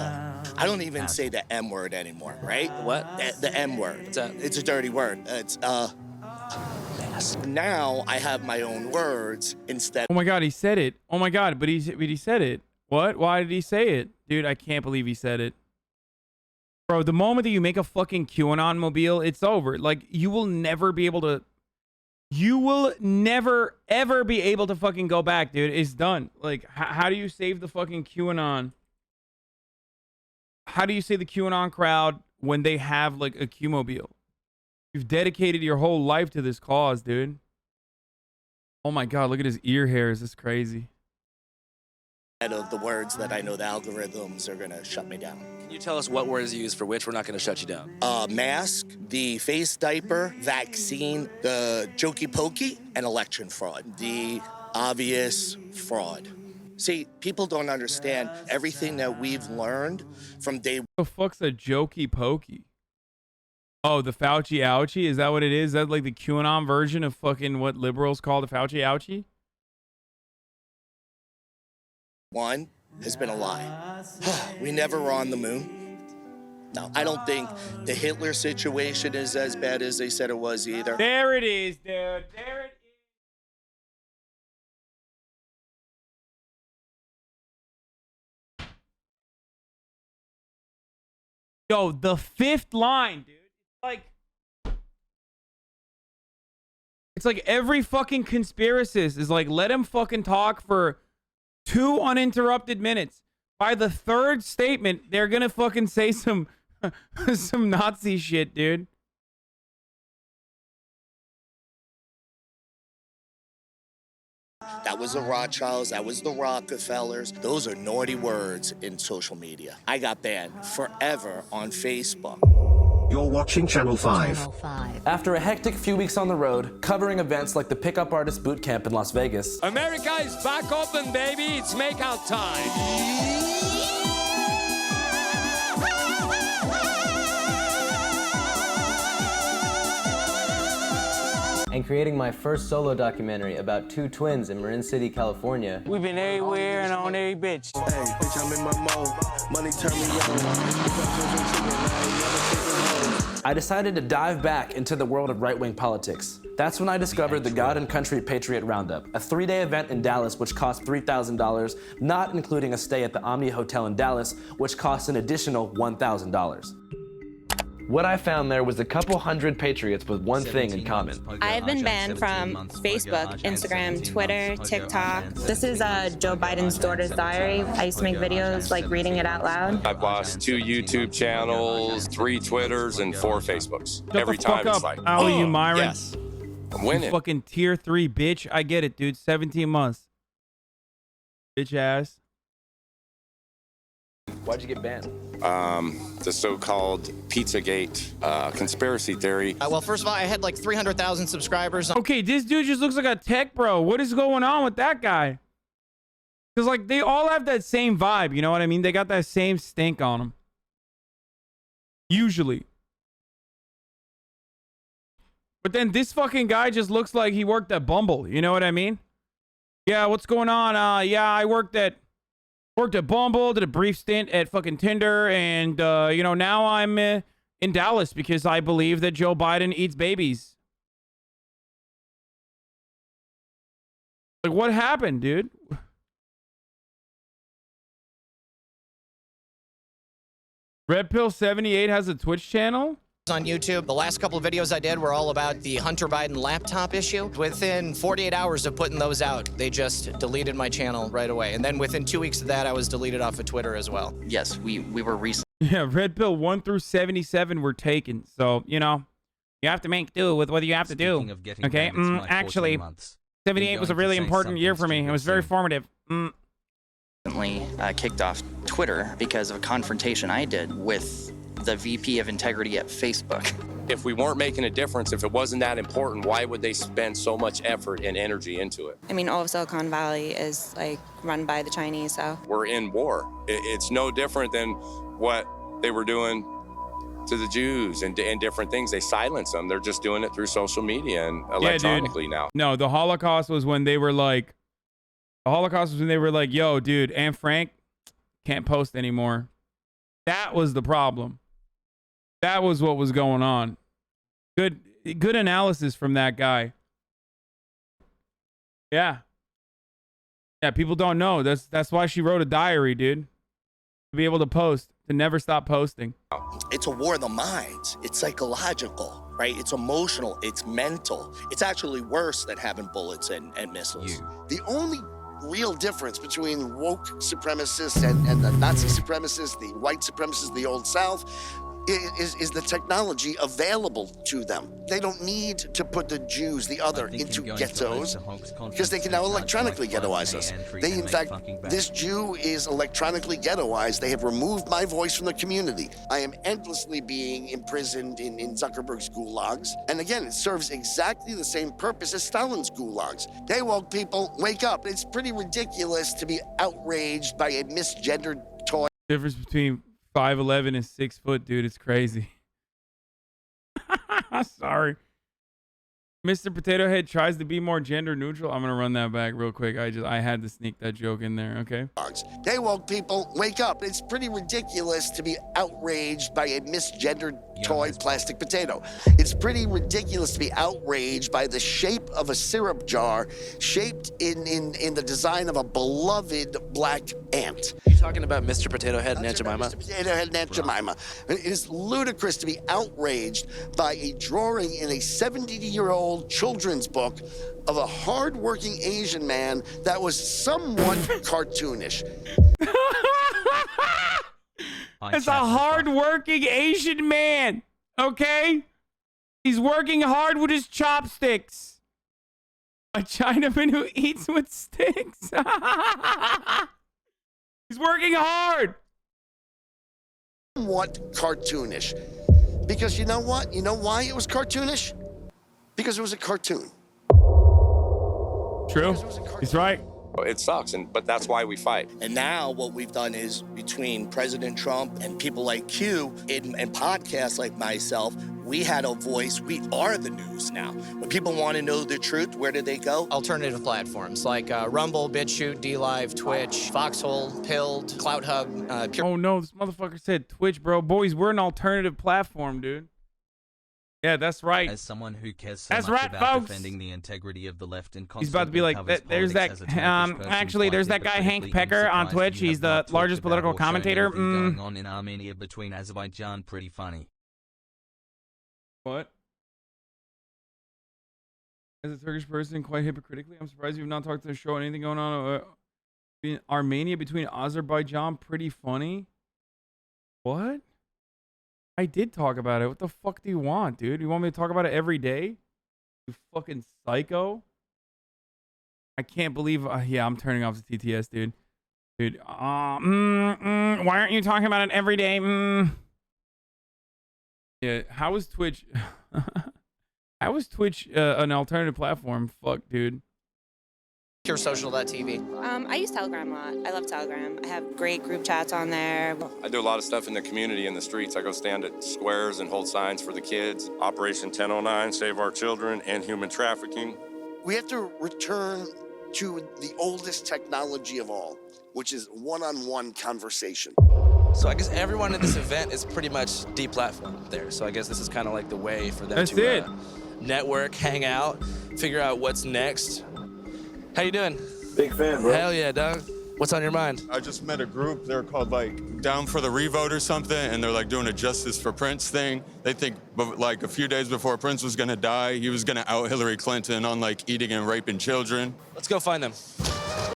I don't even say the M word anymore, right? What? The M word. It's a dirty word. It's now I have my own words instead. Oh my God, he said it. Oh my God, but he said it. What? Why did he say it? Dude, I can't believe he said it. Bro, the moment that you make a fucking QAnon mobile, it's over. Like, you will never be able to... You will never, ever be able to fucking go back, dude. It's done. Like, how do you save the fucking QAnon? How do you save the QAnon crowd when they have, like, a Q-mobile? You've dedicated your whole life to this cause, dude. Oh my God, look at his ear hairs. It's crazy. Of the words that I know the algorithms are gonna shut me down. Can you tell us what words you use for which? We're not going to shut you down. Mask, the face diaper, vaccine, the jokey pokey, and election fraud. The obvious fraud. See, people don't understand everything that we've learned from day one. What the fuck's a jokey pokey? Oh, the Fauci ouchie? Is that what it is? Is that like the QAnon version of fucking what liberals call the Fauci ouchie? One has been a lie. We never were on the moon. No, I don't think the Hitler situation is as bad as they said it was either. There it is, dude. There it is. Yo, the fifth line, dude. It's like every fucking conspiracist is like, let him fucking talk for 2 uninterrupted minutes. By the third statement, they're gonna fucking say some some Nazi shit, dude. That was the Rothschilds, that was the Rockefellers. Those are naughty words in social media. I got banned forever on Facebook. You're watching Channel 5. After a hectic few weeks on the road, covering events like the Pickup Artist Boot Camp in Las Vegas, America is back open, baby. It's makeout time. And creating my first solo documentary about 2 twins in Marin City, California. We've been everywhere and on every bitch. Hey, bitch, I'm in my mode. Money turn me on. I decided to dive back into the world of right-wing politics. That's when I discovered the God and Country Patriot Roundup, a 3-day event in Dallas which cost $3,000, not including a stay at the Omni Hotel in Dallas, which cost an additional $1,000. What I found there was a couple hundred patriots with one thing in common. I've been banned from Facebook, Instagram, Twitter, TikTok. This is Joe Biden's daughter's diary. I used to make videos like reading it out loud. I've lost 2 YouTube channels, 3 Twitters, and 4 Facebooks. Shut Every the fuck time up, it's like, Ali, you Myron. yes, I'm winning. You fucking tier 3 bitch. I get it, dude. 17 months. Bitch ass. Why'd you get banned? The so-called Pizzagate conspiracy theory. Well, first of all, I had like 300,000 subscribers. Okay, this dude just looks like a tech bro. What is going on with that guy? Because, like, they all have that same vibe. You know what I mean? They got that same stink on them. Usually. But then this fucking guy just looks like he worked at Bumble. You know what I mean? Yeah, what's going on? Yeah, I worked at Bumble, did a brief stint at fucking Tinder, and, you know, now I'm in Dallas because I believe that Joe Biden eats babies. Like, what happened, dude? Red Pill 78 has a Twitch channel? On YouTube. The last couple of videos I did were all about the Hunter Biden laptop issue. Within 48 hours of putting those out, they just deleted my channel right away. And then within 2 weeks of that, I was deleted off of Twitter as well. Yes, we were recently. Yeah, Red Pill 1 through 77 were taken. So, you know, you have to make do with what you have to do. Okay, actually, 78 was a really important year for me. It was very formative. Recently kicked off Twitter because of a confrontation I did with the VP of Integrity at Facebook. If we weren't making a difference, if it wasn't that important, why would they spend so much effort and energy into it? I mean, all of Silicon Valley is like run by the Chinese, so. We're in war. It's no different than what they were doing to the Jews and different things. They silence them. They're just doing it through social media and electronically now. No, the Holocaust was when they were like, yo, dude, Anne Frank can't post anymore. That was the problem. That was what was going on. Good analysis from that guy. Yeah. Yeah, people don't know. That's why she wrote a diary, dude. To be able to post, to never stop posting. It's a war of the minds. It's psychological, right? It's emotional. It's mental. It's actually worse than having bullets and missiles. The only real difference between woke supremacists and the Nazi supremacists, the white supremacists, the Old South, is the technology available to them. They don't need to put the Jews, the other, into ghettos because they can now electronically ghettoize us. They, in fact, this Jew is electronically ghettoized. They have removed my voice from the community. I am endlessly being imprisoned in Zuckerberg's gulags. And again, it serves exactly the same purpose as Stalin's gulags. Hey, woke people, wake up. It's pretty ridiculous to be outraged by a misgendered toy. Difference between 5'11" and 6 foot, dude. It's crazy. Sorry. Mr. Potato Head tries to be more gender neutral. I'm gonna run that back real quick. I had to sneak that joke in there. Okay. Hey, woke people, wake up. It's pretty ridiculous to be outraged by a misgendered toy plastic potato. It's pretty ridiculous to be outraged by the shape of a syrup jar shaped in the design of a beloved black ant. You talking about Mr. Potato Head and Aunt Jemima? Mr. Potato Head and Aunt Jemima. It is ludicrous to be outraged by a drawing in a 70-year-old children's book of a hard-working Asian man that was somewhat cartoonish. It's a hard-working Asian man, okay? He's working hard with his chopsticks. A Chinaman who eats with sticks. He's working hard. Somewhat cartoonish. Because you know what? You know why it was cartoonish? Because it was a cartoon. True. He's right. It sucks, but that's why we fight. And now what we've done is between President Trump and people like Q and podcasts like myself, we had a voice. We are the news now. When people want to know the truth, where do they go? Alternative platforms like Rumble, BitChute, DLive, Twitch, Foxhole, Pilled, CloutHub. Oh no, this motherfucker said Twitch, bro. Boys, we're an alternative platform, dude. Yeah, that's right. As someone who cares so that's much right, about folks. defending the integrity of the left and he's about to be like, there's that, actually, there's that guy Hank Pecker on Twitch. He's the largest political commentator. Going on in Armenia between Azerbaijan, pretty funny. What? As a Turkish person, quite hypocritically, I'm surprised you've not talked to the show. Anything going on in Armenia between Azerbaijan, pretty funny. What? I did talk about it. What the fuck do you want, dude? You want me to talk about it every day? You fucking psycho. I can't believe... yeah, I'm turning off the TTS, dude. Dude, why aren't you talking about it every day? Yeah, how is Twitch... how is Twitch an alternative platform? Fuck, dude. PureSocial.tv. I use Telegram a lot. I love Telegram. I have great group chats on there. I do a lot of stuff in the community, in the streets. I go stand at squares and hold signs for the kids. Operation 1009, Save Our Children, and human trafficking. We have to return to the oldest technology of all, which is one-on-one conversation. So I guess everyone at this event is pretty much deplatformed there. So I guess this is kind of like the way for them to network, hang out, figure out what's next. How you doing? Big fan, bro. Hell yeah, dog. What's on your mind? I just met a group. They're called like Down for the Revote or something, and they're like doing a Justice for Prince thing. They think like a few days before Prince was gonna die, he was gonna out Hillary Clinton on like eating and raping children. Let's go find them.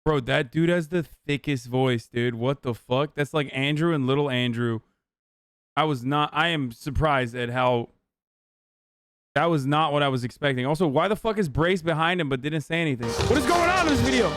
Bro, that dude has the thickest voice, dude. What the fuck? That's like Andrew and Little Andrew. I am surprised at how... That was not what I was expecting. Also, why the fuck is Brace behind him but didn't say anything? What is going on in this video?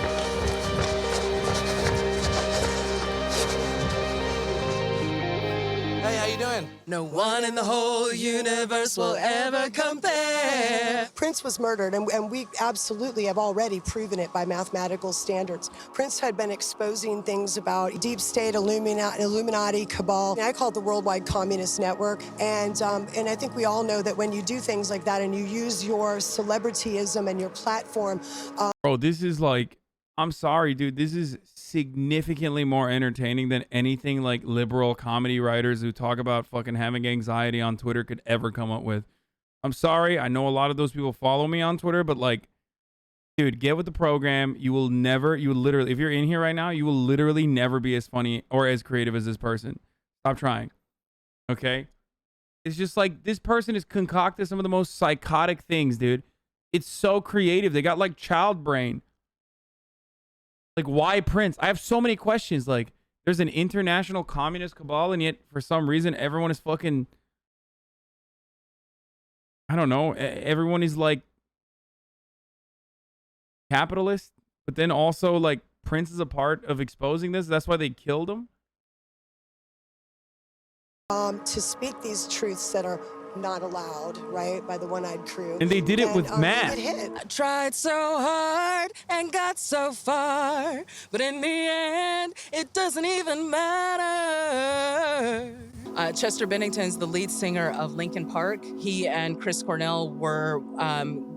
Hey, how you doing? No one in the whole universe will ever compare. Prince was murdered, and we absolutely have already proven it by mathematical standards. Prince had been exposing things about deep state, Illuminati, cabal. I call it the Worldwide Communist Network. And I think we all know that when you do things like that and you use your celebrityism and your platform. Bro, this is like, I'm sorry, dude. This is significantly more entertaining than anything like liberal comedy writers who talk about fucking having anxiety on Twitter could ever come up with. I'm sorry. I know a lot of those people follow me on Twitter, but like, dude, get with the program. You will literally, if you're in here right now, you will literally never be as funny or as creative as this person. Stop trying. Okay? It's just like, this person has concocted some of the most psychotic things, dude. It's so creative. They got like child brain. Like, why Prince? I have so many questions. Like, there's an international communist cabal, and yet for some reason everyone is fucking, I don't know, everyone is like capitalist, but then also like Prince is a part of exposing this. That's why they killed him. To speak these truths that are not allowed, right, by the one-eyed crew. And they did it with Matt. I tried so hard and got so far, but in the end, it doesn't even matter. Chester Bennington's the lead singer of Linkin Park. He and Chris Cornell were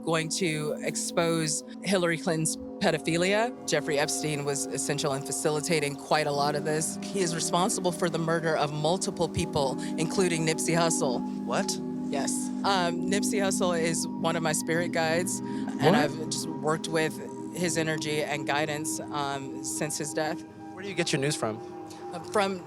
going to expose Hillary Clinton's pedophilia. Jeffrey Epstein was essential in facilitating quite a lot of this. He is responsible for the murder of multiple people, including Nipsey Hussle. What? Yes. Nipsey Hussle is one of my spirit guides, and I've just worked with his energy and guidance since his death. Where do you get your news from? From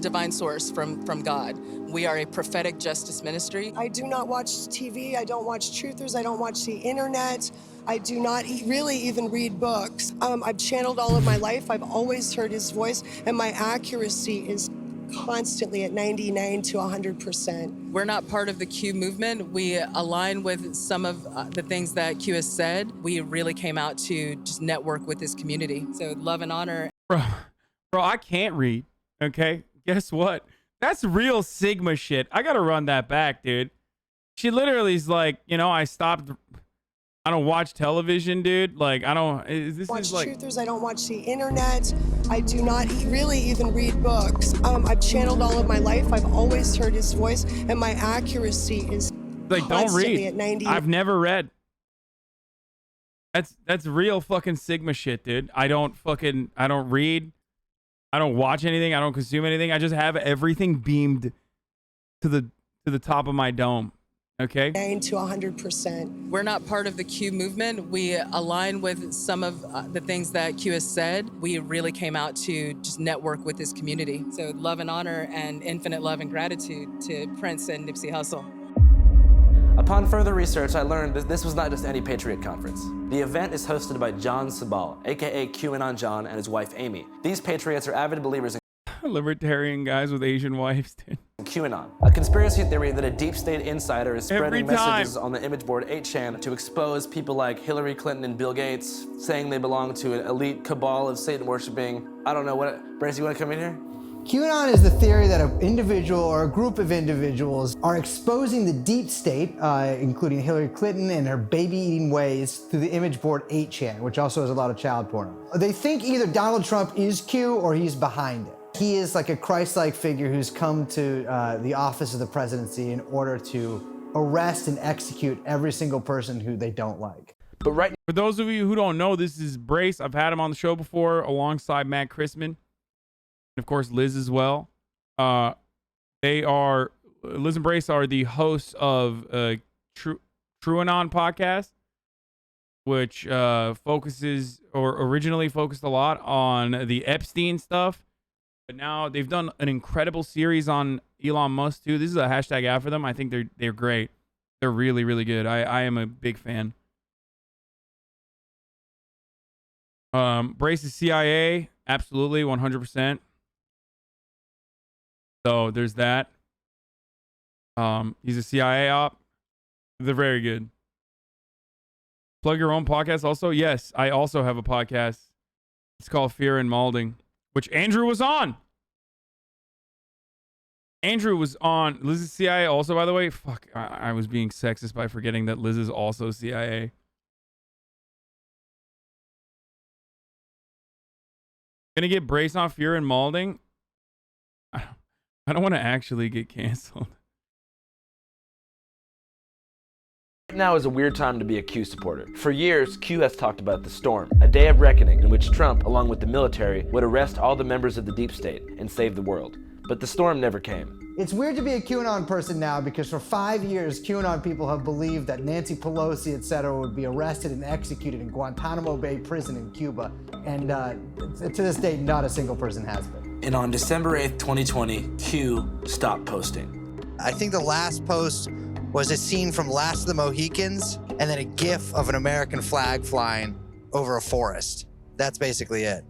divine source, from God. We are a prophetic justice ministry. I do not watch TV. I don't watch truthers. I don't watch the internet. I do not really even read books. I've channeled all of my life. I've always heard his voice, and my accuracy is constantly at 99 to 100%. We're not part of the Q movement. We align with some of the things that Q has said. We really came out to just network with this community. So love and honor. Bro, I can't read. Okay, guess what? That's real Sigma shit. I gotta run that back, dude. She literally is like, you know, I don't watch television, dude. Like, I don't. This watch is like truthers. I don't watch the internet. I do not really even read books. I've channeled all of my life. I've always heard his voice, and my accuracy is like, don't read. At 90. I've never read. That's real fucking Sigma shit, dude. I don't read. I don't watch anything. I don't consume anything. I just have everything beamed to the top of my dome. Okay. 9 to 100%. We're not part of the Q movement. We align with some of the things that Q has said. We really came out to just network with this community. So love and honor and infinite love and gratitude to Prince and Nipsey Hussle. Upon further research, I learned that this was not just any Patriot conference. The event is hosted by John Sabal, aka QAnon John, and his wife Amy. These Patriots are avid believers in libertarian guys with Asian wives, dude. QAnon, a conspiracy theory that a deep state insider is spreading messages on the image board 8chan to expose people like Hillary Clinton and Bill Gates, saying they belong to an elite cabal of Satan worshiping. I don't know what. Brace, you want to come in here? QAnon is the theory that an individual or a group of individuals are exposing the deep state, including Hillary Clinton and her baby-eating ways, through the image board 8chan, which also has a lot of child porn. They think either Donald Trump is Q or he's behind it. He is like a Christ-like figure who's come to the office of the presidency in order to arrest and execute every single person who they don't like. But right, for those of you who don't know, this is Brace. I've had him on the show before alongside Matt Chrisman. And of course, Liz as well. Liz and Brace are the hosts of TrueAnon podcast, which originally focused a lot on the Epstein stuff. But now they've done an incredible series on Elon Musk too. This is a hashtag ad for them. I think they're great. They're really, really good. I am a big fan. Brace is CIA, absolutely, 100%. So there's that. He's a CIA op. They're very good. Plug your own podcast also? Yes, I also have a podcast. It's called Fear and Malding, which Andrew was on. Andrew was on Liz is CIA also, by the way. Fuck, I was being sexist by forgetting that Liz is also CIA. Gonna get Brace on Fear and Malding. I don't want to actually get canceled. Now is a weird time to be a Q supporter. For years, Q has talked about the storm, a day of reckoning in which Trump, along with the military, would arrest all the members of the deep state and save the world. But the storm never came. It's weird to be a QAnon person now because for 5 years, QAnon people have believed that Nancy Pelosi, etc., would be arrested and executed in Guantanamo Bay prison in Cuba. And to this date, not a single person has been. And on December 8th, 2020, Q stopped posting. I think the last post was a scene from Last of the Mohicans and then a gif of an American flag flying over a forest. That's basically it.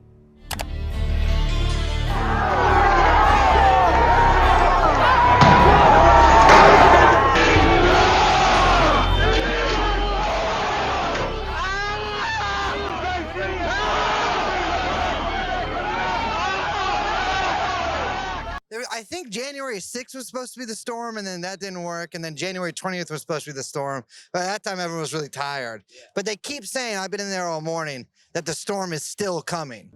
I think January 6th was supposed to be the storm, and then that didn't work. And then January 20th was supposed to be the storm. But at that time, everyone was really tired. But they keep saying, I've been in there all morning, that the storm is still coming.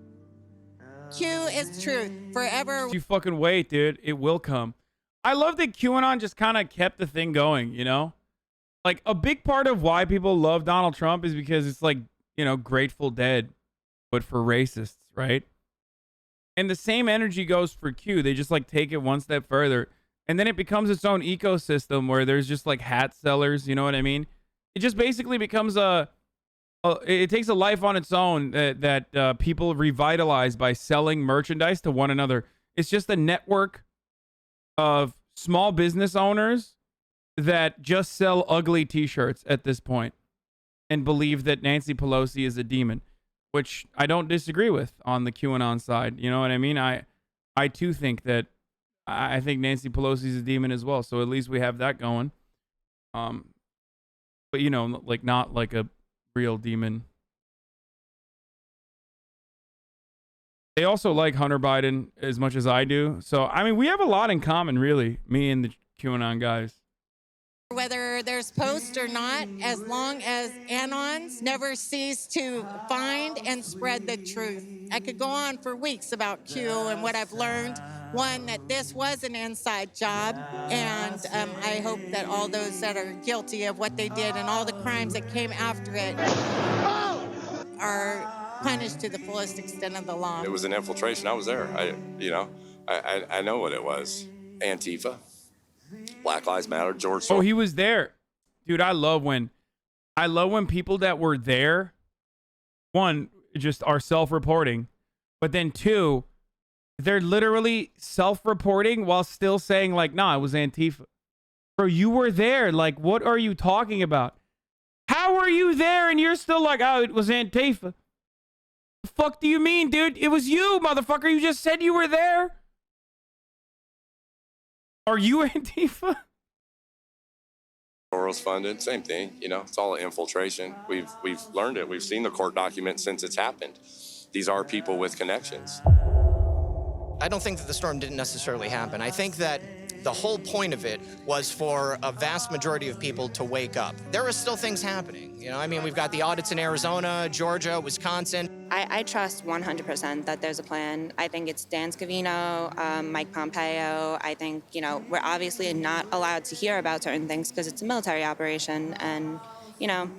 Q is truth forever. You fucking wait, dude. It will come. I love that QAnon just kind of kept the thing going, you know? Like, a big part of why people love Donald Trump is because it's like, you know, Grateful Dead, but for racists, right? And the same energy goes for Q. They just like take it one step further. And then it becomes its own ecosystem where there's just like hat sellers, you know what I mean? It just basically becomes it takes a life on its own that people revitalize by selling merchandise to one another. It's just a network of small business owners that just sell ugly t-shirts at this point and believe that Nancy Pelosi is a demon, which I don't disagree with on the QAnon side. You know what I mean? I too think that I think Nancy Pelosi is a demon as well. So at least we have that going. But you know, like not like a real demon. They also like Hunter Biden as much as I do. So I mean, we have a lot in common, really, me and the QAnon guys. Whether there's posts or not, as long as Anons never cease to find and spread the truth. I could go on for weeks about Q and what I've learned. One, that this was an inside job, and I hope that all those that are guilty of what they did and all the crimes that came after it are punished to the fullest extent of the law. It was an infiltration. I was there. I know what it was. Antifa. Black Lives Matter, George Soros. Oh, he was there. Dude, I love when people that were there, one, just are self-reporting, but then two, they're literally self-reporting while still saying like, nah, it was Antifa. Bro, you were there. Like, what are you talking about? How are you there and you're still like, oh, it was Antifa? The fuck do you mean, dude? It was you, motherfucker. You just said you were there. Are you Antifa? Soros funded, same thing. You know, it's all an infiltration. We've learned it. We've seen the court documents since it's happened. These are people with connections. I don't think that the storm didn't necessarily happen. I think that the whole point of it was for a vast majority of people to wake up. There are still things happening. You know, I mean, we've got the audits in Arizona, Georgia, Wisconsin. I trust 100% that there's a plan. I think it's Dan Scavino, Mike Pompeo. I think, you know, we're obviously not allowed to hear about certain things because it's a military operation. And, you know,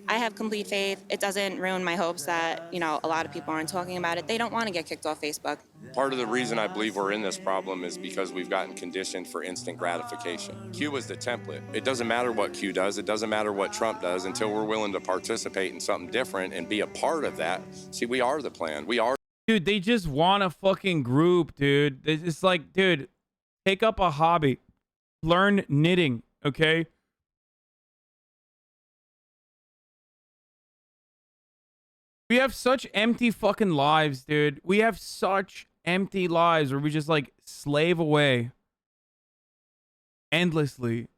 I have complete faith. It doesn't ruin my hopes that, you know, a lot of people aren't talking about it. They don't want to get kicked off Facebook. Part of the reason I believe we're in this problem is because we've gotten conditioned for instant gratification. Q is the template. It doesn't matter what Q does. It doesn't matter what Trump does until we're willing to participate in something different and be a part of that. See, we are the plan. We are. Dude, they just want a fucking group, dude. It's like, dude, take up a hobby. Learn knitting, okay? We have such empty fucking lives, dude. We have such empty lives where we just like slave away endlessly.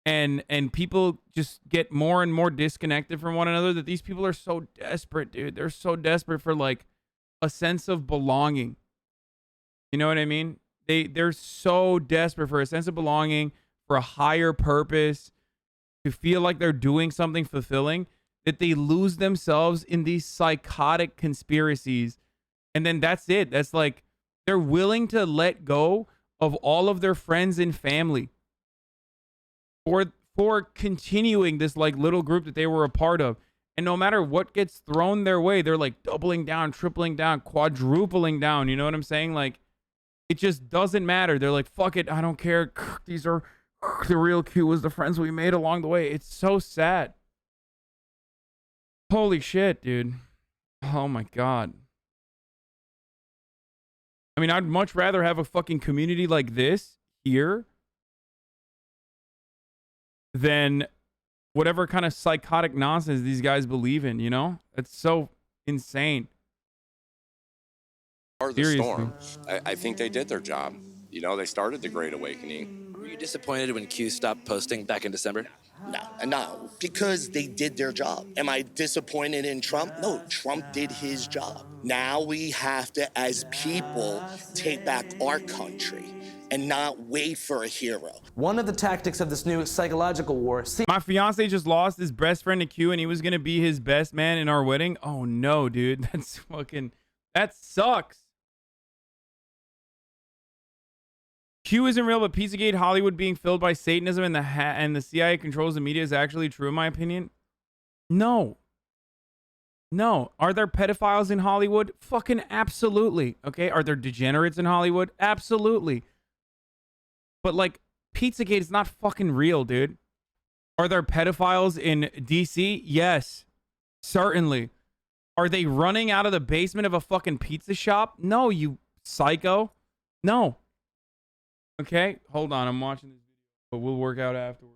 And people just get more and more disconnected from one another, that these people are so desperate, dude. They're so desperate for like a sense of belonging. You know what I mean? they're so desperate for a sense of belonging, for a higher purpose, to feel like they're doing something fulfilling, that they lose themselves in these psychotic conspiracies. And then that's it. That's like, they're willing to let go of all of their friends and family for continuing this like little group that they were a part of. And no matter what gets thrown their way, they're like doubling down, tripling down, quadrupling down. You know what I'm saying? Like, it just doesn't matter. They're like, fuck it, I don't care. These are the real Q was the friends we made along the way. It's so sad. Holy shit, dude. Oh my God. I mean, I'd much rather have a fucking community like this here than whatever kind of psychotic nonsense these guys believe in, you know? It's so insane. Or the storm. I think they did their job. You know, they started the Great Awakening. Were you disappointed when Q stopped posting back in December? No, because they did their job. Am I disappointed in Trump? No, Trump did his job. Now we have to, as people, take back our country and not wait for a hero. One of the tactics of this new psychological war... My fiance just lost his best friend to Q, and he was going to be his best man in our wedding. Oh, no, dude. That's fucking... That sucks. Q isn't real, but Pizzagate, Hollywood being filled by Satanism, and the CIA controls the media is actually true, in my opinion. No. No. Are there pedophiles in Hollywood? Fucking absolutely. Okay. Are there degenerates in Hollywood? Absolutely. But like, Pizzagate is not fucking real, dude. Are there pedophiles in DC? Yes. Certainly. Are they running out of the basement of a fucking pizza shop? No, you psycho. No. Okay, hold on. I'm watching this video, but we'll work out afterwards.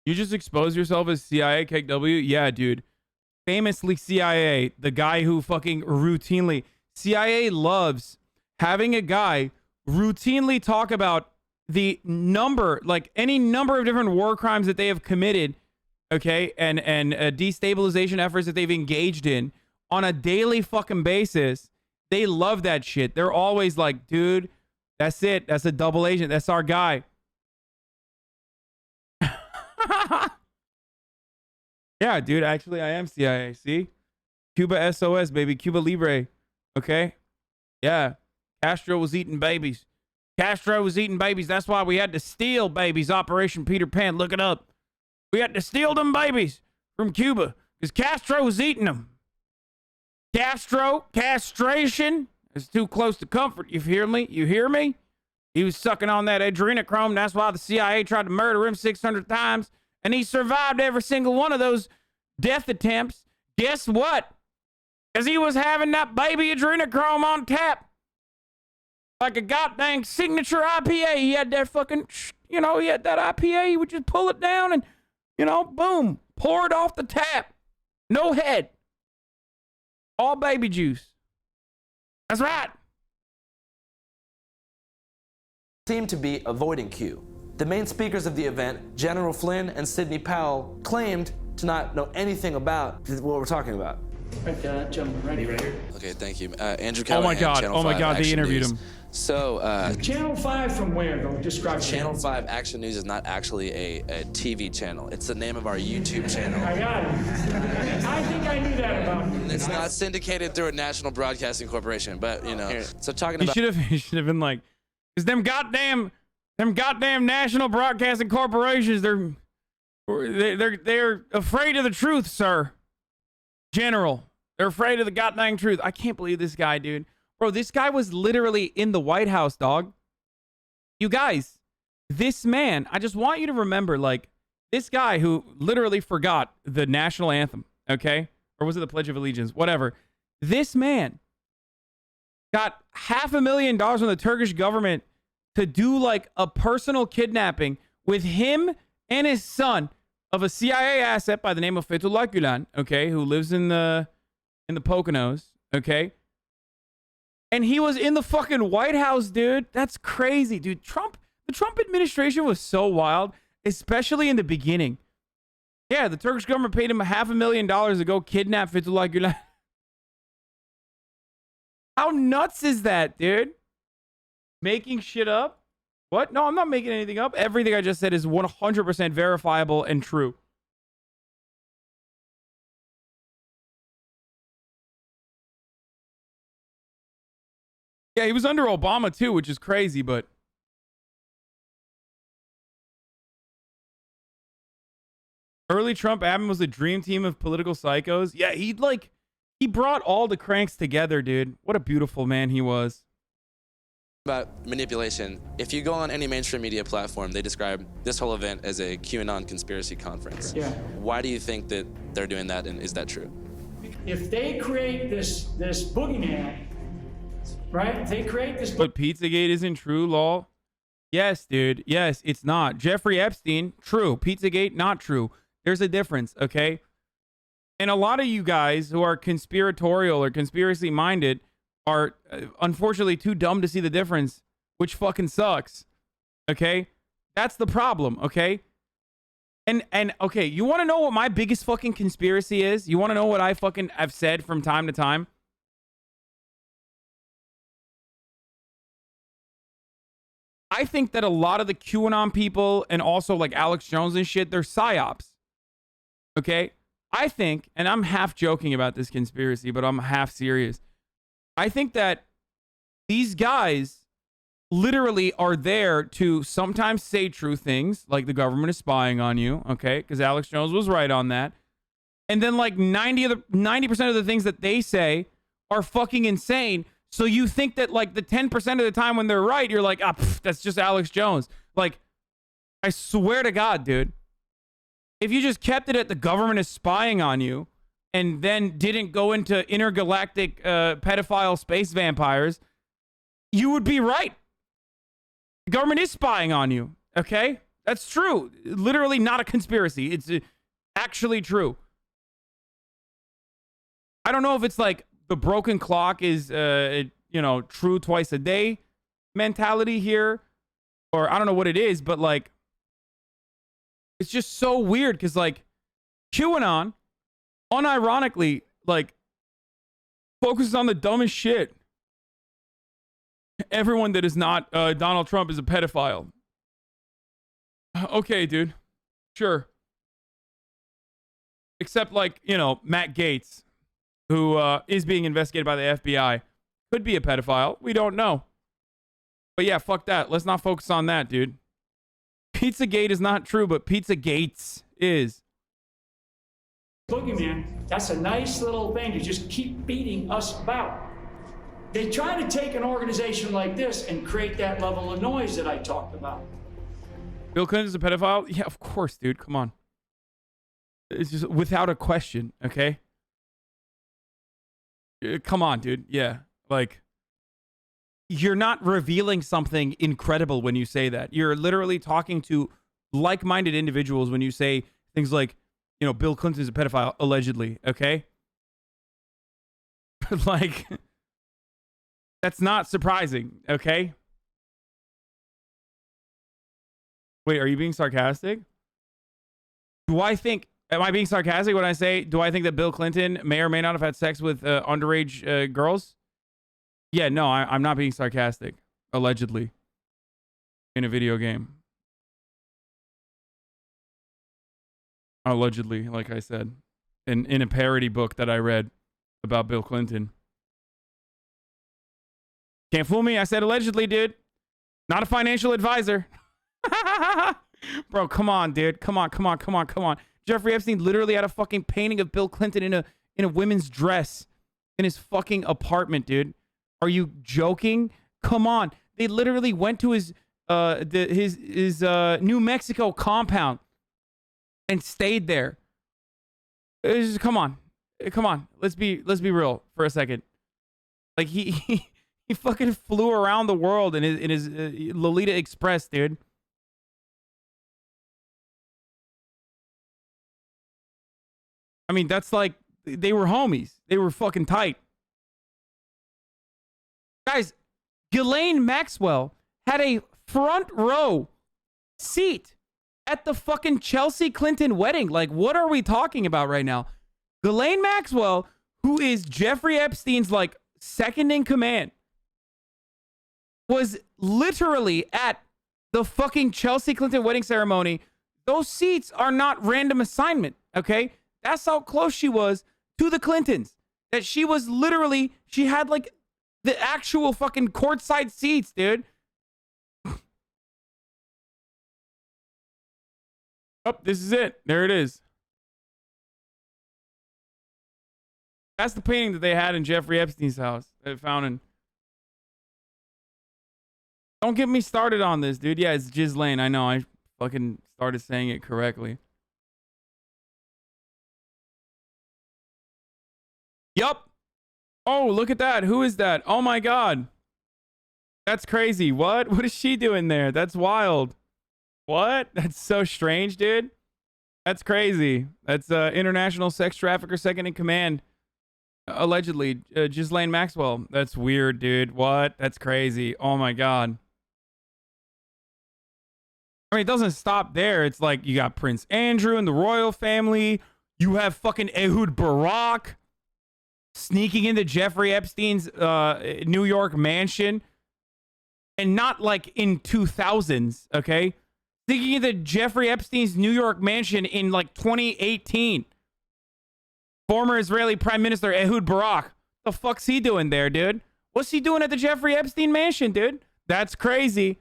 You just expose yourself as CIA KW? Yeah, dude. Famously CIA, the guy who fucking routinely... CIA loves having a guy routinely talk about the number, like any number of different war crimes that they have committed, okay, and destabilization efforts that they've engaged in on a daily fucking basis. They love that shit. They're always like, dude, that's it. That's a double agent. That's our guy. Yeah, dude, actually, I am CIA. See? Cuba SOS, baby. Cuba Libre. Okay? Yeah. Castro was eating babies. Castro was eating babies. That's why we had to steal babies. Operation Peter Pan. Look it up. We had to steal them babies from Cuba because Castro was eating them. Castration is too close to comfort. You hear me? You hear me? He was sucking on that adrenochrome. That's why the CIA tried to murder him 600 times. And he survived every single one of those death attempts. Guess what? Because he was having that baby adrenochrome on tap. Like a goddamn signature IPA. He had that fucking, he had that IPA. He would just pull it down and, boom. Pour it off the tap. No head. All baby juice. That's right. Seem to be avoiding Q. The main speakers of the event, General Flynn and Sidney Powell, claimed to not know anything about what we're talking about. Right, gentleman, right here. Okay, thank you. Andrew Oh my Callahan, God. Channel Oh my 5 God. They Action interviewed News. him. So, Channel 5 from where, though? Describe Channel 5 Action News is not actually a TV channel. It's the name of our YouTube channel. I got it. I think I knew that about you. It's not syndicated through a national broadcasting corporation, but, So talking He about... should have been like, because them goddamn national broadcasting corporations, they're afraid of the truth, sir. General. They're afraid of the goddamn truth. I can't believe this guy, dude. Bro, this guy was literally in the White House, dog. You guys, this man, I just want you to remember, like, this guy who literally forgot the national anthem, okay? Or was it the Pledge of Allegiance? Whatever. This man got $500,000 from the Turkish government to do, like, a personal kidnapping with him and his son of a CIA asset by the name of Fethullah Gülen, okay, who lives in the Poconos, okay? And he was in the fucking White House, dude. That's crazy, dude. The Trump administration was so wild, especially in the beginning. Yeah, the Turkish government paid him $500,000 to go kidnap Fethullah Gülen. How nuts is that, dude? Making shit up? What? No, I'm not making anything up. Everything I just said is 100% verifiable and true. Yeah, he was under Obama too, which is crazy, but early Trump admin was a dream team of political psychos. Yeah, he brought all the cranks together, dude. What a beautiful man he was. About manipulation, if you go on any mainstream media platform, they describe this whole event as a QAnon conspiracy conference. Yeah. Why do you think that they're doing that, and is that true? If they create this boogeyman, right? If they create this. But Pizzagate isn't true, lol. Yes, dude. Yes, it's not. Jeffrey Epstein, true. Pizzagate, not true. There's a difference, okay? And a lot of you guys who are conspiratorial or conspiracy minded are unfortunately too dumb to see the difference, which fucking sucks. Okay? That's the problem, okay? And okay, you want to know what my biggest fucking conspiracy is? You want to know what I fucking have said from time to time? I think that a lot of the QAnon people and also like Alex Jones and shit, they're psyops. Okay? I think, and I'm half joking about this conspiracy, but I'm half serious. I think that these guys literally are there to sometimes say true things, like the government is spying on you, okay? Because Alex Jones was right on that. And then like 90% of the things that they say are fucking insane. So you think that like the 10% of the time when they're right, you're like, ah, pff, that's just Alex Jones. Like, I swear to God, dude. If you just kept it at the government is spying on you and then didn't go into intergalactic pedophile space vampires, you would be right. The government is spying on you, okay? That's true. Literally not a conspiracy. It's actually true. I don't know if it's like the broken clock is, true twice a day mentality here, or I don't know what it is, but like, it's just so weird because like QAnon, unironically, like focuses on the dumbest shit. Everyone that is not Donald Trump is a pedophile. Okay, dude. Sure. Except like, Matt Gaetz, who is being investigated by the FBI. Could be a pedophile. We don't know. But yeah, fuck that. Let's not focus on that, dude. Pizzagate is not true, but Pizzagates is. Boogeyman, that's a nice little thing to just keep beating us about. They try to take an organization like this and create that level of noise that I talked about. Bill Clinton's a pedophile? Yeah, of course, dude. Come on. It's just without a question, okay? Come on, dude. Yeah. Like, you're not revealing something incredible when you say that. You're literally talking to like-minded individuals when you say things like, Bill Clinton's a pedophile, allegedly, okay? Like, that's not surprising, okay? Wait, are you being sarcastic? Am I being sarcastic when I say, do I think that Bill Clinton may or may not have had sex with underage girls? Yeah, no, I'm not being sarcastic. Allegedly. In a video game. Allegedly, like I said. In a parody book that I read about Bill Clinton. Can't fool me. I said allegedly, dude. Not a financial advisor. Bro, come on, dude. Come on. Jeffrey Epstein literally had a fucking painting of Bill Clinton in a women's dress in his fucking apartment, dude. Are you joking? Come on. They literally went to his New Mexico compound and stayed there. Come on. Let's be real for a second. Like he fucking flew around the world in his Lolita Express, dude. I mean, that's like they were homies. They were fucking tight. Guys, Ghislaine Maxwell had a front row seat at the fucking Chelsea Clinton wedding. Like, what are we talking about right now? Ghislaine Maxwell, who is Jeffrey Epstein's like second in command, was literally at the fucking Chelsea Clinton wedding ceremony. Those seats are not random assignment, okay? That's how close she was to the Clintons. That she was literally, she had like the actual fucking courtside seats, dude. Oh, this is it. There it is. That's the painting that they had in Jeffrey Epstein's house. They found in. Don't get me started on this, dude. Yeah, it's Ghislaine. I know. I fucking started saying it correctly. Yup. Oh, look at that. Who is that? Oh my God. That's crazy. What? What is she doing there? That's wild. What? That's so strange, dude. That's crazy. That's international sex trafficker second in command. Allegedly, Ghislaine Maxwell. That's weird, dude. What? That's crazy. Oh my God. I mean, it doesn't stop there. It's like you got Prince Andrew and the royal family. You have fucking Ehud Barak sneaking into Jeffrey Epstein's New York mansion. And not like in 2000s, okay? Sneaking into Jeffrey Epstein's New York mansion in like 2018. Former Israeli Prime Minister Ehud Barak. The fuck's he doing there, dude? What's he doing at the Jeffrey Epstein mansion, dude? That's crazy.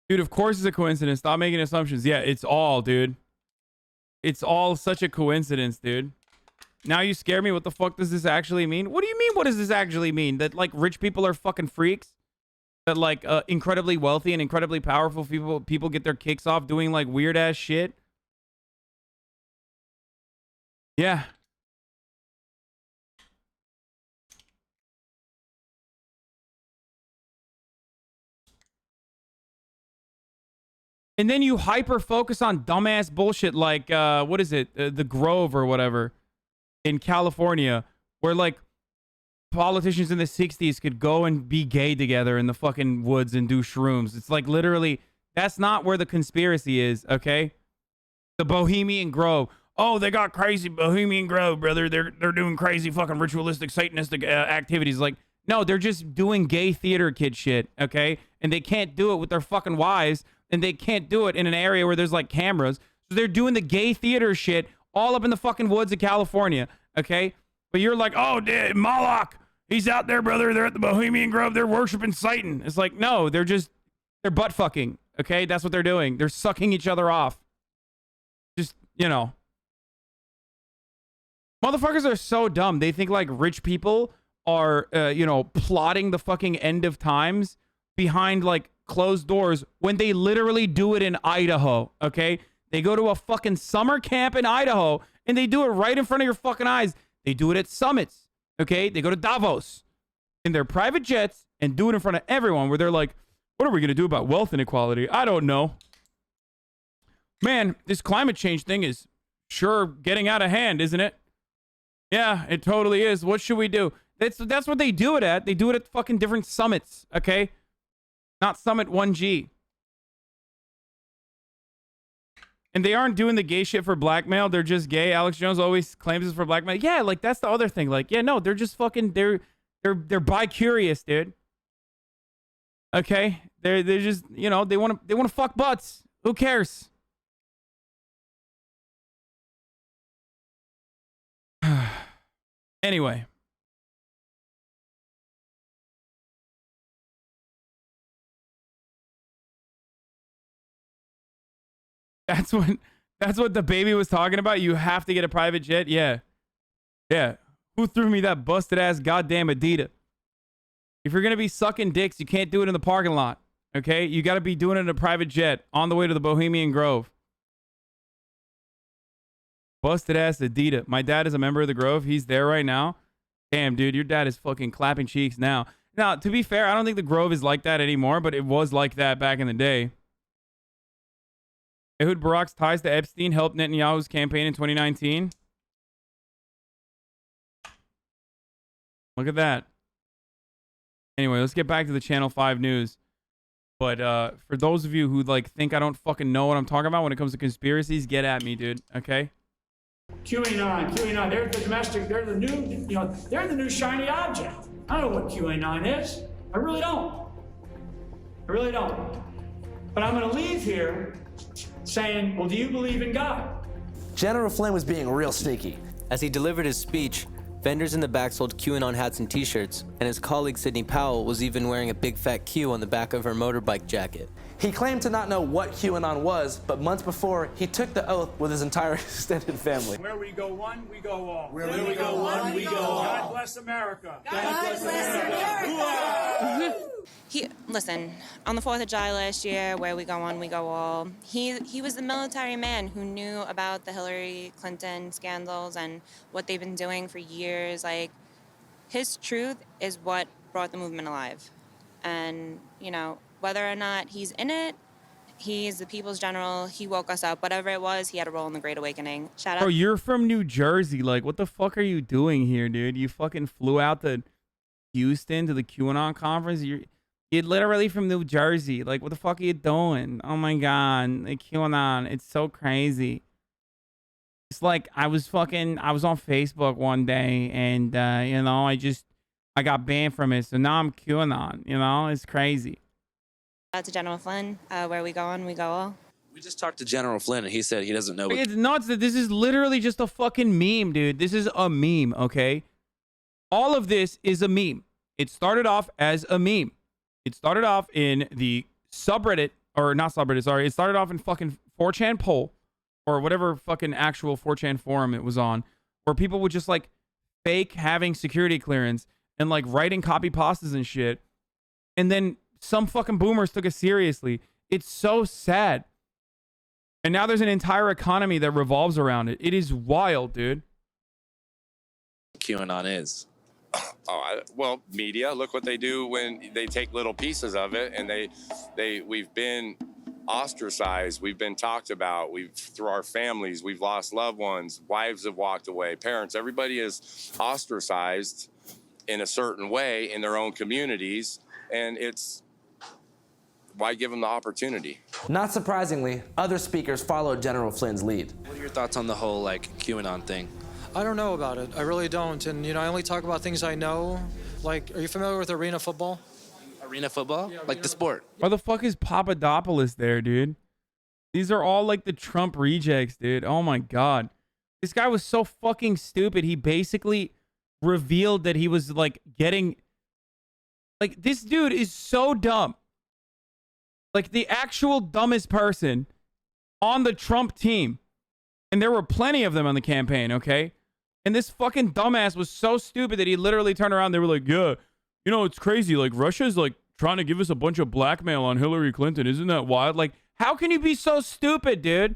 Dude, of course it's a coincidence. Stop making assumptions. Yeah, it's all, dude. It's all such a coincidence, dude. Now you scare me. What the fuck does this actually mean? What do you mean, what does this actually mean? That, like, rich people are fucking freaks? That, like, incredibly wealthy and incredibly powerful people get their kicks off doing, like, weird-ass shit? Yeah. And then you hyper focus on dumbass bullshit like, what is it? The Grove or whatever in California, where like politicians in the 60s could go and be gay together in the fucking woods and do shrooms. It's like literally, that's not where the conspiracy is, okay? The Bohemian Grove. Oh, they got crazy Bohemian Grove, brother. They're doing crazy fucking ritualistic, satanistic activities. Like, no, they're just doing gay theater kid shit, okay? And they can't do it with their fucking wives. And they can't do it in an area where there's like cameras. So they're doing the gay theater shit all up in the fucking woods of California. Okay. But you're like, oh, dude, Moloch, he's out there, brother. They're at the Bohemian Grove. They're worshiping Satan. It's like, no, they're butt fucking. Okay. That's what they're doing. They're sucking each other off. Just, you know. Motherfuckers are so dumb. They think like rich people are, you know, plotting the fucking end of times behind like closed doors when they literally do it in Idaho, okay? They go to a fucking summer camp in Idaho and they do it right in front of your fucking eyes. They do it at summits, okay? They go to Davos in their private jets and do it in front of everyone where they're like, what are we going to do about wealth inequality? I don't know. Man, this climate change thing is sure getting out of hand, isn't it? Yeah, it totally is. What should we do? That's what they do it at. They do it at fucking different summits, okay? Not Summit 1G. And they aren't doing the gay shit for blackmail. They're just gay. Alex Jones always claims it's for blackmail. Yeah, like that's the other thing. Like, yeah, no, they're just fucking they're bi-curious, dude. Okay? They're just, you know, they want to fuck butts. Who cares? Anyway. That's what the baby was talking about. You have to get a private jet. Yeah. Yeah. Who threw me that busted ass goddamn Adidas? If you're going to be sucking dicks, you can't do it in the parking lot. Okay? You got to be doing it in a private jet on the way to the Bohemian Grove. Busted ass Adidas. My dad is a member of the Grove. He's there right now. Damn, dude, your dad is fucking clapping cheeks now. Now, to be fair, I don't think the Grove is like that anymore, but it was like that back in the day. Ehud Barak's ties to Epstein helped Netanyahu's campaign in 2019. Look at that. Anyway, let's get back to the Channel 5 news. But for those of you who like think I don't fucking know what I'm talking about when it comes to conspiracies, get at me, dude. Okay? QAnon, they're the domestic, they're the new, they're the new shiny object. I don't know what QAnon is. I really don't. I really don't. But I'm gonna leave here saying, well, do you believe in God? General Flynn was being real sneaky. As he delivered his speech, vendors in the back sold QAnon hats and t-shirts, and his colleague Sidney Powell was even wearing a big fat Q on the back of her motorbike jacket. He claimed to not know what QAnon was, but months before, he took the oath with his entire extended family. Where we go one, we go all. Where we go one, we go all. God bless America. God bless America. Listen, on the 4th of July last year, where we go one, we go all, he was the military man who knew about the Hillary Clinton scandals and what they've been doing for years. Like, his truth is what brought the movement alive. And, whether or not he's in it, he's the people's general, he woke us up. Whatever it was, he had a role in the Great Awakening. Shout out. Bro, you're from New Jersey. Like, what the fuck are you doing here, dude? You fucking flew out to Houston to the QAnon conference? You're literally from New Jersey. Like, what the fuck are you doing? Oh my God. Like, QAnon. It's so crazy. It's like, I was on Facebook one day and, I got banned from it. So now I'm QAnon, it's crazy. Shout out to General Flynn. Where we go on, we go all. We just talked to General Flynn, and he said he doesn't know. It's nuts that this is literally just a fucking meme, dude. This is a meme, okay? All of this is a meme. It started off as a meme. It started off in the subreddit, or not subreddit, sorry. It started off in fucking 4chan poll, or whatever fucking actual 4chan forum it was on, where people would just like fake having security clearance and like writing copy pastas and shit. And then some fucking boomers took it seriously. It's so sad. And now there's an entire economy that revolves around it. It is wild, dude. QAnon is. Well, media, look what they do when they take little pieces of it, and we've been ostracized, we've been talked about, through our families, we've lost loved ones, wives have walked away, parents, everybody is ostracized in a certain way in their own communities, and why give them the opportunity? Not surprisingly, other speakers followed General Flynn's lead. What are your thoughts on the whole QAnon thing? I don't know about it. I really don't. And, I only talk about things I know. Like, are you familiar with arena football? Arena football? Yeah, like the sport. Why the fuck is Papadopoulos there, dude? These are all like the Trump rejects, dude. Oh my God. This guy was so fucking stupid. He basically revealed that he was like getting... Like, this dude is so dumb. Like, the actual dumbest person on the Trump team. And there were plenty of them on the campaign, okay? And this fucking dumbass was so stupid that he literally turned around. They were like, yeah, it's crazy. Like, Russia's like trying to give us a bunch of blackmail on Hillary Clinton. Isn't that wild? Like, how can you be so stupid, dude?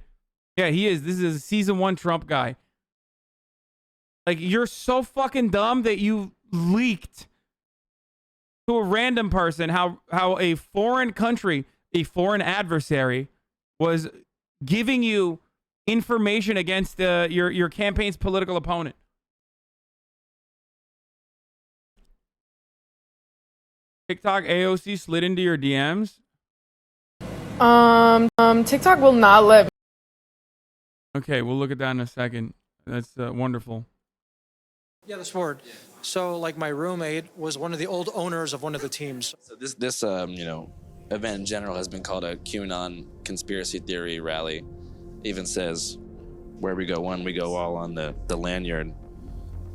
Yeah, he is. This is a season 1 Trump guy. Like, you're so fucking dumb that you leaked to a random person how a foreign country, a foreign adversary, was giving you information against your campaign's political opponent. TikTok AOC slid into your DMs? TikTok will not let me. Okay, we'll look at that in a second. That's wonderful. Yeah, the sport. So, like, my roommate was one of the old owners of one of the teams. So this event in general has been called a QAnon conspiracy theory rally. Even says, where we go one, we go all on the lanyard.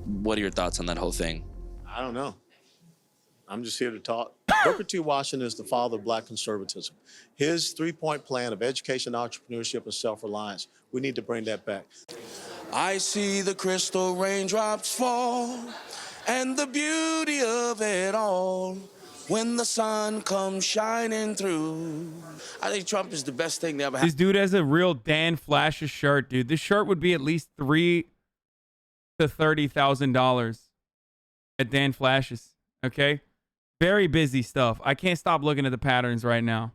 What are your thoughts on that whole thing? I don't know. I'm just here to talk. Booker T. Washington is the father of black conservatism. His 3-point plan of education, entrepreneurship, and self-reliance, we need to bring that back. I see the crystal raindrops fall and the beauty of it all when the sun comes shining through. I think Trump is the best thing that ever happened. This dude has a real Dan Flashes shirt, dude. This shirt would be at least $3,000 to $30,000 at Dan Flashes. Okay, very busy stuff. I can't stop looking at the patterns right now.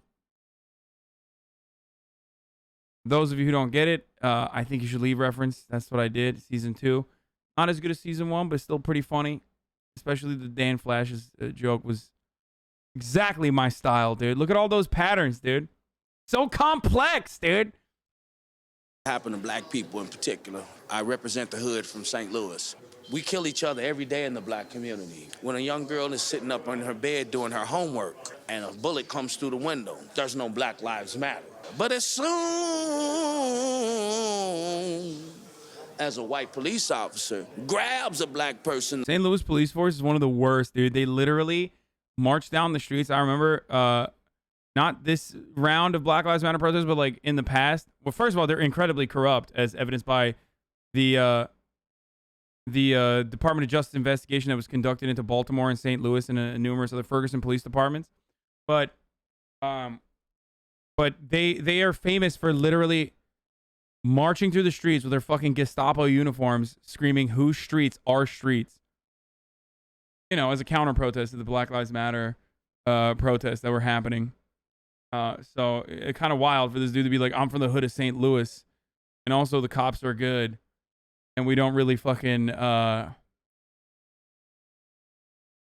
Those of you who don't get it, I think you should leave reference. That's what I did. Season 2, not as good as season 1, but still pretty funny. Especially the Dan Flashes joke was Exactly my style, dude. Look at all those patterns, dude. So complex, dude. Happen to black people in particular. I represent the hood from St. Louis. We kill each other every day in the black community. When a young girl is sitting up on her bed doing her homework and a bullet comes through the window, there's no Black Lives Matter. But as soon as a white police officer grabs a black person. St. Louis police force is one of the worst, dude. They literally march down the streets. I remember, not this round of Black Lives Matter protests, but like in the past. Well, first of all, they're incredibly corrupt, as evidenced by the Department of Justice investigation that was conducted into Baltimore and St. Louis and numerous other Ferguson police departments. But they are famous for literally marching through the streets with their fucking Gestapo uniforms, screaming, "Whose streets? Our streets." You know, as a counter protest to the Black Lives Matter protests that were happening. So it's kind of wild for this dude to be like, "I'm from the hood of St. Louis, and also the cops are good, and we don't really fucking,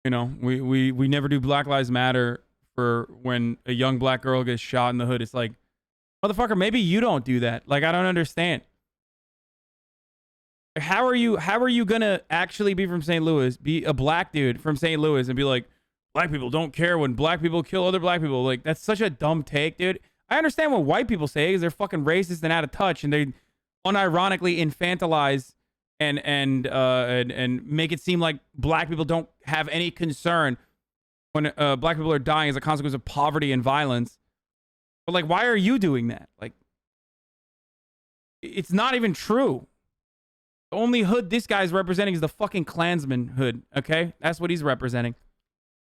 you know, we never do Black Lives Matter for when a young black girl gets shot in the hood." It's like, motherfucker, maybe you don't do that. Like, I don't understand. How are you gonna actually be from St. Louis, be a black dude from St. Louis, and be like, black people don't care when black people kill other black people? Like, that's such a dumb take, dude. I understand what white people say because they're fucking racist and out of touch, and they unironically infantilize and make it seem like black people don't have any concern when black people are dying as a consequence of poverty and violence. But like, why are you doing that? Like, it's not even true. The only hood this guy's representing is the fucking Klansman hood, okay? That's what he's representing.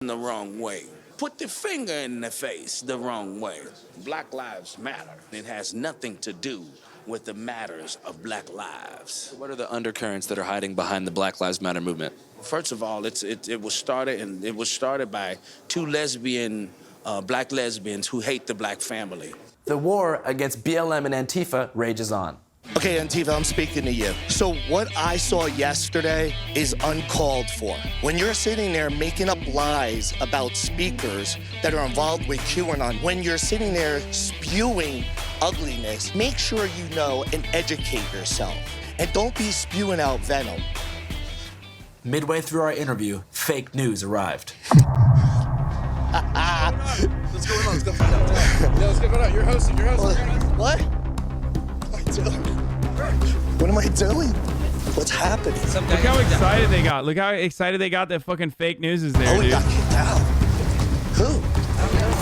The wrong way. Put the finger in the face the wrong way. Black Lives Matter. It has nothing to do with the matters of black lives. What are the undercurrents that are hiding behind the Black Lives Matter movement? First of all, it was started by two black lesbians who hate the black family. The war against BLM and Antifa rages on. Okay, Antifa, I'm speaking to you. So what I saw yesterday is uncalled for. When you're sitting there making up lies about speakers that are involved with QAnon, when you're sitting there spewing ugliness, make sure you know and educate yourself. And don't be spewing out venom. Midway through our interview, fake news arrived. What's going on? Let's go find out. Yeah, let's go find out. You're hosting. What? What am I doing? What's happening? Look how excited they got. Look how excited they got that fucking fake news is there, dude. He got kicked out. Who?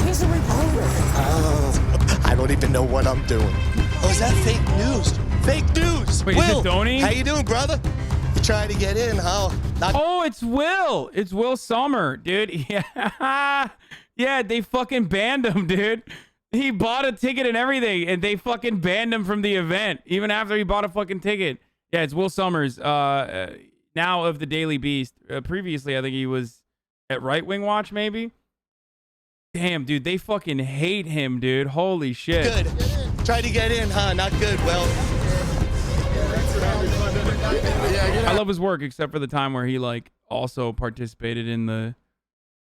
He's a reporter. I don't even know what I'm doing. Oh, is that fake news? Fake news. Wait, Will, is it Donnie? how you doing, brother? You trying to get in, huh? Oh, it's Will. It's Will Sommer, dude. Yeah. Yeah, they fucking banned him, dude. He bought a ticket and everything, and they fucking banned him from the event, even after he bought a fucking ticket. Yeah, it's Will Sommers, now of the Daily Beast. Previously, I think he was at Right Wing Watch, maybe? Damn, dude, they fucking hate him, dude. Holy shit. Good. Try to get in, huh? Not good, Will. I love his work, except for the time where he, like, also participated in the,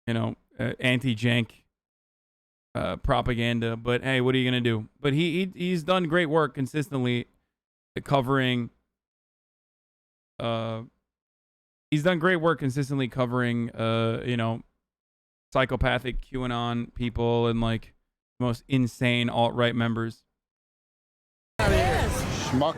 you know, anti-jank propaganda. But hey, what are you gonna do? But he's done great work consistently covering you know, psychopathic QAnon people and like most insane alt-right members. Schmuck.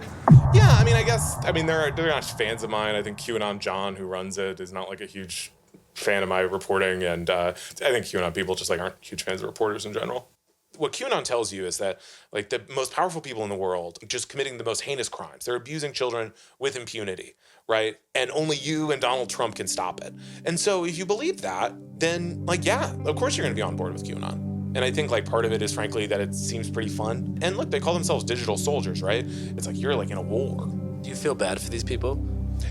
Yeah, I mean, they're not fans of mine. I think QAnon John, who runs it, is not like a huge fan of my reporting, and I think QAnon people just like aren't huge fans of reporters in general. What QAnon tells you is that like the most powerful people in the world just committing the most heinous crimes. They're abusing children with impunity, right? And only you and Donald Trump can stop it. And so if you believe that, then like, yeah, of course you're gonna be on board with QAnon. And I think like part of it is frankly that it seems pretty fun. And look, they call themselves digital soldiers, right? It's like you're like in a war. Do you feel bad for these people?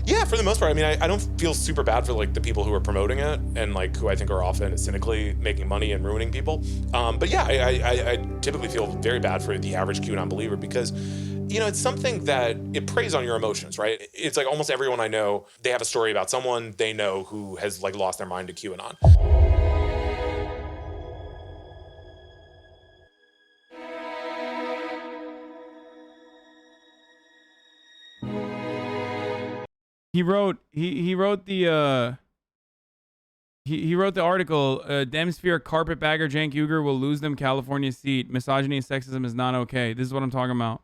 Yeah, for the most part. I mean, I don't feel super bad for like the people who are promoting it and like who I think are often cynically making money and ruining people. But yeah, I typically feel very bad for the average QAnon believer because, you know, it's something that it preys on your emotions, right? It's like almost everyone I know, they have a story about someone they know who has like lost their mind to QAnon. He wrote the he wrote the article, Demsphere carpetbagger Cenk Uygur will lose them California seat. Misogyny and sexism is not okay. This is what I'm talking about.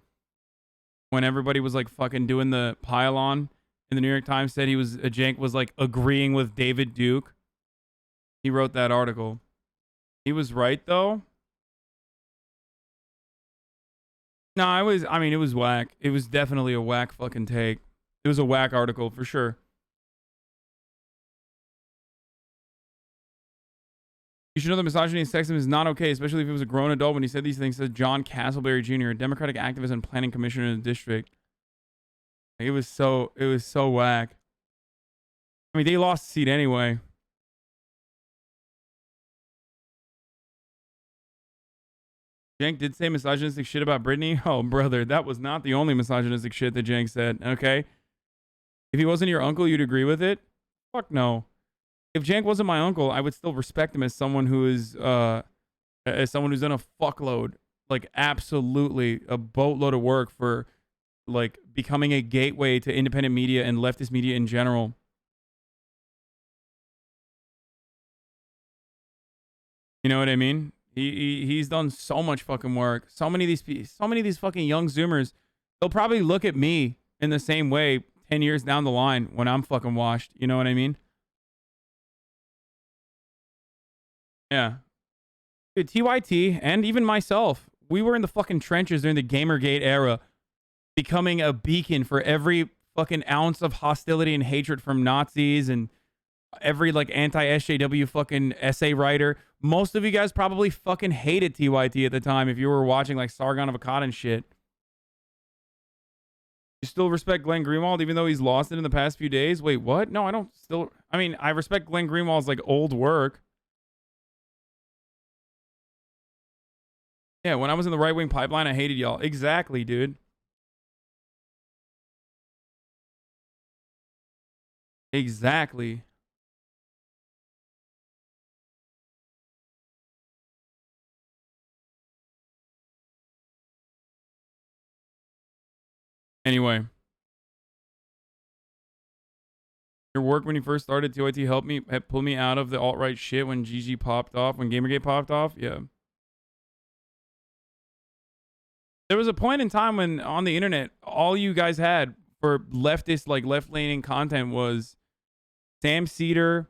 When everybody was like fucking doing the pile-on, and the New York Times said Cenk was like agreeing with David Duke. He wrote that article. He was right though. No, I mean, it was whack. It was definitely a whack fucking take. It was a whack article for sure. You should know that misogyny and sexism is not okay, especially if it was a grown adult when he said these things, said John Castleberry Jr., a Democratic activist and planning commissioner in the district. It was so whack. I mean, they lost the seat anyway. Cenk did say misogynistic shit about Britney. Oh, brother, that was not the only misogynistic shit that Cenk said, okay? If he wasn't your uncle, you'd agree with it? Fuck no. If Cenk wasn't my uncle, I would still respect him as someone who is, as someone who's done a fuckload, like absolutely a boatload of work for, like, becoming a gateway to independent media and leftist media in general. You know what I mean? He's done so much fucking work. So many of these fucking young Zoomers, they'll probably look at me in the same way 10 years down the line when I'm fucking washed. You know what I mean? Yeah. Dude, TYT and even myself, we were in the fucking trenches during the Gamergate era, becoming a beacon for every fucking ounce of hostility and hatred from Nazis and every like anti-SJW fucking essay writer. Most of you guys probably fucking hated TYT at the time if you were watching like Sargon of Akkad and shit. You still respect Glenn Greenwald even though he's lost it in the past few days? Wait, what? No, I don't still... I mean, I respect Glenn Greenwald's like old work. Yeah, when I was in the right-wing pipeline, I hated y'all. Exactly, dude. Exactly. Anyway. Your work when you first started, TYT helped pull me out of the alt-right shit when GG popped off, when Gamergate popped off. Yeah. There was a point in time when on the internet, all you guys had for leftist, like left-leaning content was Sam Cedar,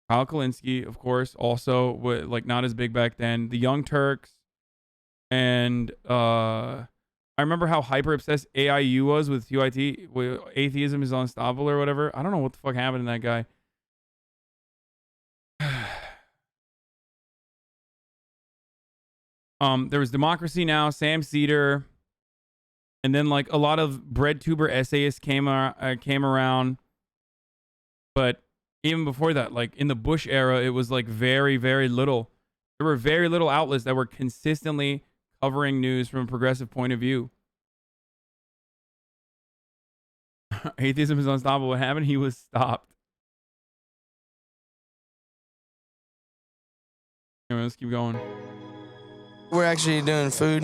Kyle Kalinske, of course, also like not as big back then, the Young Turks, and I remember how hyper obsessed AIU was with TYT. Atheism is unstoppable or whatever. I don't know what the fuck happened to that guy. There was Democracy Now!, Sam Cedar, and then like a lot of breadtuber essayists came around. But even before that, like in the Bush era, it was like very, very little. There were very little outlets that were consistently covering news from a progressive point of view. Atheism is unstoppable. What happened? He was stopped. Anyway, let's keep going. We're actually doing food.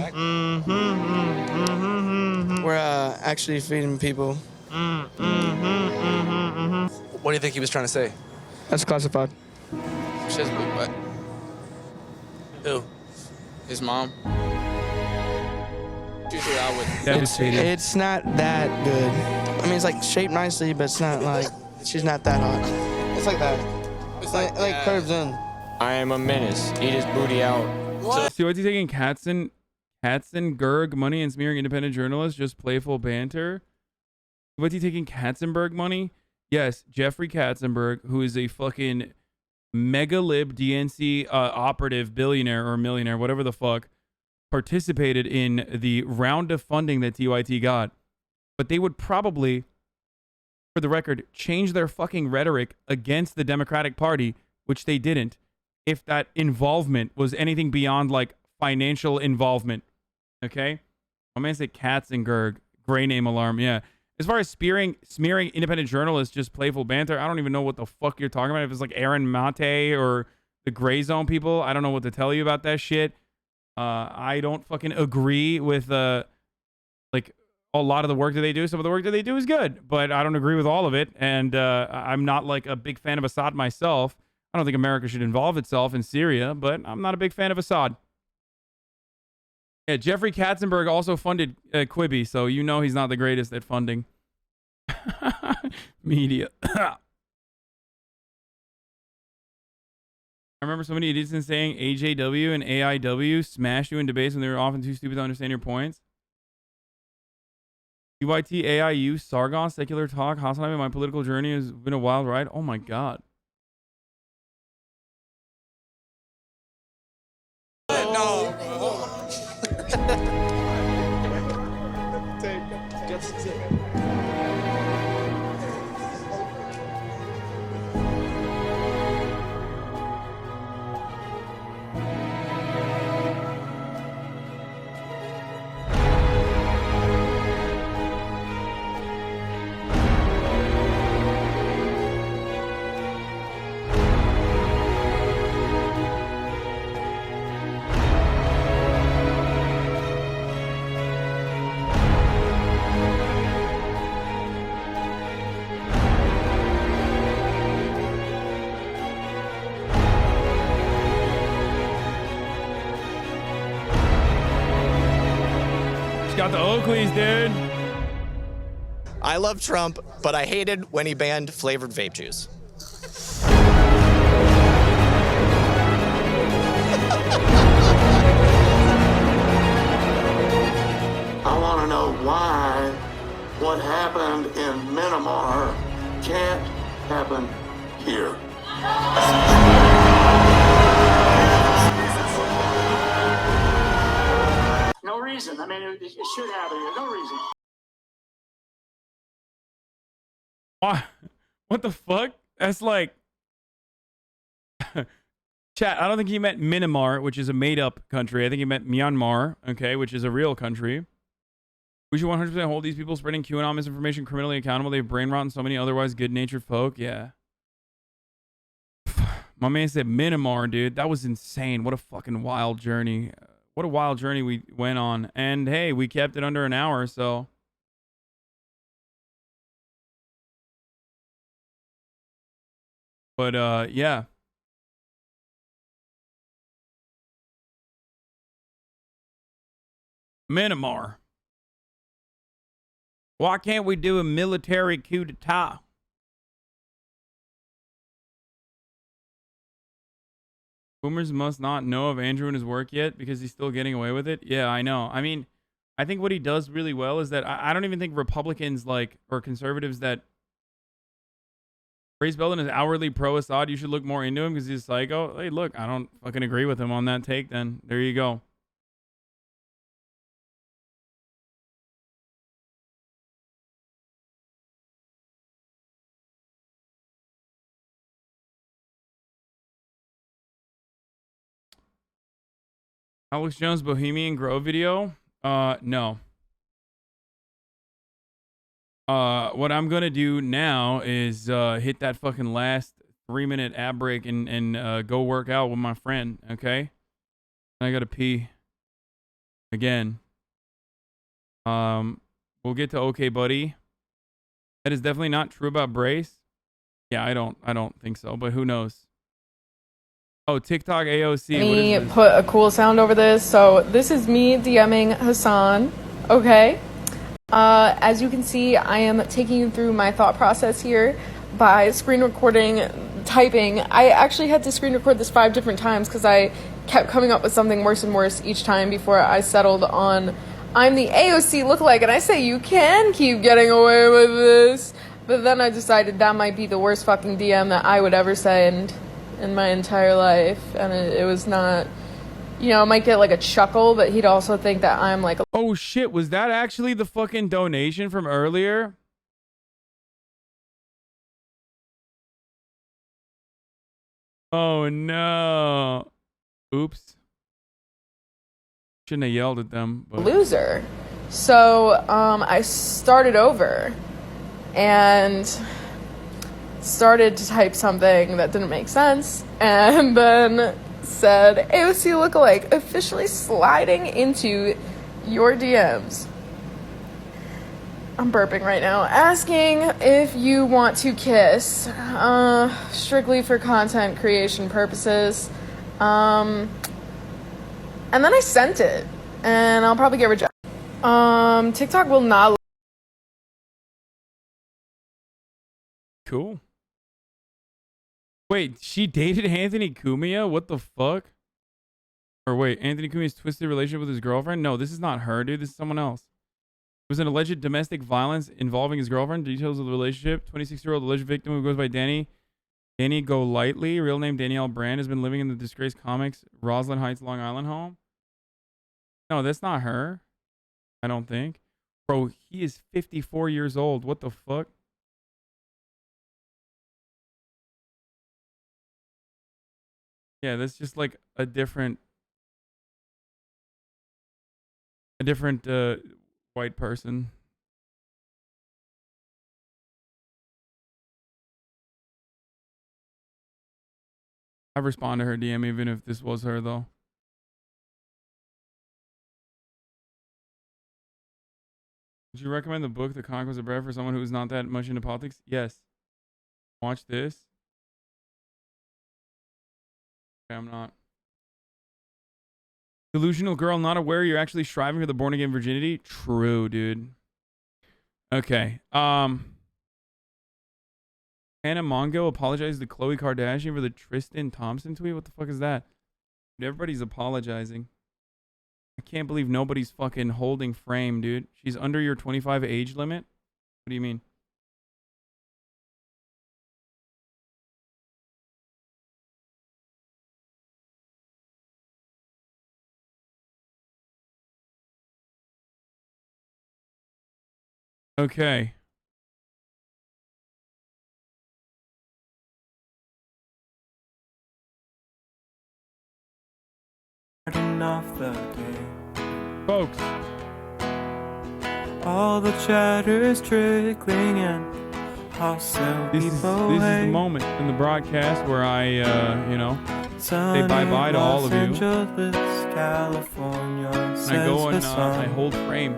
We're actually feeding people. What do you think he was trying to say? That's classified. Shit's big butt. Who? His mom. Usually I would. It's not that good. I mean, it's like shaped nicely, but it's not like, she's not that hot. It's like that. It's like curves in. I am a menace. Eat his booty out. What? See, what's he taking Katzen, Gerg money and smearing independent journalists? Just playful banter. What's he taking Katzenberg money? Yes, Jeffrey Katzenberg, who is a fucking mega lib DNC operative billionaire or millionaire, whatever the fuck, participated in the round of funding that TYT got. But they would probably, for the record, change their fucking rhetoric against the Democratic Party, which they didn't, if that involvement was anything beyond like financial involvement. Okay? I'm gonna say Katzenberg. Gray name alarm, yeah. As far as smearing independent journalists, just playful banter, I don't even know what the fuck you're talking about. If it's like Aaron Mate or the Gray Zone people, I don't know what to tell you about that shit. I don't fucking agree with like a lot of the work that they do. Some of the work that they do is good, but I don't agree with all of it. And I'm not like a big fan of Assad myself. I don't think America should involve itself in Syria, but I'm not a big fan of Assad. Yeah, Jeffrey Katzenberg also funded Quibi, so you know he's not the greatest at funding media. I remember so many idiots saying AJW and AIW smashed you in debates when they were often too stupid to understand your points. UYT, AIU, Sargon, Secular Talk, HasanAbi, my political journey has been a wild ride. Oh my god. No. Got the Oakleys, dude. I love Trump, but I hated when he banned flavored vape juice. I want to know why what happened in Myanmar can't happen here. No reason. I mean, it should happen here. No reason. Why? What the fuck? That's like... Chat, I don't think he meant Myanmar, which is a made-up country. I think he meant Myanmar, okay, which is a real country. We should 100% hold these people spreading QAnon misinformation criminally accountable. They've brain rot so many otherwise good-natured folk. Yeah. My man said Myanmar, dude. That was insane. What a fucking wild journey. What a wild journey we went on. And hey, we kept it under an hour, so... But, yeah. Myanmar. Why can't we do a military coup d'etat? Boomers must not know of Andrew and his work yet because he's still getting away with it. Yeah, I know. I mean, I think what he does really well is that I don't even think Republicans or conservatives that Grace Belden is outwardly pro-Assad. You should look more into him because he's a psycho. Hey, look, I don't fucking agree with him on that take then. There you go. Alex Jones Bohemian Grove video? No. What I'm gonna do now is hit that fucking last 3-minute ad break and go work out with my friend, okay? I gotta pee again. We'll get to okay, buddy. That is definitely not true about Brace. Yeah, I don't think so, but who knows? Oh, TikTok AOC. Let me put a cool sound over this. So this is me DMing Hasan. Okay. As you can see, I am taking you through my thought process here by screen recording, typing. I actually had to screen record this 5 different times because I kept coming up with something worse and worse each time before I settled on I'm the AOC lookalike, and I say you can keep getting away with this. But then I decided that might be the worst fucking DM that I would ever send in my entire life, and it was not, you know, I might get like a chuckle, but he'd also think that I'm like oh shit, was that actually the fucking donation from earlier? Oh no. Oops. Shouldn't have yelled at them, but... loser. So I started over and started to type something that didn't make sense, and then said AOC lookalike officially sliding into your DMs. I'm burping right now. Asking if you want to kiss, strictly for content creation purposes. And then I sent it, and I'll probably get rejected. TikTok will not. Cool. Wait, she dated Anthony Cumia? What the fuck? Or wait, Anthony Cumia's twisted relationship with his girlfriend? No, this is not her, dude. This is someone else. It was an alleged domestic violence involving his girlfriend. Details of the relationship. 26-year-old alleged victim who goes by Danny Golightly, real name Danielle Brand, has been living in the Disgraced Comics Roslyn Heights, Long Island home. No, that's not her. I don't think. Bro, he is 54 years old. What the fuck? Yeah, that's just like a different white person. I respond to her DM even if this was her though. Would you recommend the book The Conquest of Bread for someone who is not that much into politics? Yes. Watch this. Okay, I'm not. Delusional girl, not aware you're actually striving for the born again virginity. True, dude. Okay. Hannah Mongo apologized to Khloe Kardashian for the Tristan Thompson tweet. What the fuck is that? Dude, everybody's apologizing. I can't believe nobody's fucking holding frame, dude. She's under your 25 age limit. What do you mean? Okay. Off the day. Folks, all the chatter is trickling in. This is the moment in the broadcast where I, say bye-bye to all of you. California, and I go and I hold frame.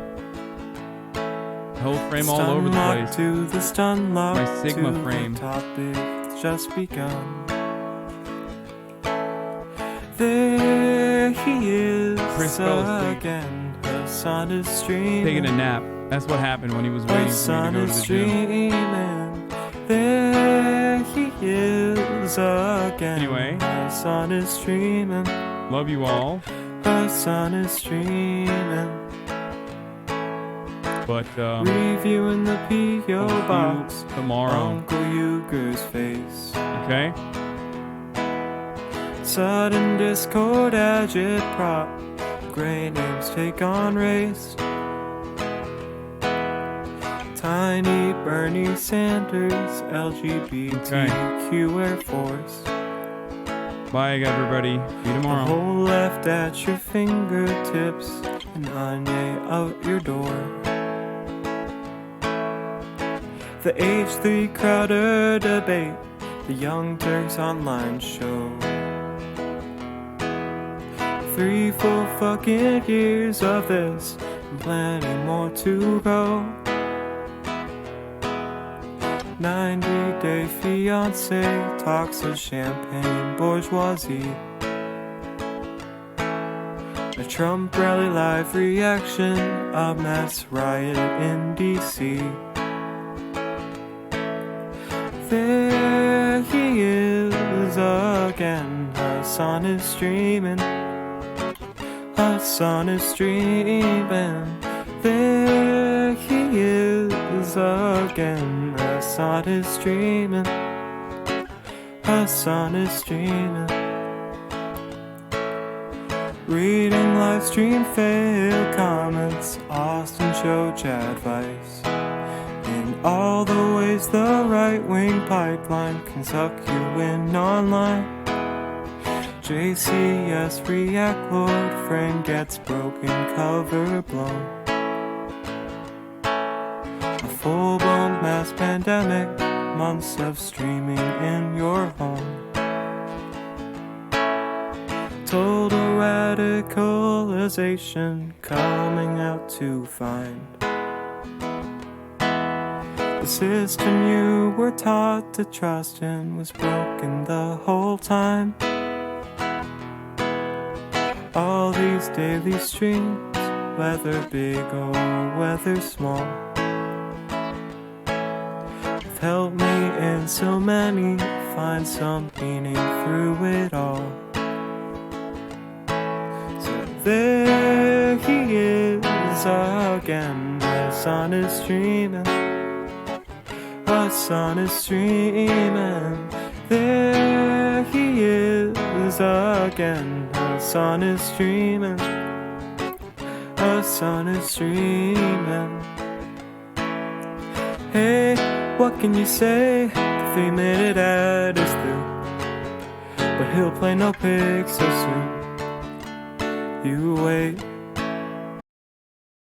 I hold frame all over the place. To the Stunlock, my Sigma to frame. The topic just begun. There he is Chris fell asleep. again. The sun is streaming. Taking a nap. That's what happened when he was waiting for me to go to the gym. There he is again. Anyway. The sun is streaming. Love you all. The sun is streaming. But reviewing the P.O. box tomorrow. Uncle Euger's face. Okay. Sudden discord agitprop. Gray names take on race. Tiny Bernie Sanders, LGBTQ Air Force. Bye, everybody. See you tomorrow. The whole left at your fingertips, and Anya out your door. The H3 Crowder debate, the Young Turks online show. 3 full fucking years of this, and plenty more to go. 90-day fiance talks of champagne bourgeoisie. A Trump rally live reaction, a mass riot in DC. There he is again, the sun is streaming. The sun is streaming. There he is again. The sun is streaming. The sun is streaming. Reading live stream fail comments. Austin show chat advice. In all the ways the right wing pipeline can suck you in online. JCS react lord friend gets broken cover blown. A full-blown mass pandemic, months of streaming in your home. Total radicalization coming out to find. The system you were taught to trust in was broken the whole time. All these daily streams, whether big or whether small, have helped me in so many find some meaning through it all. So there he is again, the sun is streaming, the sun is streaming. There he is again, the sun is streaming, the sun is streaming. Hey, what can you say? The 3-minute ad is through, but he'll play no pigs so soon. You wait